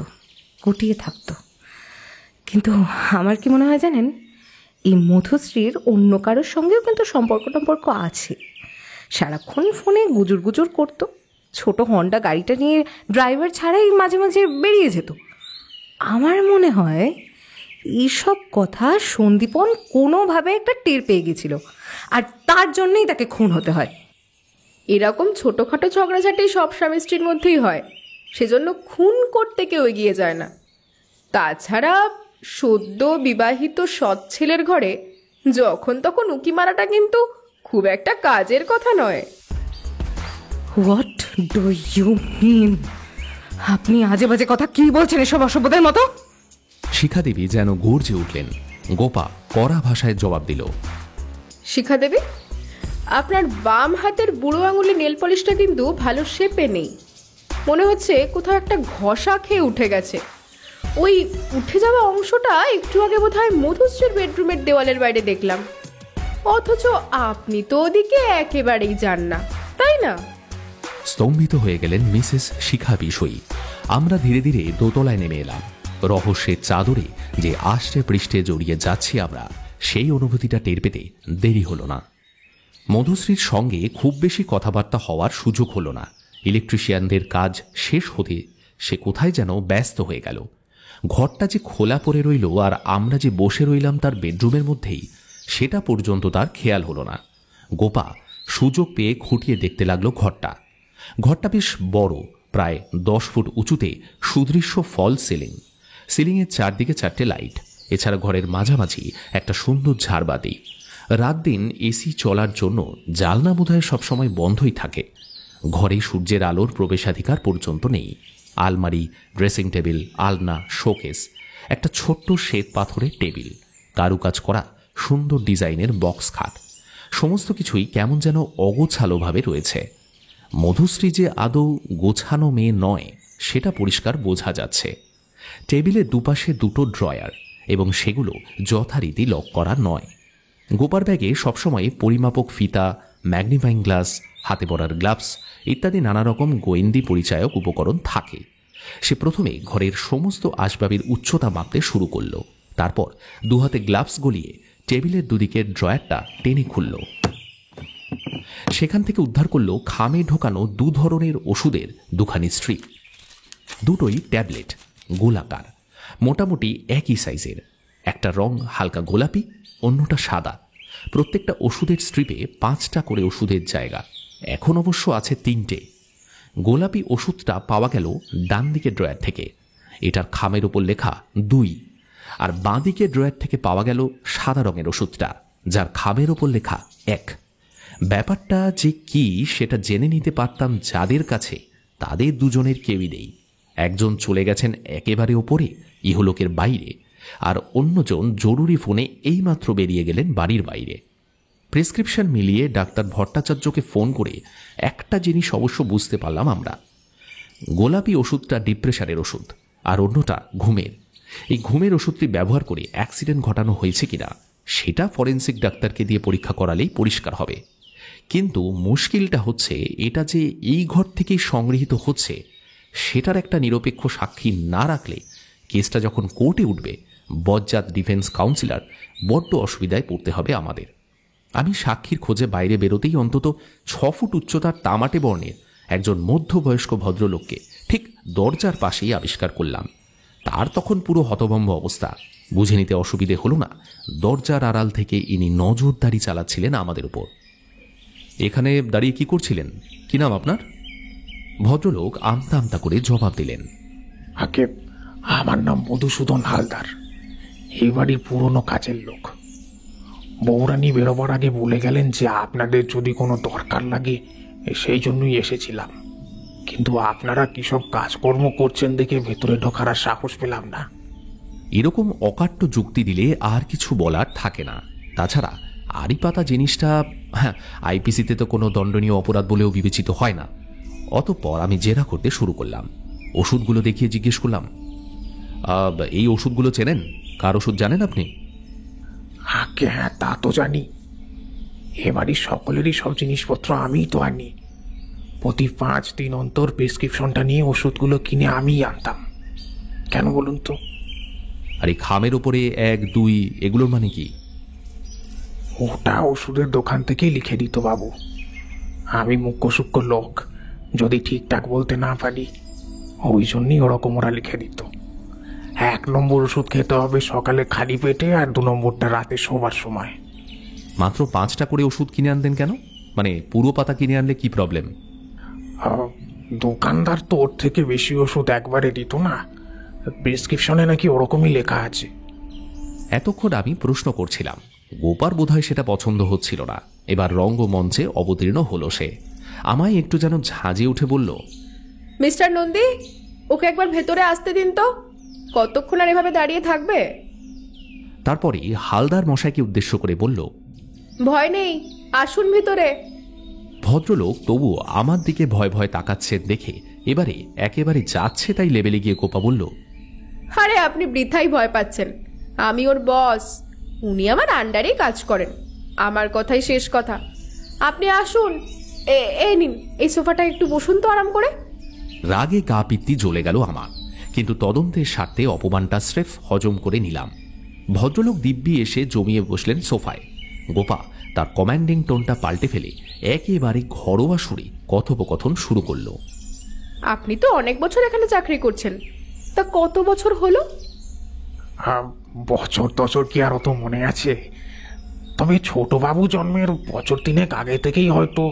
গুটিয়ে থাকতো। কিন্তু আমার কি মনে হয় জানেন, এই মধুশ্রীর অন্য কারোর সঙ্গেও কিন্তু সম্পর্ক আছে। সারাক্ষণ ফোনে গুজুর গুজুর করতো, ছোট হন্ডা গাড়িটা নিয়ে ড্রাইভার ছাড়াই মাঝে মাঝে বেরিয়ে যেত। আমার মনে হয় এইসব কথা সন্দীপন কোনোভাবে একটা টের পেয়ে গেছিল, আর তার জন্যই তাকে খুন হতে হয়। এরকম ছোটোখাটো ঝগড়াঝাটি সব স্বামী স্ত্রীর মধ্যেই হয়, সেজন্য খুন করতে কেউ এগিয়ে যায় না। তাছাড়া সদ্য বিবাহিত সৎ ছেলের ঘরে যখন তখন উকি মারাটা কিন্তু খুব একটা কাজের কথা নয়। What do you mean? আপনি আজে বাজে কথা কি বলছেন এসব অসভ্যদের মতো? শিখাদেবী যেন গর্জে উঠলেন। গোপা কড়া ভাষায় জবাব দিল, শিখা দেবী, আপনার বাম হাতের বুড়ো আঙুলে নেল পলিশটা কিন্তু ভালো শেপে নেই। মনে হচ্ছে কোথাও একটা ঘষা খেয়ে উঠে গেছে। ওই উঠে যাওয়া অংশটা একটু আগে বোধহয় মধুশ্রীর বেডরুমের দেওয়ালের বাইরে দেখলাম। অথচ আপনি তো ওদিকে একেবারেই যান না, তাই না? স্তম্ভিত হয়ে গেলেন মিসেস শিখা বিষয়ী। আমরা ধীরে ধীরে দোতলায় নেমে এলাম। রহস্যের চাদরে যে আষ্টে পৃষ্ঠে জড়িয়ে যাচ্ছি আমরা, সেই অনুভূতিটা টের পেতে দেরি হলো না। মধুশ্রীর সঙ্গে খুব বেশি কথাবার্তা হওয়ার সুযোগ হলো না। ইলেকট্রিশিয়ানদের কাজ শেষ হতে সে কোথায় যেন ব্যস্ত হয়ে গেল। ঘরটা যে খোলা পড়ে রইল আর আমরা যে বসে রইলাম তার বেডরুমের মধ্যেই, সেটা পর্যন্ত তার খেয়াল হলো না। গোপা সুযোগ পেয়ে খুঁটিয়ে দেখতে লাগলো ঘরটা। ঘরটা বেশ বড়, প্রায় 10 ফুট উঁচুতে সুদৃশ্য ফল সিলিং। সিলিংয়ের চারদিকে 4টে লাইট, এছাড়া ঘরের মাঝামাঝি একটা সুন্দর ঝাড়বাতি। রাত দিন এসি চলার জন্য জালনা বোধহয় সবসময় বন্ধই থাকে। ঘরে সূর্যের আলোর প্রবেশাধিকার পর্যন্ত নেই। আলমারি, ড্রেসিং টেবিল, আলনা, শোকেস, একটা ছোট্ট শ্বেত পাথরের টেবিল, কারুকাজ করা সুন্দর ডিজাইনের বক্স খাট, সমস্ত কিছুই কেমন যেন অগোছালোভাবে রয়েছে। মধুশ্রী যে আদৌ গোছানো মেয়ে নয় সেটা পরিষ্কার বোঝা যাচ্ছে। টেবিলের দুপাশে 2টো ড্রয়ার, এবং সেগুলো যথারীতি লক করা নয়। গোপার ব্যাগে সবসময় পরিমাপক ফিতা, ম্যাগনিফাইং গ্লাস, হাতে পরার গ্লাভস ইত্যাদি নানা রকম গোয়েন্দি পরিচায়ক উপকরণ থাকে। সে প্রথমে ঘরের সমস্ত আসবাবের উচ্চতা মাপতে শুরু করল। তারপর দুহাতে গ্লাভস গলিয়ে টেবিলের দুদিকের ড্রয়ারটা টেনে খুলল। সেখান থেকে উদ্ধার করল খামে ঢোকানো 2 ধরনের ওষুধের 2খানি স্ট্রিপ। দুটোই ট্যাবলেট, গোলাকার, মোটামুটি একই সাইজের। একটা রং হালকা গোলাপি, অন্যটা সাদা। প্রত্যেকটা ওষুধের স্ট্রিপে 5টা করে ওষুধের জায়গা। এখন অবশ্য আছে 3টে। গোলাপি ওষুধটা পাওয়া গেল ডান দিকের ড্রয়ার থেকে, এটার খামের ওপর লেখা 2। আর বাঁ দিকের ড্রয়ার থেকে পাওয়া গেল সাদা রঙের ওষুধটা, যার খামের ওপর লেখা 1। ব্যাপারটা যে কি সেটা জেনে নিতে পারতাম যাদের কাছে, তাদের দুজনের কেউই নেই। একজন চলে গেছেন একেবারে ওপরে, ইহলোকের বাইরে, আর অন্যজন জরুরি ফোনে এইমাত্র বেরিয়ে গেলেন বাড়ির বাইরে। প্রেসক্রিপশন মিলিয়ে ডাক্তার ভট্টাচার্যকে ফোন করে একটা জিনিস অবশ্য বুঝতে পারলাম আমরা। গোলাপি ওষুধটা ডিপ্রেশনের ওষুধ, আর অন্যটা ঘুমের। এই ঘুমের ওষুধটি ব্যবহার করে অ্যাক্সিডেন্ট ঘটানো হয়েছে কিনা সেটা ফরেন্সিক ডাক্তারকে দিয়ে পরীক্ষা করালেই পরিষ্কার হবে। কিন্তু মুশকিলটা হচ্ছে, এটা যে এই ঘর থেকেই সংগৃহীত হচ্ছে সেটার একটা নিরপেক্ষ সাক্ষী না রাখলে কেসটা যখন কোর্টে উঠবে, বজ্জাত ডিফেন্স কাউন্সিলর বড্ড অসুবিধায় পড়তে হবে আমাদের। আমি সাক্ষীর খোঁজে বাইরে বেরোতেই অন্তত 6 ফুট উচ্চতার তামাটে বর্ণের একজন মধ্যবয়স্ক ভদ্রলোককে ঠিক দরজার পাশেই আবিষ্কার করলাম। তার তখন পুরো হতভম্ব অবস্থা। বুঝে নিতে অসুবিধে হলো না দরজার আড়াল থেকে ইনি নজরদারি চালাচ্ছিলেন আমাদের উপর। এখানে দাঁড়িয়ে কি করছিলেন? কি নাম আপনার? ভদ্রলোক আমতা আমতা করে জবাব দিলেন, আগে আমার নাম মধুসূদন হালদার, এই বাড়ির পুরনো কাজের লোক। বৌরানী বেরোবার আগে বলে গেলেন যে আপনাদের যদি কোনো দরকার লাগে সেই জন্যই এসেছিলাম, কিন্তু আপনারা কি সব কাজকর্ম করছেন দেখে ভেতরে ঢোকার আর সাহস পেলাম না। এরকম অকাট্য যুক্তি দিলে আর কিছু বলার থাকে না। তাছাড়া আড়ি পাতা জিনিসটা আইপিসিতে তো কোনো দণ্ডনীয় অপরাধ বলেও বিবেচিত হয় না। অতঃপর আমি জেরা করতে শুরু করলাম। ওষুধগুলো দেখিয়ে জিজ্ঞেস করলাম, এই ওষুধগুলো চেনেন? কার ওষুধ জানেন আপনি? আগে হ্যাঁ, তা তো জানি। এবারই সকলেরই সব জিনিসপত্র আমিই তো আনি। প্রতি 5 দিন অন্তর প্রেসক্রিপশনটা নিয়ে ওষুধগুলো কিনে আমিই আনতাম। কেন বলুন তো? আর এই খামের ওপরে 1, 2 এগুলোর মানে কি? ওটা ওষুধের দোকান থেকেই লিখে দিত বাবু। আমি মুখ্য সূক্ষ্ম লোক, যদি ঠিকঠাক বলতে না পারি ওই জন্যই ওরকম ওরা লিখে দিত। 1 নম্বর ওষুধ খেতে হবে সকালে খালি পেটে, আর 2 নম্বরটা রাতে শোবার সময়। মাত্র 5টা করে ওষুধ কিনে আনতেন কেন? মানে পুরো পাতা কিনে আনলে কি প্রবলেম? দোকানদার তো ওর থেকে বেশি ওষুধ একবারে দিত না, প্রেসক্রিপশনে নাকি ওরকমই লেখা আছে। এতক্ষণ আমি প্রশ্ন করছিলাম, গোপার বোধহয় সেটা পছন্দ হচ্ছিল না। এবার রঙ্গমঞ্চে অবতীর্ণ হলো সে। আমায় একটু যেন ঝাঁজে উঠে বলল, মিস্টার নন্দী, ওকে একবার ভেতরে আসতে দিন তো। কতক্ষণ আর এভাবে দাঁড়িয়ে থাকবে? তারপরে হালদার মশাইকে উদ্দেশ্য করে বলল, ভয় নেই, আসুন ভিতরে। ভদ্রলোক তবুও আমার দিকে ভয় ভয় তাকাচ্ছেন দেখে এবারে একেবারে যাচ্ছে তাই লেবেলে গিয়ে গোপা বলল, আরে আপনি বৃথাই ভয় পাচ্ছেন। আমি ওর বস, উনি আমার আন্ডারেই কাজ করেন। আমার কথাই শেষ কথা। আপনি আসুন, এই নিন, এই সোফাটা একটু বসুন তো আরাম করে। রাগে গা পিত্তি জ্বলে গেল আমার, কিন্তু তদন্তের স্বার্থে অপমানটা স্রেফ হজম করে নিলাম। ভদ্রলোক দিব্যি এসে জমিয়ে বসলেন সোফায়। গোপা তার কমান্ডিং টোনটা পাল্টে ফেলে একেবারে ঘরোয়া সুরে কথোপকথন শুরু করল। আপনি তো অনেক বছর এখানে চাকরি করছেন, তা কত বছর হলো? বছর কি আর অত মনে আছে? তবে ছোটবাবু জন্মের বছর 3 আগে থেকেই হয়তো।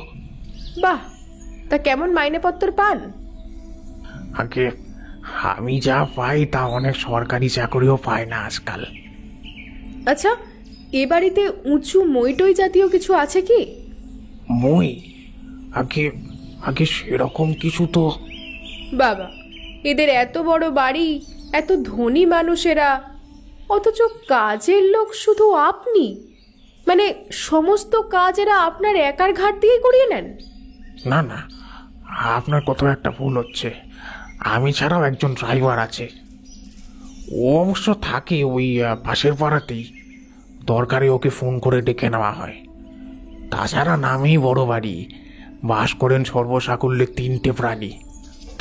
বাহ, তা কেমন মাইনেপত্র পান? আগে আমি যা পাই তা অনেক সরকারি চাকরিও পায় না আজকাল। আচ্ছা, এ বাড়িতে উঁচু মইটই জাতীয় কিছু আছে কি? মই? আগে সেরকম কিছু তো। বাবা, এদের এত বড় বাড়ি, এত ধনী মানুষেরা, অথচ কাজের লোক শুধু আপনি। মানে সমস্ত কাজ এরা আপনার একার ঘাট দিয়ে করিয়ে নেন? না না, আপনার কোথাও একটা ভুল হচ্ছে। আমি ছাড়াও একজন ড্রাইভার আছে। ও অবশ্য থাকে ওই পাশের পাড়াতেই। দরকারে ওকে ফোন করে ডেকে নেওয়া হয়। তাছাড়া নামেই বড় বাড়ি, বাস করেন সর্বসাকুল্যে 3টে প্রাণী,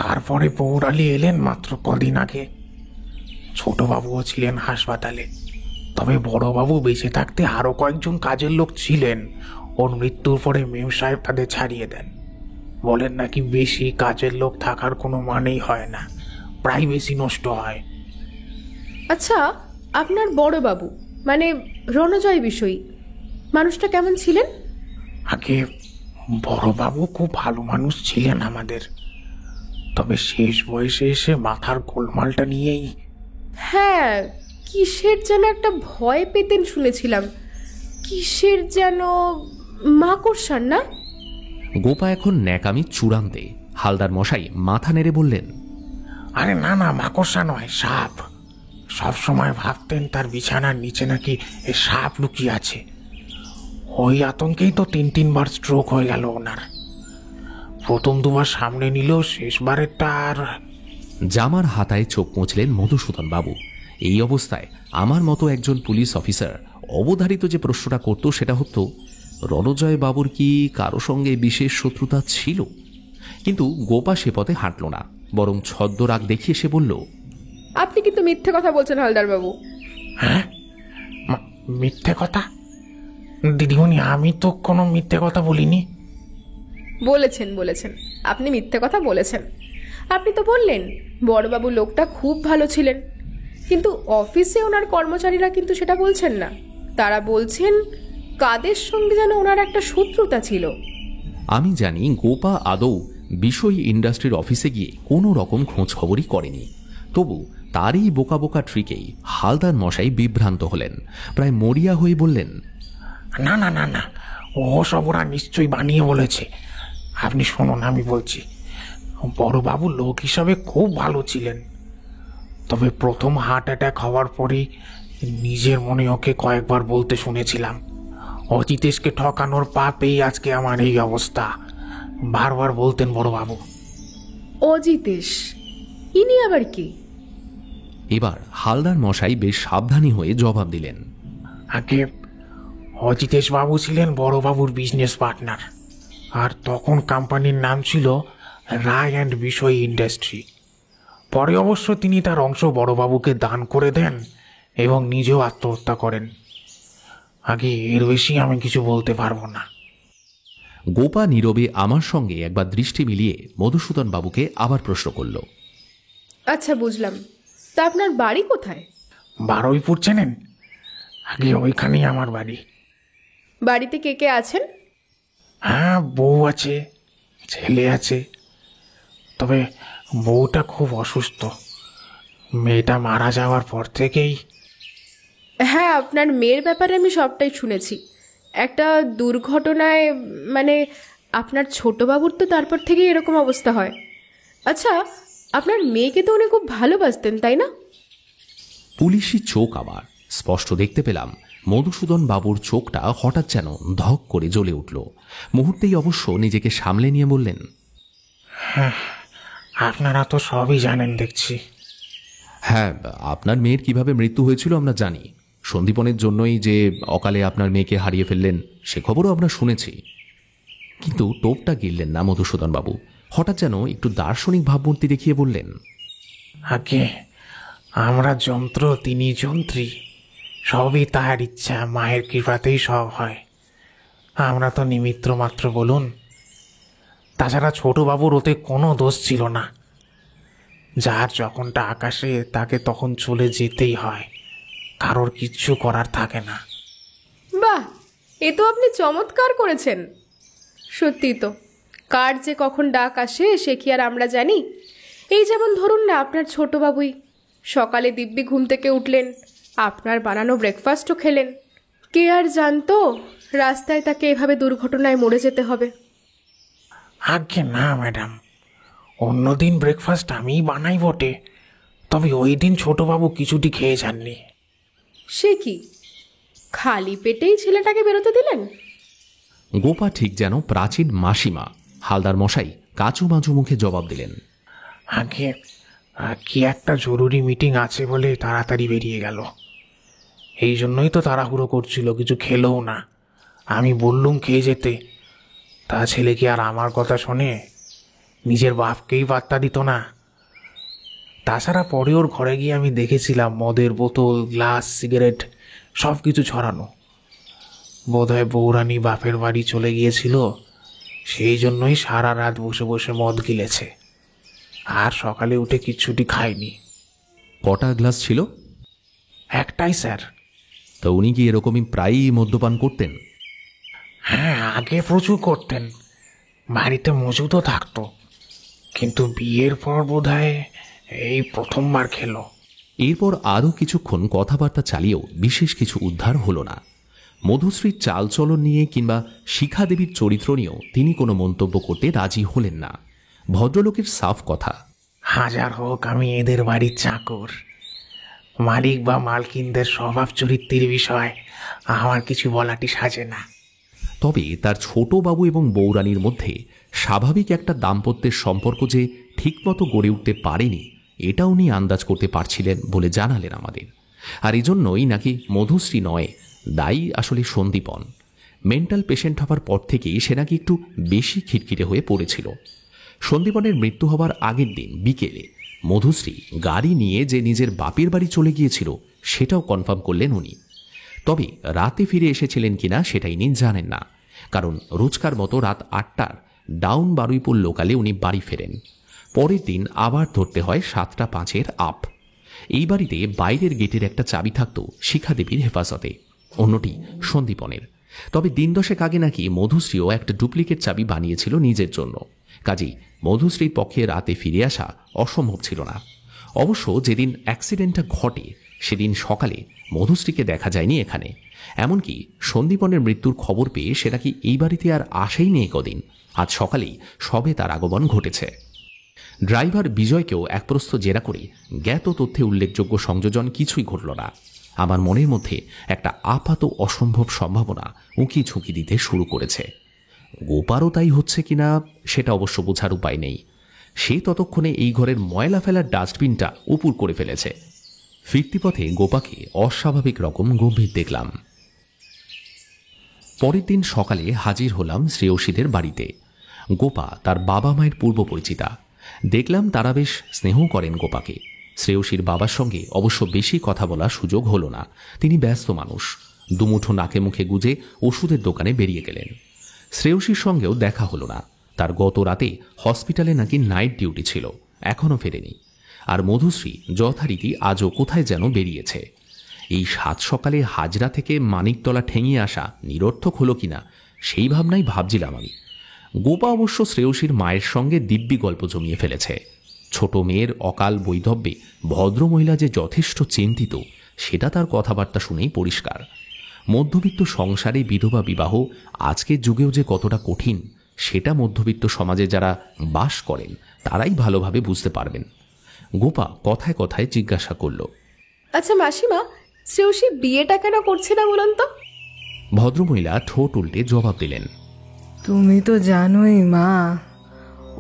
তারপরে পৌরালি এলেন মাত্র কদিন আগে। ছোটবাবুও ছিলেন হাসপাতালে। তবে বড়বাবু বেঁচে থাকতে আরও কয়েকজন কাজের লোক ছিলেন। ওর মৃত্যুর পরে মেম সাহেব তাদের ছাড়িয়ে দেন। বলেন নাকি বেশি কাজের লোক থাকার কোনো মানেই হয় না, প্রাইভেসি নষ্ট হয়। আচ্ছা, আপনার বড় বাবু মানে রণজয় বিষয়ী মানুষটা কেমন ছিলেন? আগে বড়বাবু খুব ভালো মানুষ ছিলেন আমাদের, তবে শেষ বয়সে এসে মাথার গোলমালটা নিয়েই। হ্যাঁ, কিসের যেন একটা ভয় পেতেন শুনেছিলাম। কিসের যেন মাকড়সার না? গোপা এখন ন্যাকামি চূড়ান্তে। হালদার মশাই মাথা নেড়ে বললেন, আরে না না, মাকড়সা নয়, সাপ। সবসময় ভাবতেন তার বিছানার নিচে নাকি এ সাপ লুকিয়ে আছে। ওই আতঙ্কেই তো 3-3বার স্ট্রোক হয়ে গেল ওনার। প্রথম দুবার সামনে নিলেও শেষবারেরটা আর। জামার হাতায় চোখ মুছলেন মধুসূদন বাবু। এই অবস্থায় আমার মতো একজন পুলিশ অফিসার অবধারিত যে প্রশ্নটা করত সেটা হতো, রণজয় বাবুর কি কারো সঙ্গে বিশেষ শত্রুতা ছিল? কিন্তু গোপা সে পথে হাঁটল না, বরং ছদ্ম রাগ দেখিয়ে সে বলল, আপনি কিন্তু মিথ্যে কথা বলছেন হালদার বাবু। হ্যাঁ, মিথ্যে কথা? দিদিমণি, আমি তো কোনো মিথ্যে কথা বলিনি। বলেছেন বলেছেন, আপনি মিথ্যে কথা বলেছেন। আপনি তো বললেন বড়বাবু লোকটা খুব ভালো ছিলেন, কিন্তু অফিসে ওনার কর্মচারীরা কিন্তু সেটা বলছেন না। তারা বলছেন কাদের সঙ্গে যেন ওনার একটা শত্রুতা ছিল। আমি জানি গোপা আদৌ বিষয় ইন্ডাস্ট্রির অফিসে গিয়ে কোনো রকম খোঁজ খবরই করেনি। তবু তারই বোকা বোকা ট্রিকেই হালদার মশাই বিভ্রান্ত হলেন। প্রায় মরিয়া হয়ে বললেন, না না না না, ও সব ওরা নিশ্চয়ই বানিয়ে বলেছে। আপনি শুনুন, আমি বলছি, বড়বাবু লোক হিসাবে খুব ভালো ছিলেন। তবে প্রথম হার্ট অ্যাটাক হওয়ার পরেই নিজের মনে ওকে কয়েকবার বলতে শুনেছিলাম, অজিতেশকে ঠকানোর পাপেই আজকে আমার এই অবস্থা। বারবার বলতেন বড়বাবু। অজিতেশ? ইনি আবার কি? এবার হালদার মশাই বেশ সাবধানী হয়ে জবাব দিলেন, আগে অজিতেশ বাবু ছিলেন বড়বাবুর বিজনেস পার্টনার। আর তখন কোম্পানির নাম ছিল রায় অ্যান্ড বিষয় ইন্ডাস্ট্রি। পরে অবশ্য তিনি তার অংশ বড়বাবুকে দান করে দেন এবং নিজেও আত্মহত্যা করেন। আগে এর বেশি আমি কিছু বলতে পারবো না। গোপা নীরবে আমার সঙ্গে একবার দৃষ্টি মিলিয়ে মধুসূদন বাবুকে আবার প্রশ্ন করল, আচ্ছা, বুঝলাম। তা আপনার বাড়ি কোথায়? বারুইপুর চেনেন? আগে ওইখানেই আমার বাড়ি। বাড়িতে কে কে আছেন? হ্যাঁ, বউ আছে, ছেলে আছে। তবে বউটা খুব অসুস্থ। মেয়েটা মারা যাওয়ার পর থেকেই। হ্যাঁ, আপনার মেয়ের ব্যাপারে আমি সবটাই শুনেছি। একটা দুর্ঘটনায়, মানে আপনার ছোটবাবুর তো তারপর থেকেই এরকম অবস্থা হয়। আচ্ছা, আপনার মেয়েকে তো উনি খুব ভালোবাসতেন, তাই না? পুলিশি চোখ আবার স্পষ্ট দেখতে পেলাম। মধুসূদন বাবুর চোখটা হঠাৎ যেন ধক করে জ্বলে উঠল। মুহূর্তেই অবশ্য নিজেকে সামলে নিয়ে বললেন, আপনারা তো সবই জানেন দেখছি। হ্যাঁ, আপনার মেয়ের কিভাবে মৃত্যু হয়েছিল আমরা জানি। সন্দীপনের জন্যই যে অকালে আপনার মেয়েকে হারিয়ে ফেললেন সে খবরও আমরা শুনেছি। কিন্তু টোপটা গিললেন না মধুসূদন বাবু। হঠাৎ যেন একটু দার্শনিক ভাবমূর্তি দেখিয়ে বললেন, আগে আমরা যন্ত্র, তিনি যন্ত্রী। সবই তার ইচ্ছা, মায়ের কৃপাতেই সব হয়। আমরা তো নিমিত্র মাত্র বলুন। তাছাড়া ছোটবাবুর ওতে কোনো দোষ ছিল না। যার যখনটা আকাশে তাকে তখন চলে যেতেই হয়, কারোর কিচ্ছু করার থাকে না। বাহ, এ তো আপনি চমৎকার করেছেন। সত্যি তো, কার যে কখন ডাক আসে সে কি আর আমরা জানি? এই যেমন ধরুন না, আপনার ছোটবাবুই সকালে দিব্যি ঘুম থেকে উঠলেন, আপনার বানানো ব্রেকফাস্টও খেলেন। কে আর জানতো রাস্তায় তাকে এভাবে দুর্ঘটনায় মরে যেতে হবে? আজ্ঞে না ম্যাডাম, অন্যদিন ব্রেকফাস্ট আমিই বানাই বটে, তবে ওই দিন ছোটবাবু কিছুটি খেয়ে যাননি। সে কি, খালি পেটেই ছেলেটাকে বেরোতে দিলেন? গোপা ঠিক যেন প্রাচীন মাসিমা। হালদার মশাই কাঁচু মাচু মুখে জবাব দিলেন, আগে কি একটা জরুরি মিটিং আছে বলে তাড়াতাড়ি বেরিয়ে গেল। এই জন্যই তো তাড়াহুড়ো করছিল, কিছু খেলেও না। আমি বললুম খেয়ে যেতে, তা ছেলে কি আর আমার কথা শোনে? নিজের বাপকেই পাত্তা দিত না। তাছাড়া পরে ওর ঘরে গিয়ে আমি দেখেছিলাম মদের বোতল, গ্লাস, সিগারেট সব কিছু ছড়ানো। বোধহয় বৌরানী বাপের বাড়ি চলে গিয়েছিল, সেই জন্যই সারা রাত বসে বসে মদ গিলেছে, আর সকালে উঠে কিচ্ছুটি খায়নি। কটা গ্লাস ছিল? একটাই স্যার। তা উনি কি এরকমই প্রায়ই মদ্যপান করতেন? হ্যাঁ, আগে প্রচুর করতেন, বাড়িতে মজুদও থাকতো, কিন্তু বিয়ের পর বোধহয় এই প্রথমবার খেলো। এরপর আরও কিছুক্ষণ কথাবার্তা চালিয়েও বিশেষ কিছু উদ্ধার হলো না। মধুশ্রীর চালচলন নিয়ে কিংবা শিখা দেবীর চরিত্র নিয়েও তিনি কোনো মন্তব্য করতে রাজি হলেন না। ভদ্রলোকের সাফ কথা, হাজার হোক আমি এদের বাড়ির চাকর, মালিক বা মালকিনদের স্বভাব চরিত্রের বিষয় আমার কিছু বলাটি সাজে না। তবে তার ছোট বাবু এবং বৌরানীর মধ্যে স্বাভাবিক একটা দাম্পত্যের সম্পর্ক যে ঠিকমতো গড়ে উঠতে পারেনি, এটা উনি আন্দাজ করতে পারছিলেন বলে জানালেন আমাদের। আর এজন্যই নাকি মধুশ্রী নয়, দায়ী আসলে সন্দীপন। মেন্টাল পেশেন্ট হবার পর থেকেই সে নাকি একটু বেশি খিটখিটে হয়ে পড়েছিল। সন্দীপনের মৃত্যু হবার আগের দিন বিকেলে মধুশ্রী গাড়ি নিয়ে যে নিজের বাপের বাড়ি চলে গিয়েছিল সেটাও কনফার্ম করলেন উনি। তবে রাতে ফিরে এসেছিলেন কিনা সেটা ইনি জানেন না, কারণ রোজকার মতো রাত 8টার ডাউন বারুইপুর লোকালে উনি বাড়ি ফেরেন। পরের দিন আবার ধরতে হয় 7:05 আপ। এই বাড়িতে বাইরের গেটের একটা চাবি থাকত শিখা দেবীর হেফাজতে, অন্যটি সন্দীপনের। তবে দিন দশেক আগে নাকি মধুশ্রীও একটা ডুপ্লিকেট চাবি বানিয়েছিল নিজের জন্য, কাজেই মধুশ্রীর পক্ষে রাতে ফিরে আসা অসম্ভব ছিল না। অবশ্য যেদিন অ্যাক্সিডেন্টটা ঘটে সেদিন সকালে মধুশ্রীকে দেখা যায়নি এখানে। এমনকি সন্দীপনের মৃত্যুর খবর পেয়ে সে নাকি এই বাড়িতে আর আসেইনি কদিন। আজ সকালেই সবে তার আগমন ঘটেছে। ড্রাইভার বিজয়কেও একপ্রস্থ জেরা করে জ্ঞাত তথ্যে উল্লেখযোগ্য সংযোজন কিছুই ঘটল না। আমার মনের মধ্যে একটা আপাত অসম্ভব সম্ভাবনা উঁকি ঝুঁকি দিতে শুরু করেছে। গোপারও তাই হচ্ছে কিনা সেটা অবশ্য বোঝার উপায় নেই। সে ততক্ষণে এই ঘরের ময়লা ফেলার ডাস্টবিনটা উপুর করে ফেলেছে। ফিরতি পথে গোপাকে অস্বাভাবিক রকম গম্ভীর দেখলাম। পরের দিন সকালে হাজির হলাম শ্রেয়সীদের বাড়িতে। গোপা তার বাবা মায়ের পূর্ব পরিচিতা। দেখলাম তারা বেশ স্নেহ করেন গোপাকে। শ্রেয়সীর বাবার সঙ্গে অবশ্য বেশি কথা বলার সুযোগ হলো না, তিনি ব্যস্ত মানুষ। দুমুঠো নাকে মুখে গুজে ওষুধের দোকানে বেরিয়ে গেলেন। শ্রেয়সীর সঙ্গেও দেখা হলো না, তার গত রাতে হসপিটালে নাকি নাইট ডিউটি ছিল, এখনও ফেরেনি। আর মধুশ্রী যথারীতি আজও কোথায় যেন বেরিয়েছে। এই 7 সকালে হাজরা থেকে মানিকতলা ঠেঙিয়ে আসা নিরর্থক হলো কিনা সেই ভাবনাই ভাবছিলাম আমি। গোপা অবশ্য শ্রেয়সীর মায়ের সঙ্গে দিব্যি গল্প জমিয়ে ফেলেছে। ছোট মেয়ের অকাল বৈধব্যে ভদ্রমহিলা যে যথেষ্ট চিন্তিত সেটা তার কথাবার্তা শুনেই পরিষ্কার। মধ্যবিত্ত সংসারে বিধবা বিবাহ আজকের যুগেও যে কতটা কঠিন সেটা মধ্যবিত্ত সমাজে যারা বাস করেন তারাই ভালোভাবে বুঝতে পারবেন। গোপা কথায় কথায় জিজ্ঞাসা করল, আচ্ছা মাসিমা, শ্রেয়সী বিয়েটা কেন করছে না বলুন তো? ভদ্রমহিলা ঠোঁট উল্টে জবাব দিলেন, তুমি তো জানোই মা,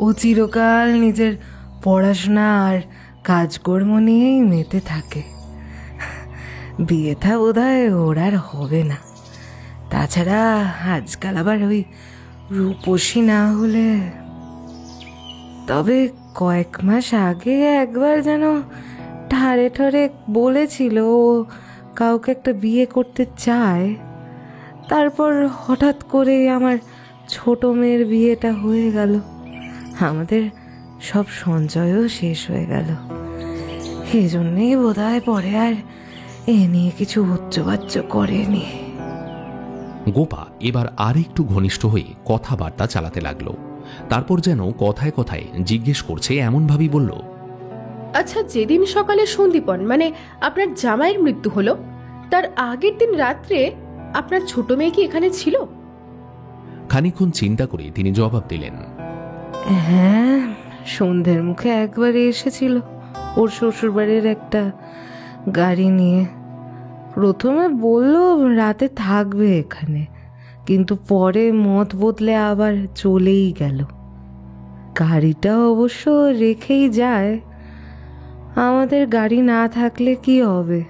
ও চিরকাল নিজের পড়াশোনা আর কাজকর্ম নিয়েই মেতে থাকে। বিয়েটা বোধহয় ওর আর হবে না। তাছাড়া আজকাল আবার ওই রূপসী না হলে। তবে কয়েক মাস আগে একবার যেন ঠারে ঠারে বলেছিল ও কাউকে একটা বিয়ে করতে চায়। তারপর হঠাৎ করে আমার ছোট মেয়ের বিয়েটা হয়ে গেল, আমাদের সব সঞ্চয়ও শেষ হয়ে গেল। এই জন্যেই বোধহয় পরে আর এ নিয়ে কিছু উচ্চবাচ্য করেনি। গোপা এবার আর একটু ঘনিষ্ঠ হয়ে কথাবার্তা চালাতে লাগলো। তারপর যেন কথায় কথায় জিজ্ঞেস করছে এমনভাবেই বলল, আচ্ছা, যেদিন সকালে সন্দীপন মানে আপনার জামাইয়ের মৃত্যু হলো তার আগের দিন রাত্রে আপনার ছোট মেয়ে কি এখানে ছিল? খানিকক্ষণ চিন্তা করে তিনি জবাব দিলেন, হ্যাঁ, সন্ধ্যের মুখে একবার এসেছিল ওর শ্বশুরবাড়ির একটা গাড়ি নিয়ে। প্রথমে বলল রাতে থাকবে এখানে, কিন্তু পরে মত বদলে আবার চলেই গেল। গাড়িটা অবশ্য রেখেই যায়। আমাদের গাড়ি না থাকলে কি হবে?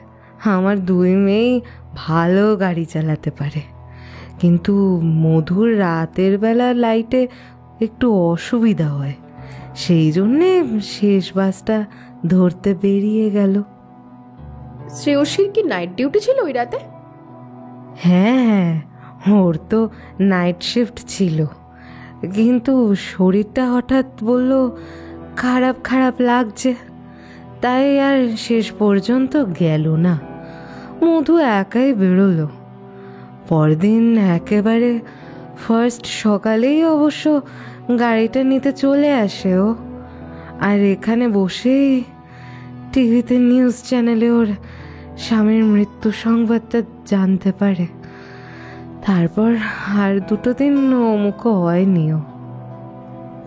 আমার 2 মেয়েই ভালো গাড়ি চালাতে পারে, কিন্তু মধুর রাতের বেলা লাইটে একটু অসুবিধা হয়, সেই জন্যে শেষ বাসটা ধরতে বেরিয়ে গেল। শ্রেয়সীর কি নাইট ডিউটি ছিল ওই রাতে? হ্যাঁ, ওর তো নাইট শিফট ছিল, কিন্তু শরীরটা হঠাৎ বলল খারাপ খারাপ লাগছে, তাই আর শেষ পর্যন্ত গেল না। মধু একাই বেরোলো। পরদিন একেবারে ফার্স্ট সকালেই অবশ্য গাড়িটা নিতে চলে আসে ও, আর এখানে বসেই টিভিতে নিউজ চ্যানেলে ওর স্বামীর মৃত্যু সংবাদটা জানতে পারে। তারপর আর 2 দিন ও মুখ হয়নিও।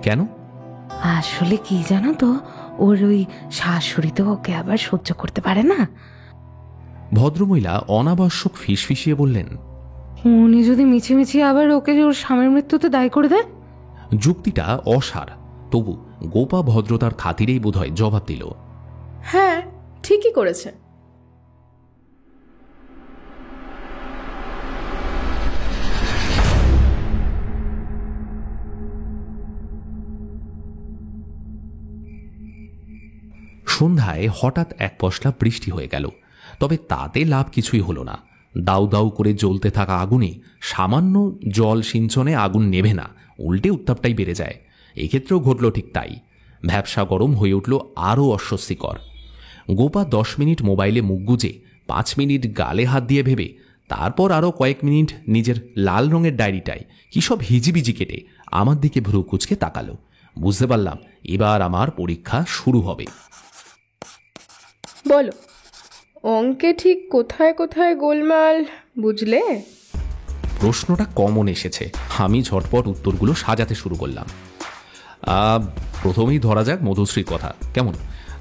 কেন? আসলে কি জানো তো, ওর ওই শাশুড়ি তো ওকে আবার সহ্য করতে পারে না। ভদ্রমহিলা অনাবশ্যক ফিসফিসিয়ে বললেন, উনি যদি মিছিমিছি আবার ওকে ওর স্বামীর মৃত্যুতে দায়ী করে দেয়। যুক্তিটা অসার, তবু গোপা ভদ্রতার খাতিরেই বোধহয় জবাব দিল, হ্যাঁ ঠিকই করেছে। সন্ধ্যায় হঠাৎ এক পশলা বৃষ্টি হয়ে গেল, তবে তাতে লাভ কিছুই হলো না। দাউ দাউ করে জ্বলতে থাকা আগুনে সামান্য জল সিঞ্চনে আগুন নেভে না, উল্টে উত্তাপটাই বেড়ে যায়। এক্ষেত্রেও ঘটল ঠিক তাই। ভ্যাবসা গরম হয়ে উঠল আরও অস্বস্তিকর। গোপা 10 মিনিট মোবাইলে মুখ গুজে, 5 মিনিট গালে হাত দিয়ে ভেবে, তারপর আরও কয়েক মিনিট নিজের লাল রঙের ডায়েরিটায় কী সব হিজিবিজি কেটে আমার দিকে ভ্রু কুচকে তাকালো। বুঝতে পারলাম এবার আমার পরীক্ষা শুরু হবে। বলো, অঙ্কে ঠিক কোথায় কোথায় গোলমাল বুঝলে? প্রশ্নটা কমন এসেছে। আমি ঝটপট উত্তরগুলো সাজাতে শুরু করলাম। প্রথমেই ধরা যাক মধুশ্রীর কথা। কেমন?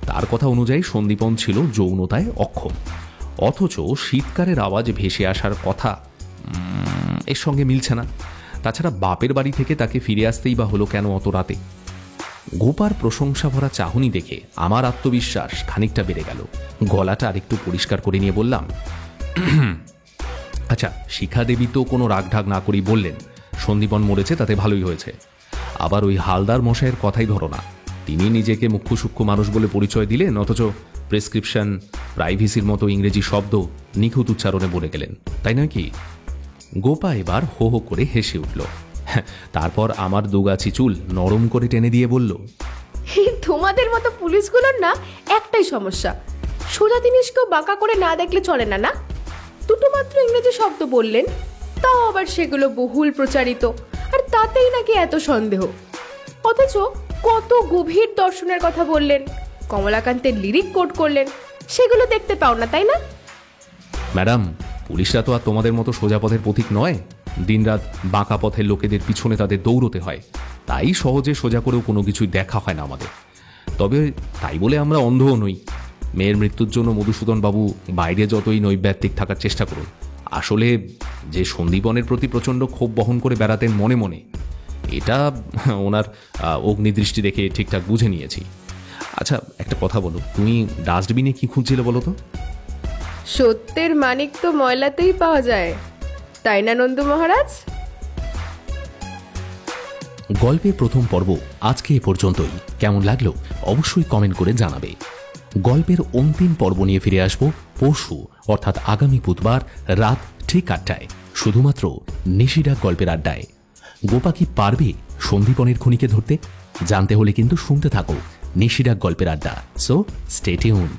তার কথা অনুযায়ী সন্দীপন ছিল যৌনতায় অক্ষম, অথচ শীতকারের আওয়াজ ভেসে আসার কথা এর সঙ্গে মিলছে না। তাছাড়া বাপের বাড়ি থেকে তাকে ফিরে আসতেই বা হলো কেন অত রাতে? গোপার প্রশংসা ভরা চাহনি দেখে আমার আত্মবিশ্বাস খানিকটা বেড়ে গেল। গলাটা আরেকটু পরিষ্কার করে নিয়ে বললাম, আচ্ছা, শিখা দেবী তো কোনো রাগঢাক না করেই বললেন সন্দীপন মরেছে, তাতে ভালোই হয়েছে। আবার ওই হালদার মশাইয়ের কথাই ধরো না, তিনি নিজেকে মুখ্য সূক্ষ্ম মানুষ বলে পরিচয় দিলেন, অথচ প্রেসক্রিপশন, প্রাইভেসির মতো ইংরেজি শব্দ নিখুঁত উচ্চারণে বলে গেলেন, তাই নয় কি? গোপা এবার হো হো করে হেসে উঠল। তারপর আমার দুগাছি চুল নরম করে টেনে দিয়ে বলল, তোমাদের মতো পুলিশগুলোর না একটাই সমস্যা, সোজা জিনিসকেও বাঁকা করে না দেখলে চলে না। না, 2 মাত্র ইংরেজি শব্দ বললেন, তাও আবার সেগুলো বহুল প্রচারিত, আর তাতেই নাকি এত সন্দেহ। অথচ কত গভীর দর্শনের কথা বললেন, কমলাকান্তের লিরিক কোট করলেন, সেগুলো দেখতে পাও না, তাই না? ম্যাডাম, পুলিশরা তো আর তোমাদের মতো সোজা পথের পথিক নয়। দিনরাত বাঁকা পথের লোকেদের পিছনে তাদের দৌড়তে হয়, তাই সহজে সোজা করেও কোনো কিছুই দেখা হয় না আমাদের। তবে তাই বলে আমরা অন্ধও নই। মেয়ের মৃত্যুর জন্য মধুসূদন বাবু বাইরে যতই নৈব্যক্তিক থাকার চেষ্টা করুন, আসলে যে সন্দীপনের প্রতি প্রচণ্ড ক্ষোভ বহন করে বেড়াতেন মনে মনে, এটা ওনার অগ্নিদৃষ্টি দেখে ঠিকঠাক বুঝে নিয়েছি। আচ্ছা, একটা কথা বলো, তুমি ডাস্টবিনে কি খুঁজছিলে বলো তো? সত্যের মানিক তো ময়লাতেই পাওয়া যায়, তাই না নন্দু মহারাজ? গল্পের প্রথম পর্ব আজকে এ পর্যন্তই। কেমন লাগলো অবশ্যই কমেন্ট করে জানাবে। গল্পের অন্তিম পর্ব নিয়ে ফিরে আসবো পরশু, অর্থাৎ আগামী বুধবার রাত ঠিক 8টায়, শুধুমাত্র নিশিরাগ গল্পের আড্ডায়। গোপা কি পারবে সন্দীপনের খুনিকে ধরতে? জানতে হলে কিন্তু শুনতে থাকো নিশিরাগ গল্পের আড্ডা। So stay tuned.